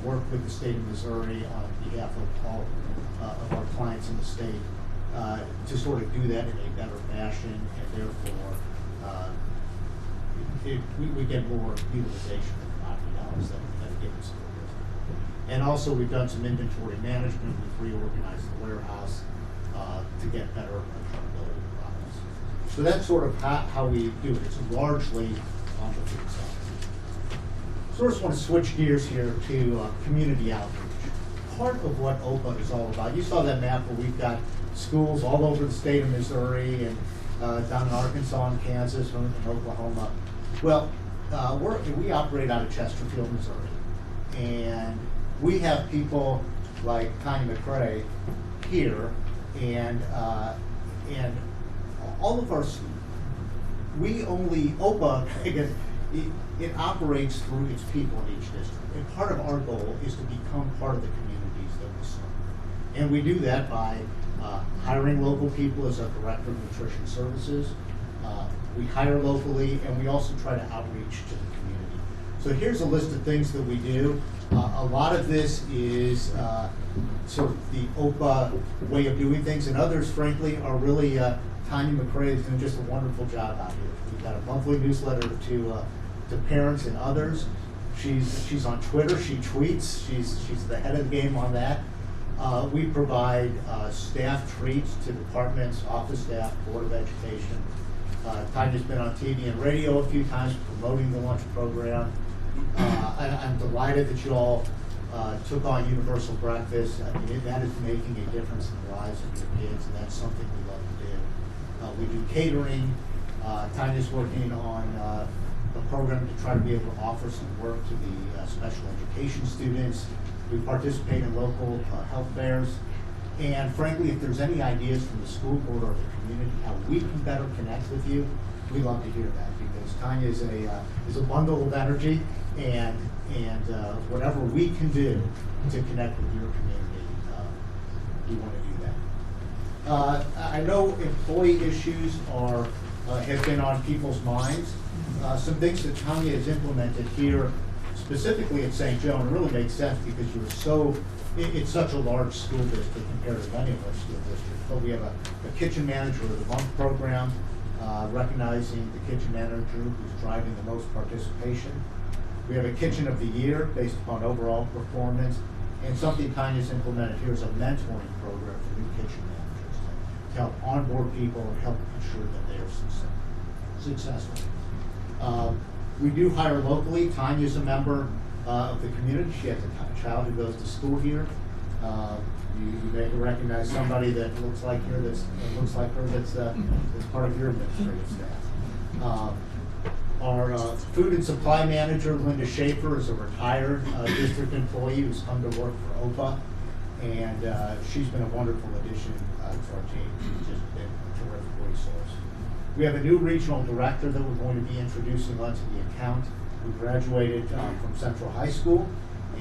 work with the state of Missouri on behalf of all of our clients in the state to sort of do that in a better fashion, and therefore we get more utilization of commodity dollars than a given school district. And also we've done some inventory management. We've reorganized the warehouse to get better accountability of products. So that's sort of how we do it. It's largely on the food side. So I just want to switch gears here to community outreach. Part of what OPA is all about, you saw that map where we've got schools all over the state of Missouri and down in Arkansas and Kansas and Oklahoma. Well, we operate out of Chesterfield, Missouri, and we have people like Tanya McCrae here, and all of our, OPA, again, it operates through its people in each district. And part of our goal is to become part of the communities that we serve. And we do that by hiring local people as our Director of Nutrition Services. We hire locally, and we also try to outreach to the community. So here's a list of things that we do. A lot of this is sort of the OPA way of doing things, and others, frankly, are really, Tanya McCrae is doing just a wonderful job out here. We've got a monthly newsletter to parents and others. She's on Twitter, she tweets, she's the head of the game on that. We provide staff treats to departments, office staff, Board of Education. Tanya's been on TV and radio a few times promoting the lunch program. I'm delighted that you all took on Universal Breakfast. I mean, that is making a difference in the lives of your kids, and that's something we love to do. We do catering. Tanya's working on a program to try to be able to offer some work to the special education students. We participate in local health fairs. And frankly, if there's any ideas from the school board or the community how we can better connect with you, we love to hear that, because Tanya is a bundle of energy, and whatever we can do to connect with your community, we want to do that. I know employee issues have been on people's minds. Some things that Tanya has implemented here, specifically at St. Joe, and it really makes sense because it's such a large school district compared to many of our school districts. But we have a kitchen manager of the month program, recognizing the kitchen manager who's driving the most participation. We have a kitchen of the year based upon overall performance, and something Tanya's implemented here is a mentoring program for new kitchen managers to help onboard people and help ensure that they are successful. We do hire locally. Tanya's a member of the community. She has a child who goes to school here. You may recognize somebody that looks like her that's part of your administrative staff. Our food and supply manager, Linda Schaefer, is a retired district employee who's come to work for OPA, and she's been a wonderful addition to our team. She's just been a terrific resource. We have a new regional director that we're going to be introducing onto the account, who graduated from Central High School,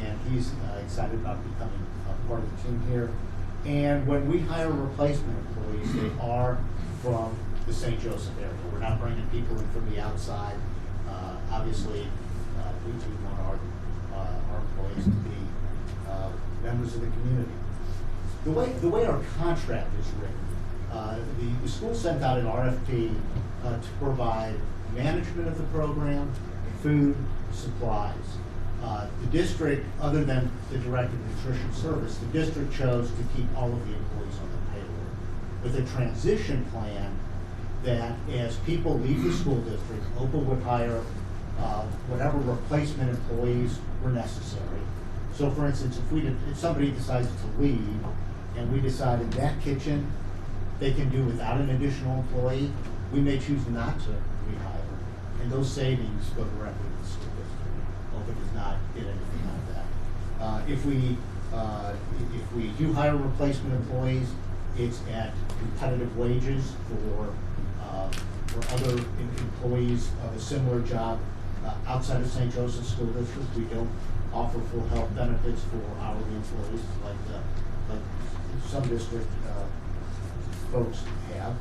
and he's excited about becoming part of the team here. And when we hire replacement employees, they are from the St. Joseph area. We're not bringing people in from the outside. Obviously, we do want our employees to be members of the community. The way our contract is written, the school sent out an RFP to provide management of the program, food, supplies. The district, other than the Director of Nutrition Service, the district chose to keep all of the employees on the payroll with a transition plan that as people leave the school district, OPA would hire whatever replacement employees were necessary. So for instance, if somebody decided to leave and we decided that kitchen they can do without an additional employee, we may choose not to rehire, and those savings go directly to the school district. OPA does not get anything out of that. If we do hire replacement employees, it's at competitive wages for other employees of a similar job outside of St. Joseph School District. We don't offer full health benefits for hourly employees like some district folks have,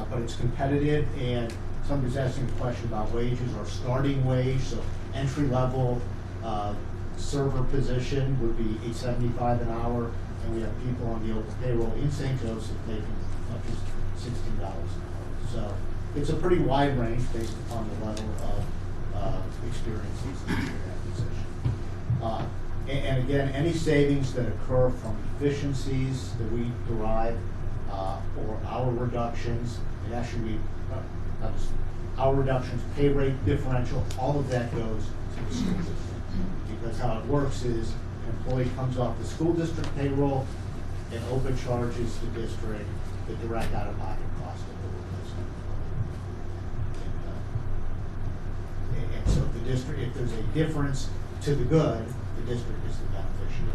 but it's competitive. And somebody's asking a question about wages. Our starting wage, so entry level server position would be $8.75 an hour, and we have people on the OPA payroll in St. Joseph making up to $16 an hour. So it's a pretty wide range based upon the level of experiences in that position. And again, any savings that occur from efficiencies that we derive or hour reductions, and actually hour reductions, pay rate differential, all of that goes to the school district. Because how it works is an employee comes off the school district payroll, and OPA charges the district the direct out-of-pocket cost of the replacement employee. And so if the district, if there's a difference to the good, the district is the beneficiary.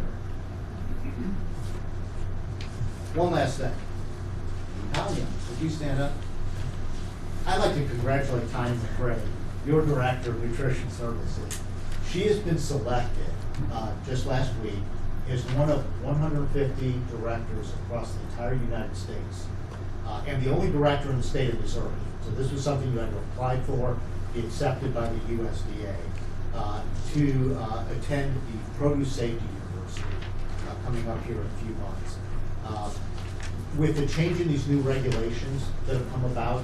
One last thing. Talia, would you stand up? I'd like to congratulate Tanya McRae, your Director of Nutrition Services. She has been selected just last week as one of 150 directors across the entire United States, and the only director in the state of Missouri. So this was something you had to apply for, be accepted by the USDA, to attend the Produce Safety University coming up here in a few months. With the change in these new regulations that have come about,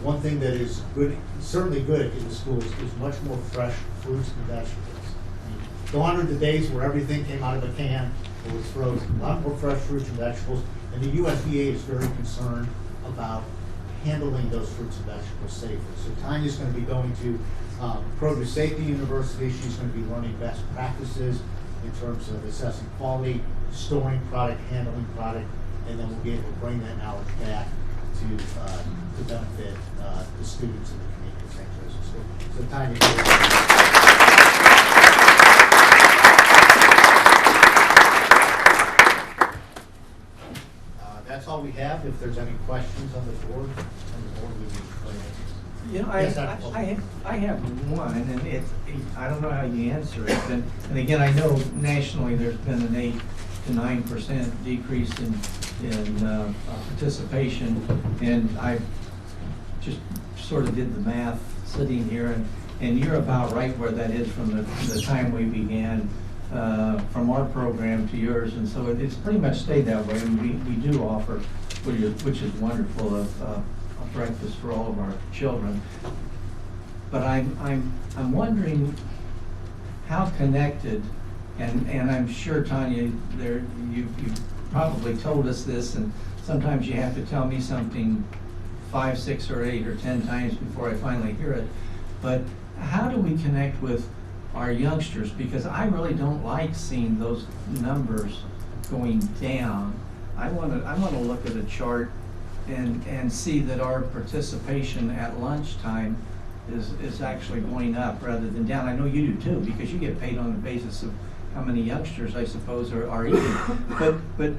one thing that is good, certainly good in the schools, is much more fresh fruits and vegetables. I mean, gone are the days where everything came out of a can or was frozen. A lot more fresh fruits and vegetables, and the USDA is very concerned about handling those fruits and vegetables safely. So Tanya's going to be going to Produce Safety University. She's going to be learning best practices in terms of assessing quality, storing product, handling product, and then we'll be able to bring that knowledge back to benefit the students in the community of St. Joseph School. So Tanya. That's all we have. If there's any questions on the board, we need to You know, Yes, I have one, and I don't know how you answer it, and again, I know nationally there's been an 8 to 9% decrease in participation, and I just sort of did the math sitting here, and you're about right where that is from the time we began, from our program to yours, and so it's pretty much stayed that way. And we do offer, which is wonderful, a breakfast for all of our children. But I'm wondering how connected, and I'm sure, Tanya, you probably told us this, and sometimes you have to tell me something 5, 6, or 8, or 10 times before I finally hear it. But how do we connect with our youngsters? Because I really don't like seeing those numbers going down. I want to look at a chart and see that our participation at lunchtime is actually going up rather than down. I know you do too, because you get paid on the basis of how many youngsters, I suppose, are eating. But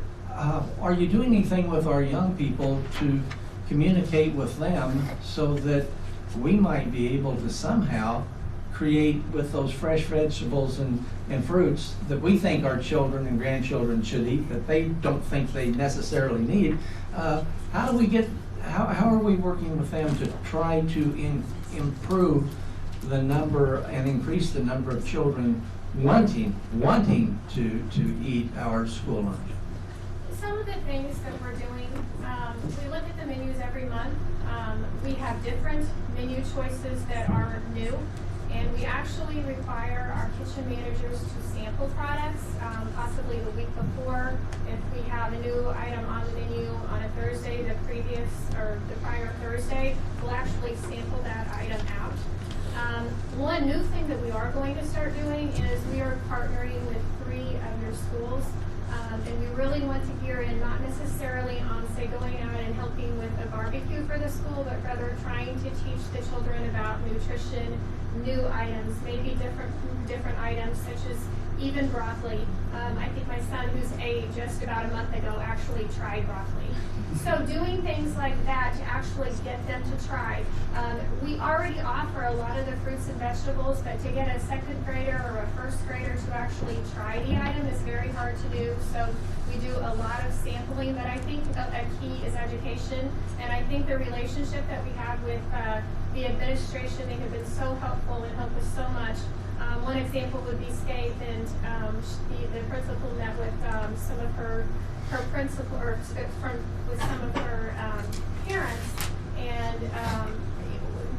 are you doing anything with our young people to communicate with them so that we might be able to somehow create with those fresh vegetables and fruits that we think our children and grandchildren should eat, that they don't think they necessarily need? How are we working with them to try to improve the number and increase the number of children wanting to eat our school lunch? Some of the things that we're doing, we look at the menus every month. We have different menu choices that are new, and we actually require our kitchen managers to sample products, possibly the week before. If we have a new item on the menu on a Thursday, the prior Thursday, we'll actually sample that item out. One new thing that we are going to start doing is we are partnering with 3 of your schools, and we really want to gear in not necessarily on, say, going out and helping with a barbecue for the school, but rather trying to teach the children about nutrition, new items, maybe different items such as even broccoli. I think my son, who's 8, just about a month ago, actually tried broccoli. So doing things like that to actually get them to try. We already offer a lot of the fruits and vegetables, but to get a 2nd grader or a 1st grader to actually try the item is very hard to do. So we do a lot of sampling, but I think a key is education. And I think the relationship that we have with the administration, they have been so helpful and helped us so much. One example would be Scape, and the principal met with some of her principal, or with some of her parents, and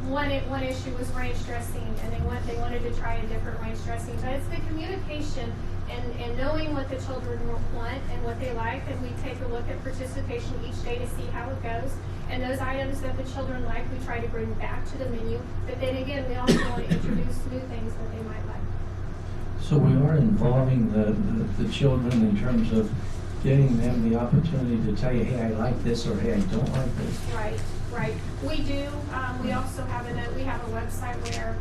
one issue was ranch dressing, and they wanted to try a different ranch dressing. But it's the communication and knowing what the children want and what they like, and we take a look at participation each day to see how it goes. And those items that the children like, we try to bring back to the menu. But then again, we also want to introduce new things that they might like. So we are involving the children in terms of getting them the opportunity to tell you, hey, I like this, or hey, I don't like this. Right. We do. We also have a website where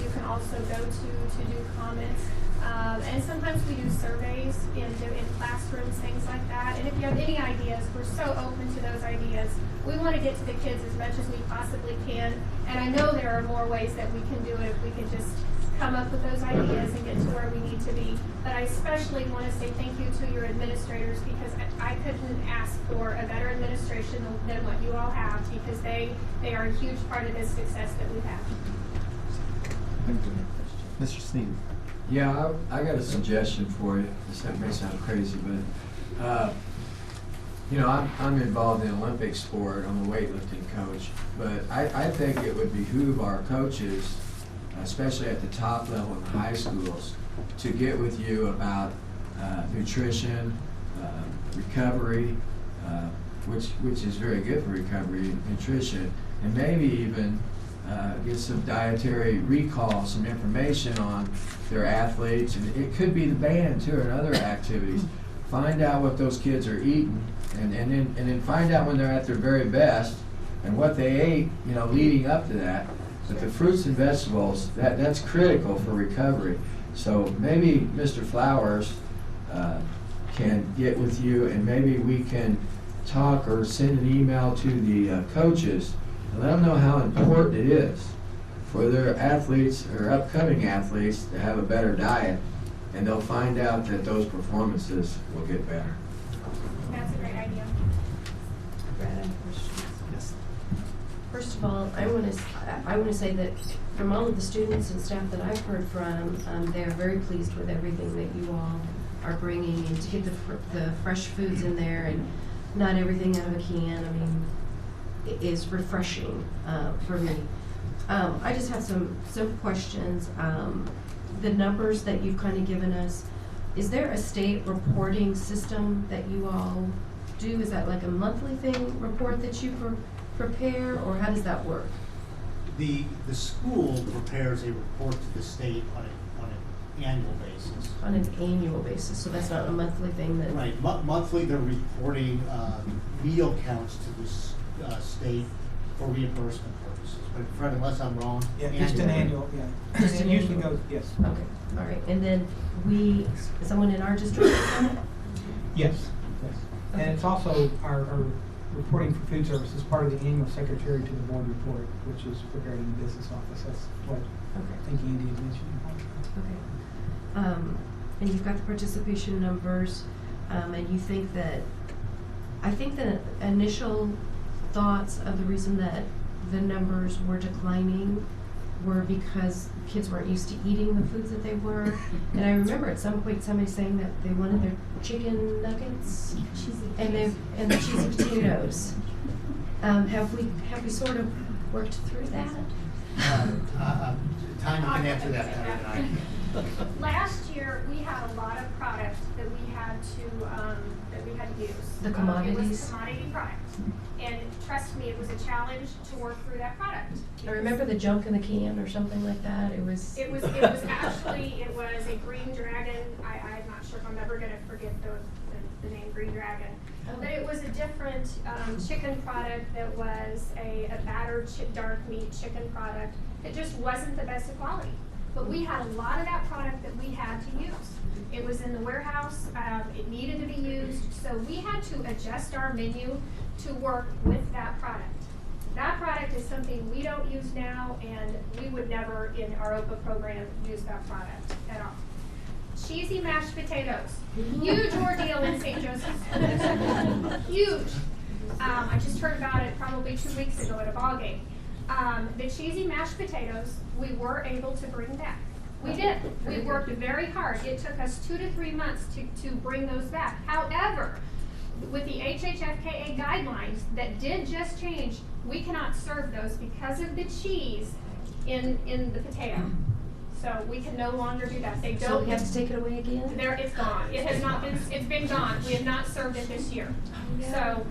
you can also go to do comments. And sometimes we do surveys in classrooms, things like that. And if you have any ideas, we're so open to those ideas. We want to get to the kids as much as we possibly can. And I know there are more ways that we can do it if we can just come up with those ideas and get to where we need to be. But I especially want to say thank you to your administrators, because I couldn't ask for a better administration than what you all have, because they are a huge part of this success that we have. Mr. Sneed. Yeah, I got a suggestion for you. That may sound crazy, but you know, I'm involved in Olympic sport. I'm a weightlifting coach, but I think it would behoove our coaches, especially at the top level in the high schools, to get with you about nutrition, recovery, which is very good for recovery, nutrition, and maybe even get some dietary recall, some information on their athletes, and it could be the band too, and other activities. Find out what those kids are eating, and then find out when they're at their very best and what they ate, you know, leading up to that. But the fruits and vegetables, that's critical for recovery. So maybe Mr. Flowers can get with you, and maybe we can talk or send an email to the coaches and let them know how important it is for their athletes or upcoming athletes to have a better diet, and they'll find out that those performances will get better. That's a great idea. Brad, I have questions. Yes. First of all, I want to say that from all of the students and staff that I've heard from, they are very pleased with everything that you all are bringing, and to get the fresh foods in there and not everything out of a can. I mean, it is refreshing for me. I just have some simple questions. The numbers that you've kind of given us, is there a state reporting system that you all do? Is that like a monthly thing, report that you prepare, or how does that work? The school prepares a report to the state on an annual basis. On an annual basis, so that's not a monthly thing that... Right, monthly they're reporting meal counts to the state for reimbursement purposes. But Fred, unless I'm wrong. Yeah, just an annual, yeah. Just And an it usually annual. goes, yes. Okay, all right, and then someone in our district is on it? Yes, yes. And it's also our reporting for food service is part of the annual secretary to the board report, which is prepared in the business office. That's what I think Andy had mentioned. Okay. And you've got the participation numbers, and you think that, I think the initial thoughts of the reason that the numbers were declining were because kids weren't used to eating the foods that they were. And I remember at some point somebody saying that they wanted their chicken nuggets and the cheesy potatoes. Have we sort of worked through that? Tanya can answer that better than I can. Last year, we had a lot of product that we had to use. The It commodities? was commodity product. And trust me, it was a challenge to work through that product. I remember the junk in the can or something like that. It was Actually a Green Dragon. I'm not sure if I'm ever gonna forget the name Green Dragon. But it was a different chicken product that was a battered dark meat chicken product. It just wasn't the best of quality. But we had a lot of that product that we had to use. It was in the warehouse, it needed to be used, so we had to adjust our menu to work with that product. That product is something we don't use now, and we would never in our OPA program use that product at all. Cheesy mashed potatoes, huge ordeal in St. Joseph's. Huge. I just heard about it probably 2 weeks ago at a ball game. The cheesy mashed potatoes, we were able to bring back. We did. We worked very hard. It took us 2 to 3 months to bring those back. However, with the HHFKA guidelines that did just change, we cannot serve those because of the cheese in the potato. So we can no longer do that. They don't. So we have to take it away again? It's gone. It has not been. It's been gone. We have not served it this year. So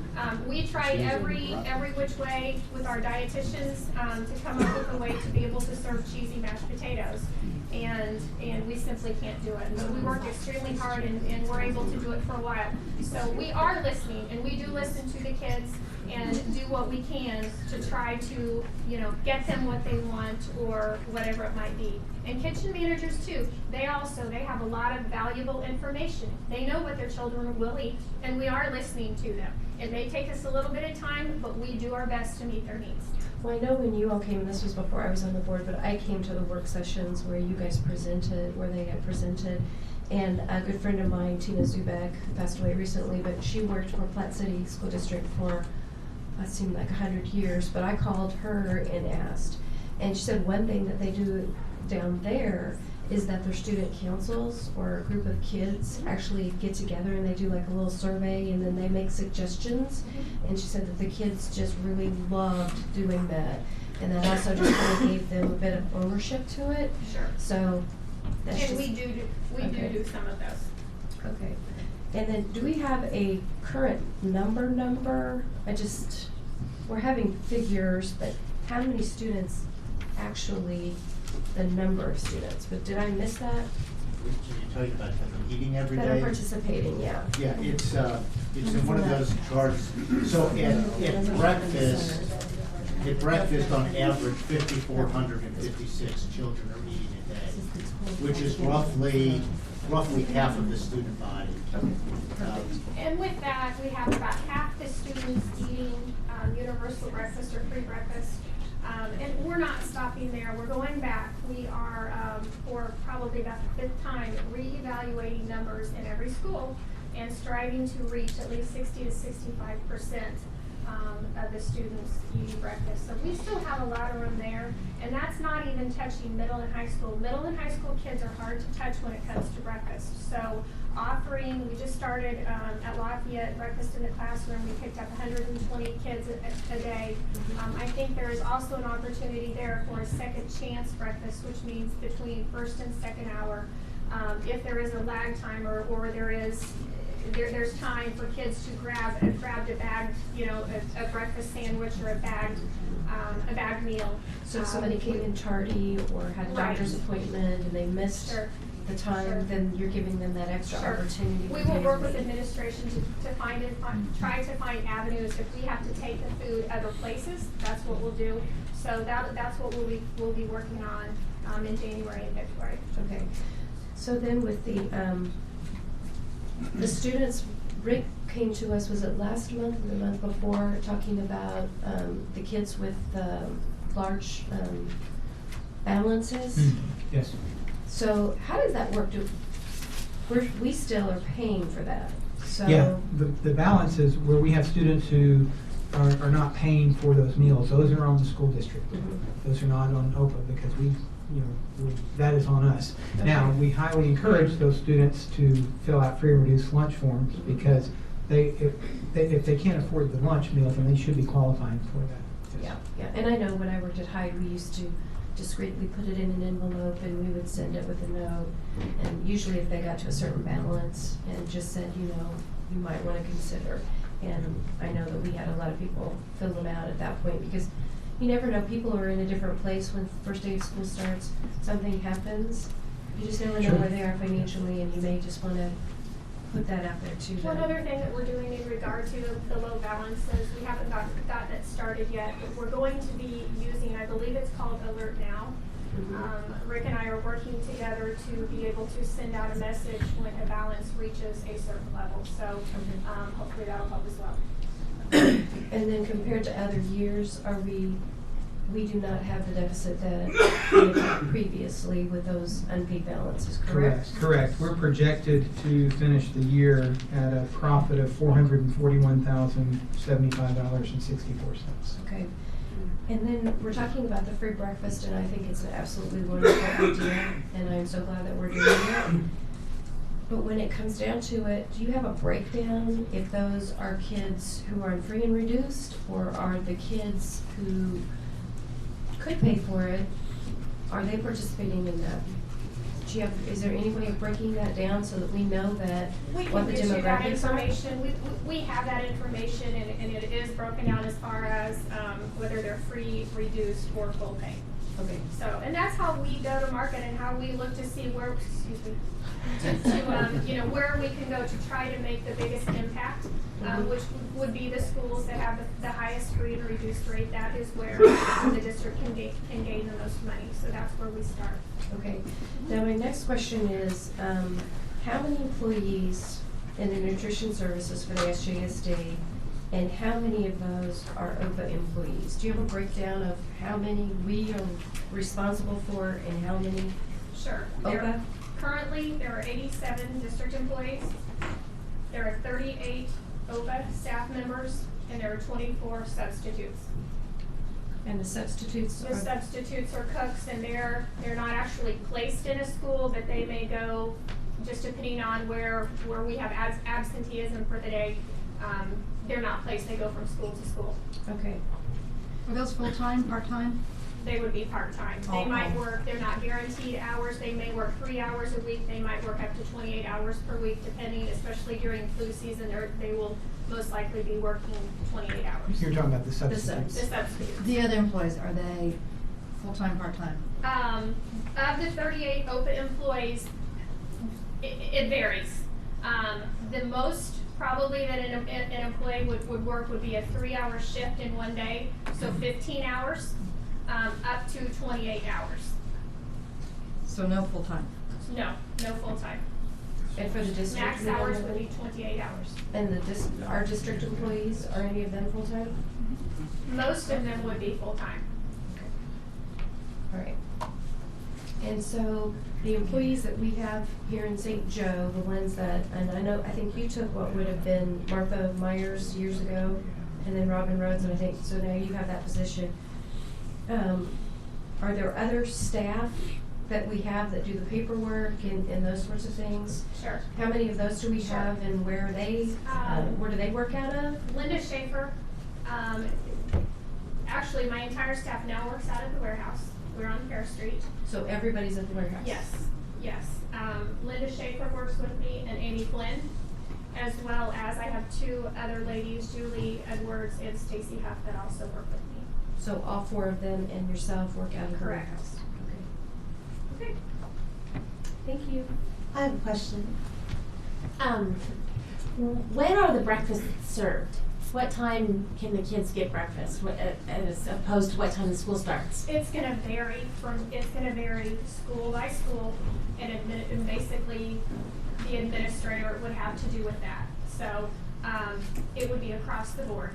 we tried every which way with our dietitians to come up with a way to be able to serve cheesy mashed potatoes, and we simply can't do it. But we worked extremely hard, and we're able to do it for a while. So we are listening, and we do listen to the kids. and do what we can to try to, you know, get them what they want or whatever it might be. And kitchen managers too, they have a lot of valuable information. They know what their children will eat, and we are listening to them. It may take us a little bit of time, but we do our best to meet their needs. Well, I know when you all came, and this was before I was on the board, but I came to the work sessions where you guys presented, where they had presented. And a good friend of mine, Tina Zubek, who passed away recently, but she worked for Platte City School District for, it seemed like 100 years, but I called her and asked. And she said one thing that they do down there is that their student councils or a group of kids actually get together and they do like a little survey and then they make suggestions. And she said that the kids just really loved doing that. And that also just kind of gave them a bit of ownership to it. Sure. So that's And just, we do some of those. okay. And then do we have a current number? We're having figures, but how many students actually, the number of students, but did I miss that? Can you tell you about the eating every day? That are participating, yeah. Yeah, it's in one of those charts. So at breakfast on average, 5,456 children are eating a day, which is roughly half of the student body. And with that, we have about half the students eating universal breakfast or free breakfast. And we're not stopping there. We're going back. We are, for probably about the 5th time, reevaluating numbers in every school and striving to reach at least 60 to 65% of the students eating breakfast. So we still have a lot of room there, and that's not even touching middle and high school. Middle and high school kids are hard to touch when it comes to breakfast. So we just started at Lafayette Breakfast in the Classroom. We picked up 120 kids a day. I think there is also an opportunity there for a second chance breakfast, which means between first and second hour. If there is a lag time or there's time for kids to grab a bagged, a breakfast sandwich or a bagged meal. So if somebody came in tardy or had a doctor's appointment and they missed the time, then you're giving them that extra opportunity. We will work with administration to try to find avenues. If we have to take the food other places, that's what we'll do. So that's what we'll be working on in January and February. Okay. So then with the students, Rick came to us, was it last month or the month before, talking about the kids with large balances? Yes. So how does that work? We still are paying for that. So Yeah, the balance is where we have students who are not paying for those meals. Those are on the school district. Those are not on OPA because that is on us. Okay. Now, we highly encourage those students to fill out free and reduced lunch forms because if they can't afford the lunch meal, then they should be qualifying for that. Yeah. And I know when I worked at Hyde, we used to discreetly put it in an envelope and we would send it with a note. And usually if they got to a certain balance and just said, you might want to consider. And I know that we had a lot of people fill them out at that point because you never know, people are in a different place when first day of school starts, something happens. You just never know where they are financially and you may just want to put that out there too. One other thing that we're doing in regard to the low balances, we haven't gotten it started yet, but we're going to be using, I believe it's called Alert Now. Rick and I are working together to be able to send out a message when a balance reaches a certain level. So hopefully that'll help as well. And then compared to other years, we do not have the deficit that we had previously with those unpaid balances, correct? Correct. We're projected to finish the year at a profit of $441,075.64. Okay. And then we're talking about the free breakfast, and I think it's an absolutely wonderful idea, and I'm so glad that we're doing it. But when it comes down to it, do you have a breakdown if those are kids who are in free and reduced, or are the kids who could pay for it, are they participating in that do you have, is there any way of breaking that down so that we know that We what can the get you that demographics are? information. We have that information, and it is broken down as far as whether they're free, reduced, or full pay. Okay. So, and that's how we go to market and how we look to see where, excuse me, to you know, where we can go to try to make the biggest impact, which would be the schools that have the highest free and reduced rate. That is where the district can gain the most money. So that's where we start. Okay. Now, my next question is, how many employees in the nutrition services for the SJSD, and how many of those are OPA employees? Do you have a breakdown of how many we are responsible for and how many Sure. OPA? Currently, there are 87 district employees. There are 38 OPA staff members, and there are 24 substitutes. And the substitutes The are? substitutes are cooks, and they're not actually placed in a school, but they may go, just depending on where we have absenteeism for the day, they're not placed, they go from school to school. Okay. Are those full-time, part-time? They would be part-time. They might work, they're not guaranteed hours, they may work 3 hours a week, they might work up to 28 hours per week, depending, especially during flu season, they will most likely be working 28 hours. You're talking about the substitutes. The substitutes. The other employees, are they full-time, part-time? Of the 38 OPA employees, it varies. The most probably that an employee would work would be a 3-hour shift in one day, so 15 hours, up to 28 hours. So no full-time? No full-time. And for the district? Max hours would be 28 hours. And our district employees, are any of them full-time? Most of them would be full-time. All right. And so the employees that we have here in St. Joe, the ones that, and I think you took what would have been Martha Myers years ago, and then Robin Rhodes, and I think, so now you have that position. Are there other staff that we have that do the paperwork and those sorts of things? Sure. How many of those do we have, and where are they, where do they work out of? Linda Schaefer, actually my entire staff now works out of the warehouse. We're on Fair Street. So everybody's at the warehouse? Yes. Linda Schaefer works with me, and Amy Flynn, as well as I have 2 other ladies, Julie Edwards and Stacy Huff, that also work with me. So all 4 of them and yourself work out of the Correct. warehouse? Okay. Thank you. I have a question. When are the breakfasts served? What time can the kids get breakfast, as opposed to what time the school starts? It's gonna vary school by school, and basically the administrator would have to do with that. So, it would be across the board.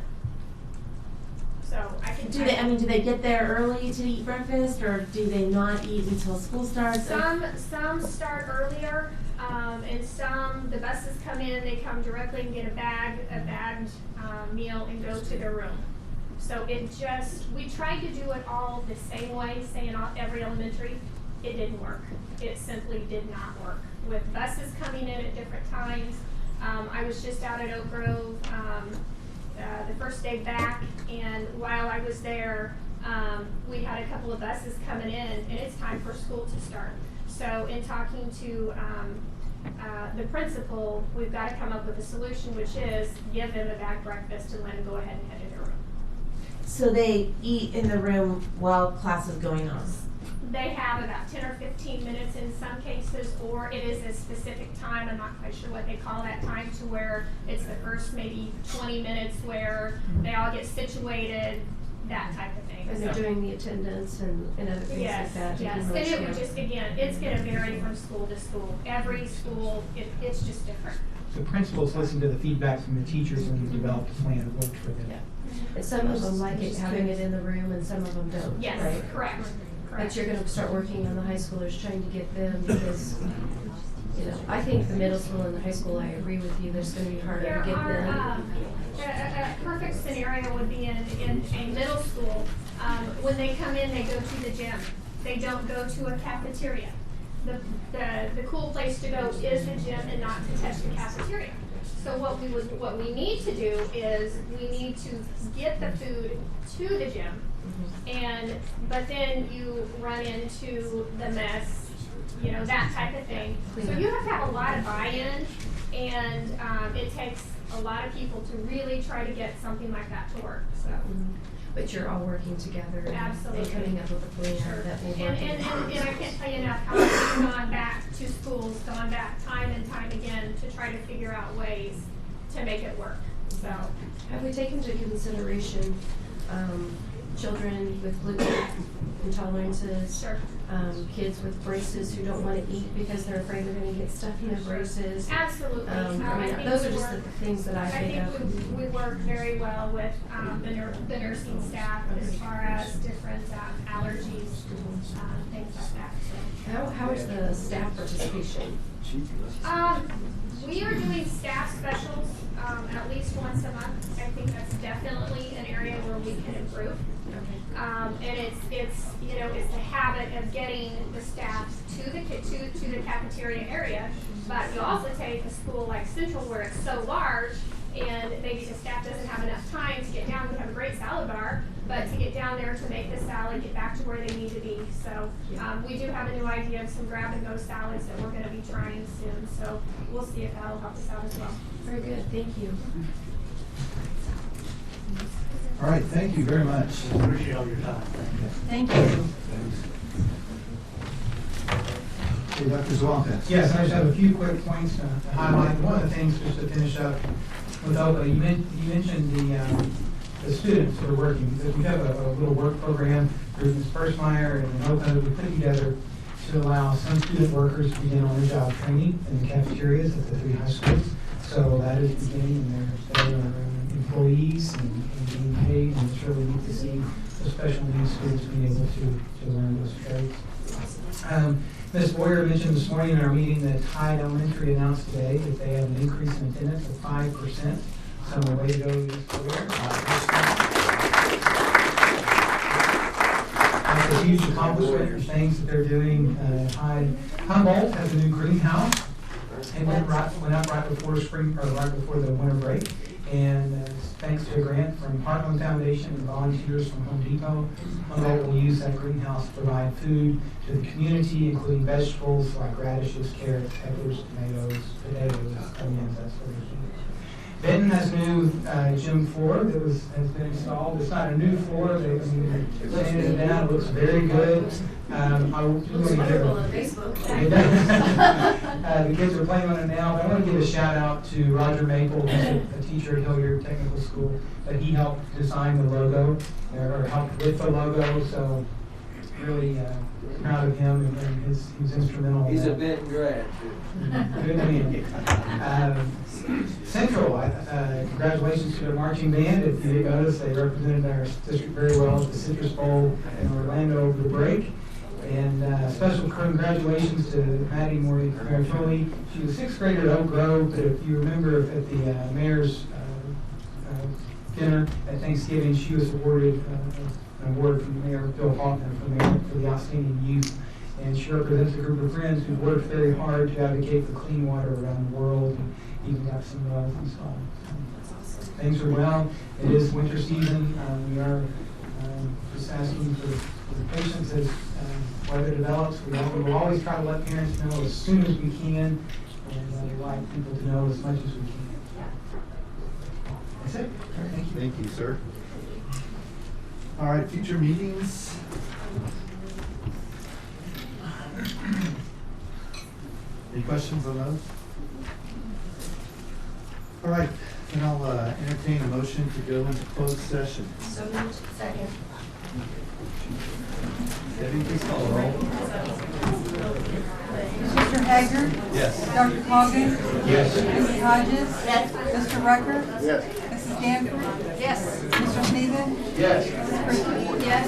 So I can. Do they get there early to eat breakfast, or do they not eat until school starts? Some start earlier, and some, the buses come in, they come directly and get a bagged meal and go to their room. So we tried to do it all the same way, say in every elementary. It didn't work. It simply did not work. With buses coming in at different times, I was just out at Oak Grove the first day back, and while I was there, we had a couple of buses coming in, and it's time for school to start. So in talking to the principal, we've got to come up with a solution, which is give them a bagged breakfast and let them go ahead and head to their room. So they eat in the room while class is going on? They have about 10 or 15 minutes in some cases, or it is a specific time. I'm not quite sure what they call that time, to where it's the first maybe 20 minutes where they all get situated, that type of thing. And they're doing the attendance and other things like that? Yes, and it would just, again, it's going to vary from school to school. Every school, it's just different. So principals listen to the feedback from the teachers and you develop a plan that works for them. Yeah. And some of them like it, having it in the room, and some of them don't, Yes, right? correct. But you're gonna start working on the high schoolers, trying to get them, because, I think the middle school and the high school, I agree with you, there's gonna be harder to get them. A perfect scenario would be in a middle school. When they come in, they go to the gym. They don't go to a cafeteria. The cool place to go is the gym and not to touch the cafeteria. So what we need to do is we need to get the food to the gym, but then you run into the mess you know, that type of thing. So you have to have a lot of buy-in, and it takes a lot of people to really try to get something like that to work, so. But you're all working together Absolutely. and coming up with a plan Sure. that will work. And I can't tell you enough how much we've gone back to schools, gone back time and time again to try to figure out ways to make it work, so. Have we taken into consideration children with gluten intolerances? Sure. Kids with braces who don't want to eat because they're afraid they're going to get stuck in their braces? Absolutely. I mean, I think those we are just work- the things that I think of. I think we work very well with the nursing staff as far as different allergies, things like that. So. How is the staff participation? We are doing staff specials at least once a month. I think that's definitely an area where we can improve. And it's you know, it's the habit of getting the staff to the cafeteria area. But you also take a school like Central where it's so large, and maybe the staff doesn't have enough time to get down. We have a great salad bar, but to get down there to make the salad, get back to where they need to be. So we do have a new idea of some grab-and-go salads that we're going to be trying soon. So we'll see if that'll help us out as well. Very good, thank you. All right, thank you very much. Appreciate all your time. Thank you. Okay, Dr. Zwolka. Yes, I just have a few quick points to highlight. One of the things, just to finish up with OPA, you mentioned the students who are working. We have a little work program through Ms. Firstmeyer and OPA we put together to allow some student workers to begin on-the-job training in the cafeterias at the 3 high schools. So that is beginning, and they're employees and being paid, and it's really neat to see the special needs students being able to learn those trades. Ms. Boyer mentioned this morning in our meeting that Hyde Elementary announced today that they have an increase in attendance of 5%. So way to go, Ms. Boyer. That's a huge accomplishment for things that they're doing. Hyde Humboldt has a new greenhouse. It went up right before spring, or right before the winter break. And thanks to a grant from Heartland Foundation and volunteers from Home Depot, Humboldt will use that greenhouse to provide food to the community, including vegetables like radishes, carrots, peppers, tomatoes, potatoes, onions, that sort of thing. Benton has a new gym floor that has been installed. It's not a new floor. They've sanded it down. It looks very good. The kids are playing on it now. But I want to give a shout out to Roger Maple, who's a teacher at Hilliard Technical School, that he helped design the logo, or helped with the logo. So really proud of him, and he was instrumental. He's in a that. Benton grad. Good man. Central, congratulations to their marching band. If you didn't notice, they represented our district very well at the Citrus Bowl in Orlando over the break. And special congratulations to Maddie Moritoli. She was 6th grader at Oak Grove, but if you remember at the mayor's dinner at Thanksgiving, she was awarded an award from Mayor Bill Hoffman for the outstanding youth. And she represents a group of friends who've worked very hard to advocate for clean water around the world, and even got some wells installed. Things are well. It is winter season. We are just asking for patience as weather develops. We'll always try to let parents know as soon as we can, and we'd like people to know as much as we can. That's it. All right, thank you. Thank you, sir. All right, future meetings. Any questions on those? All right, then I'll entertain a motion to go into closed session. So moved. Second. Debbie, please call the roll. Mr. Hager? Yes. Dr. Cogan? Yes. Mrs. Hodges? Yes. Mr. Rucker? Yes. Mrs. Danforth? Yes. Mr. Sneeden? Yes. Mrs. Christie? Yes.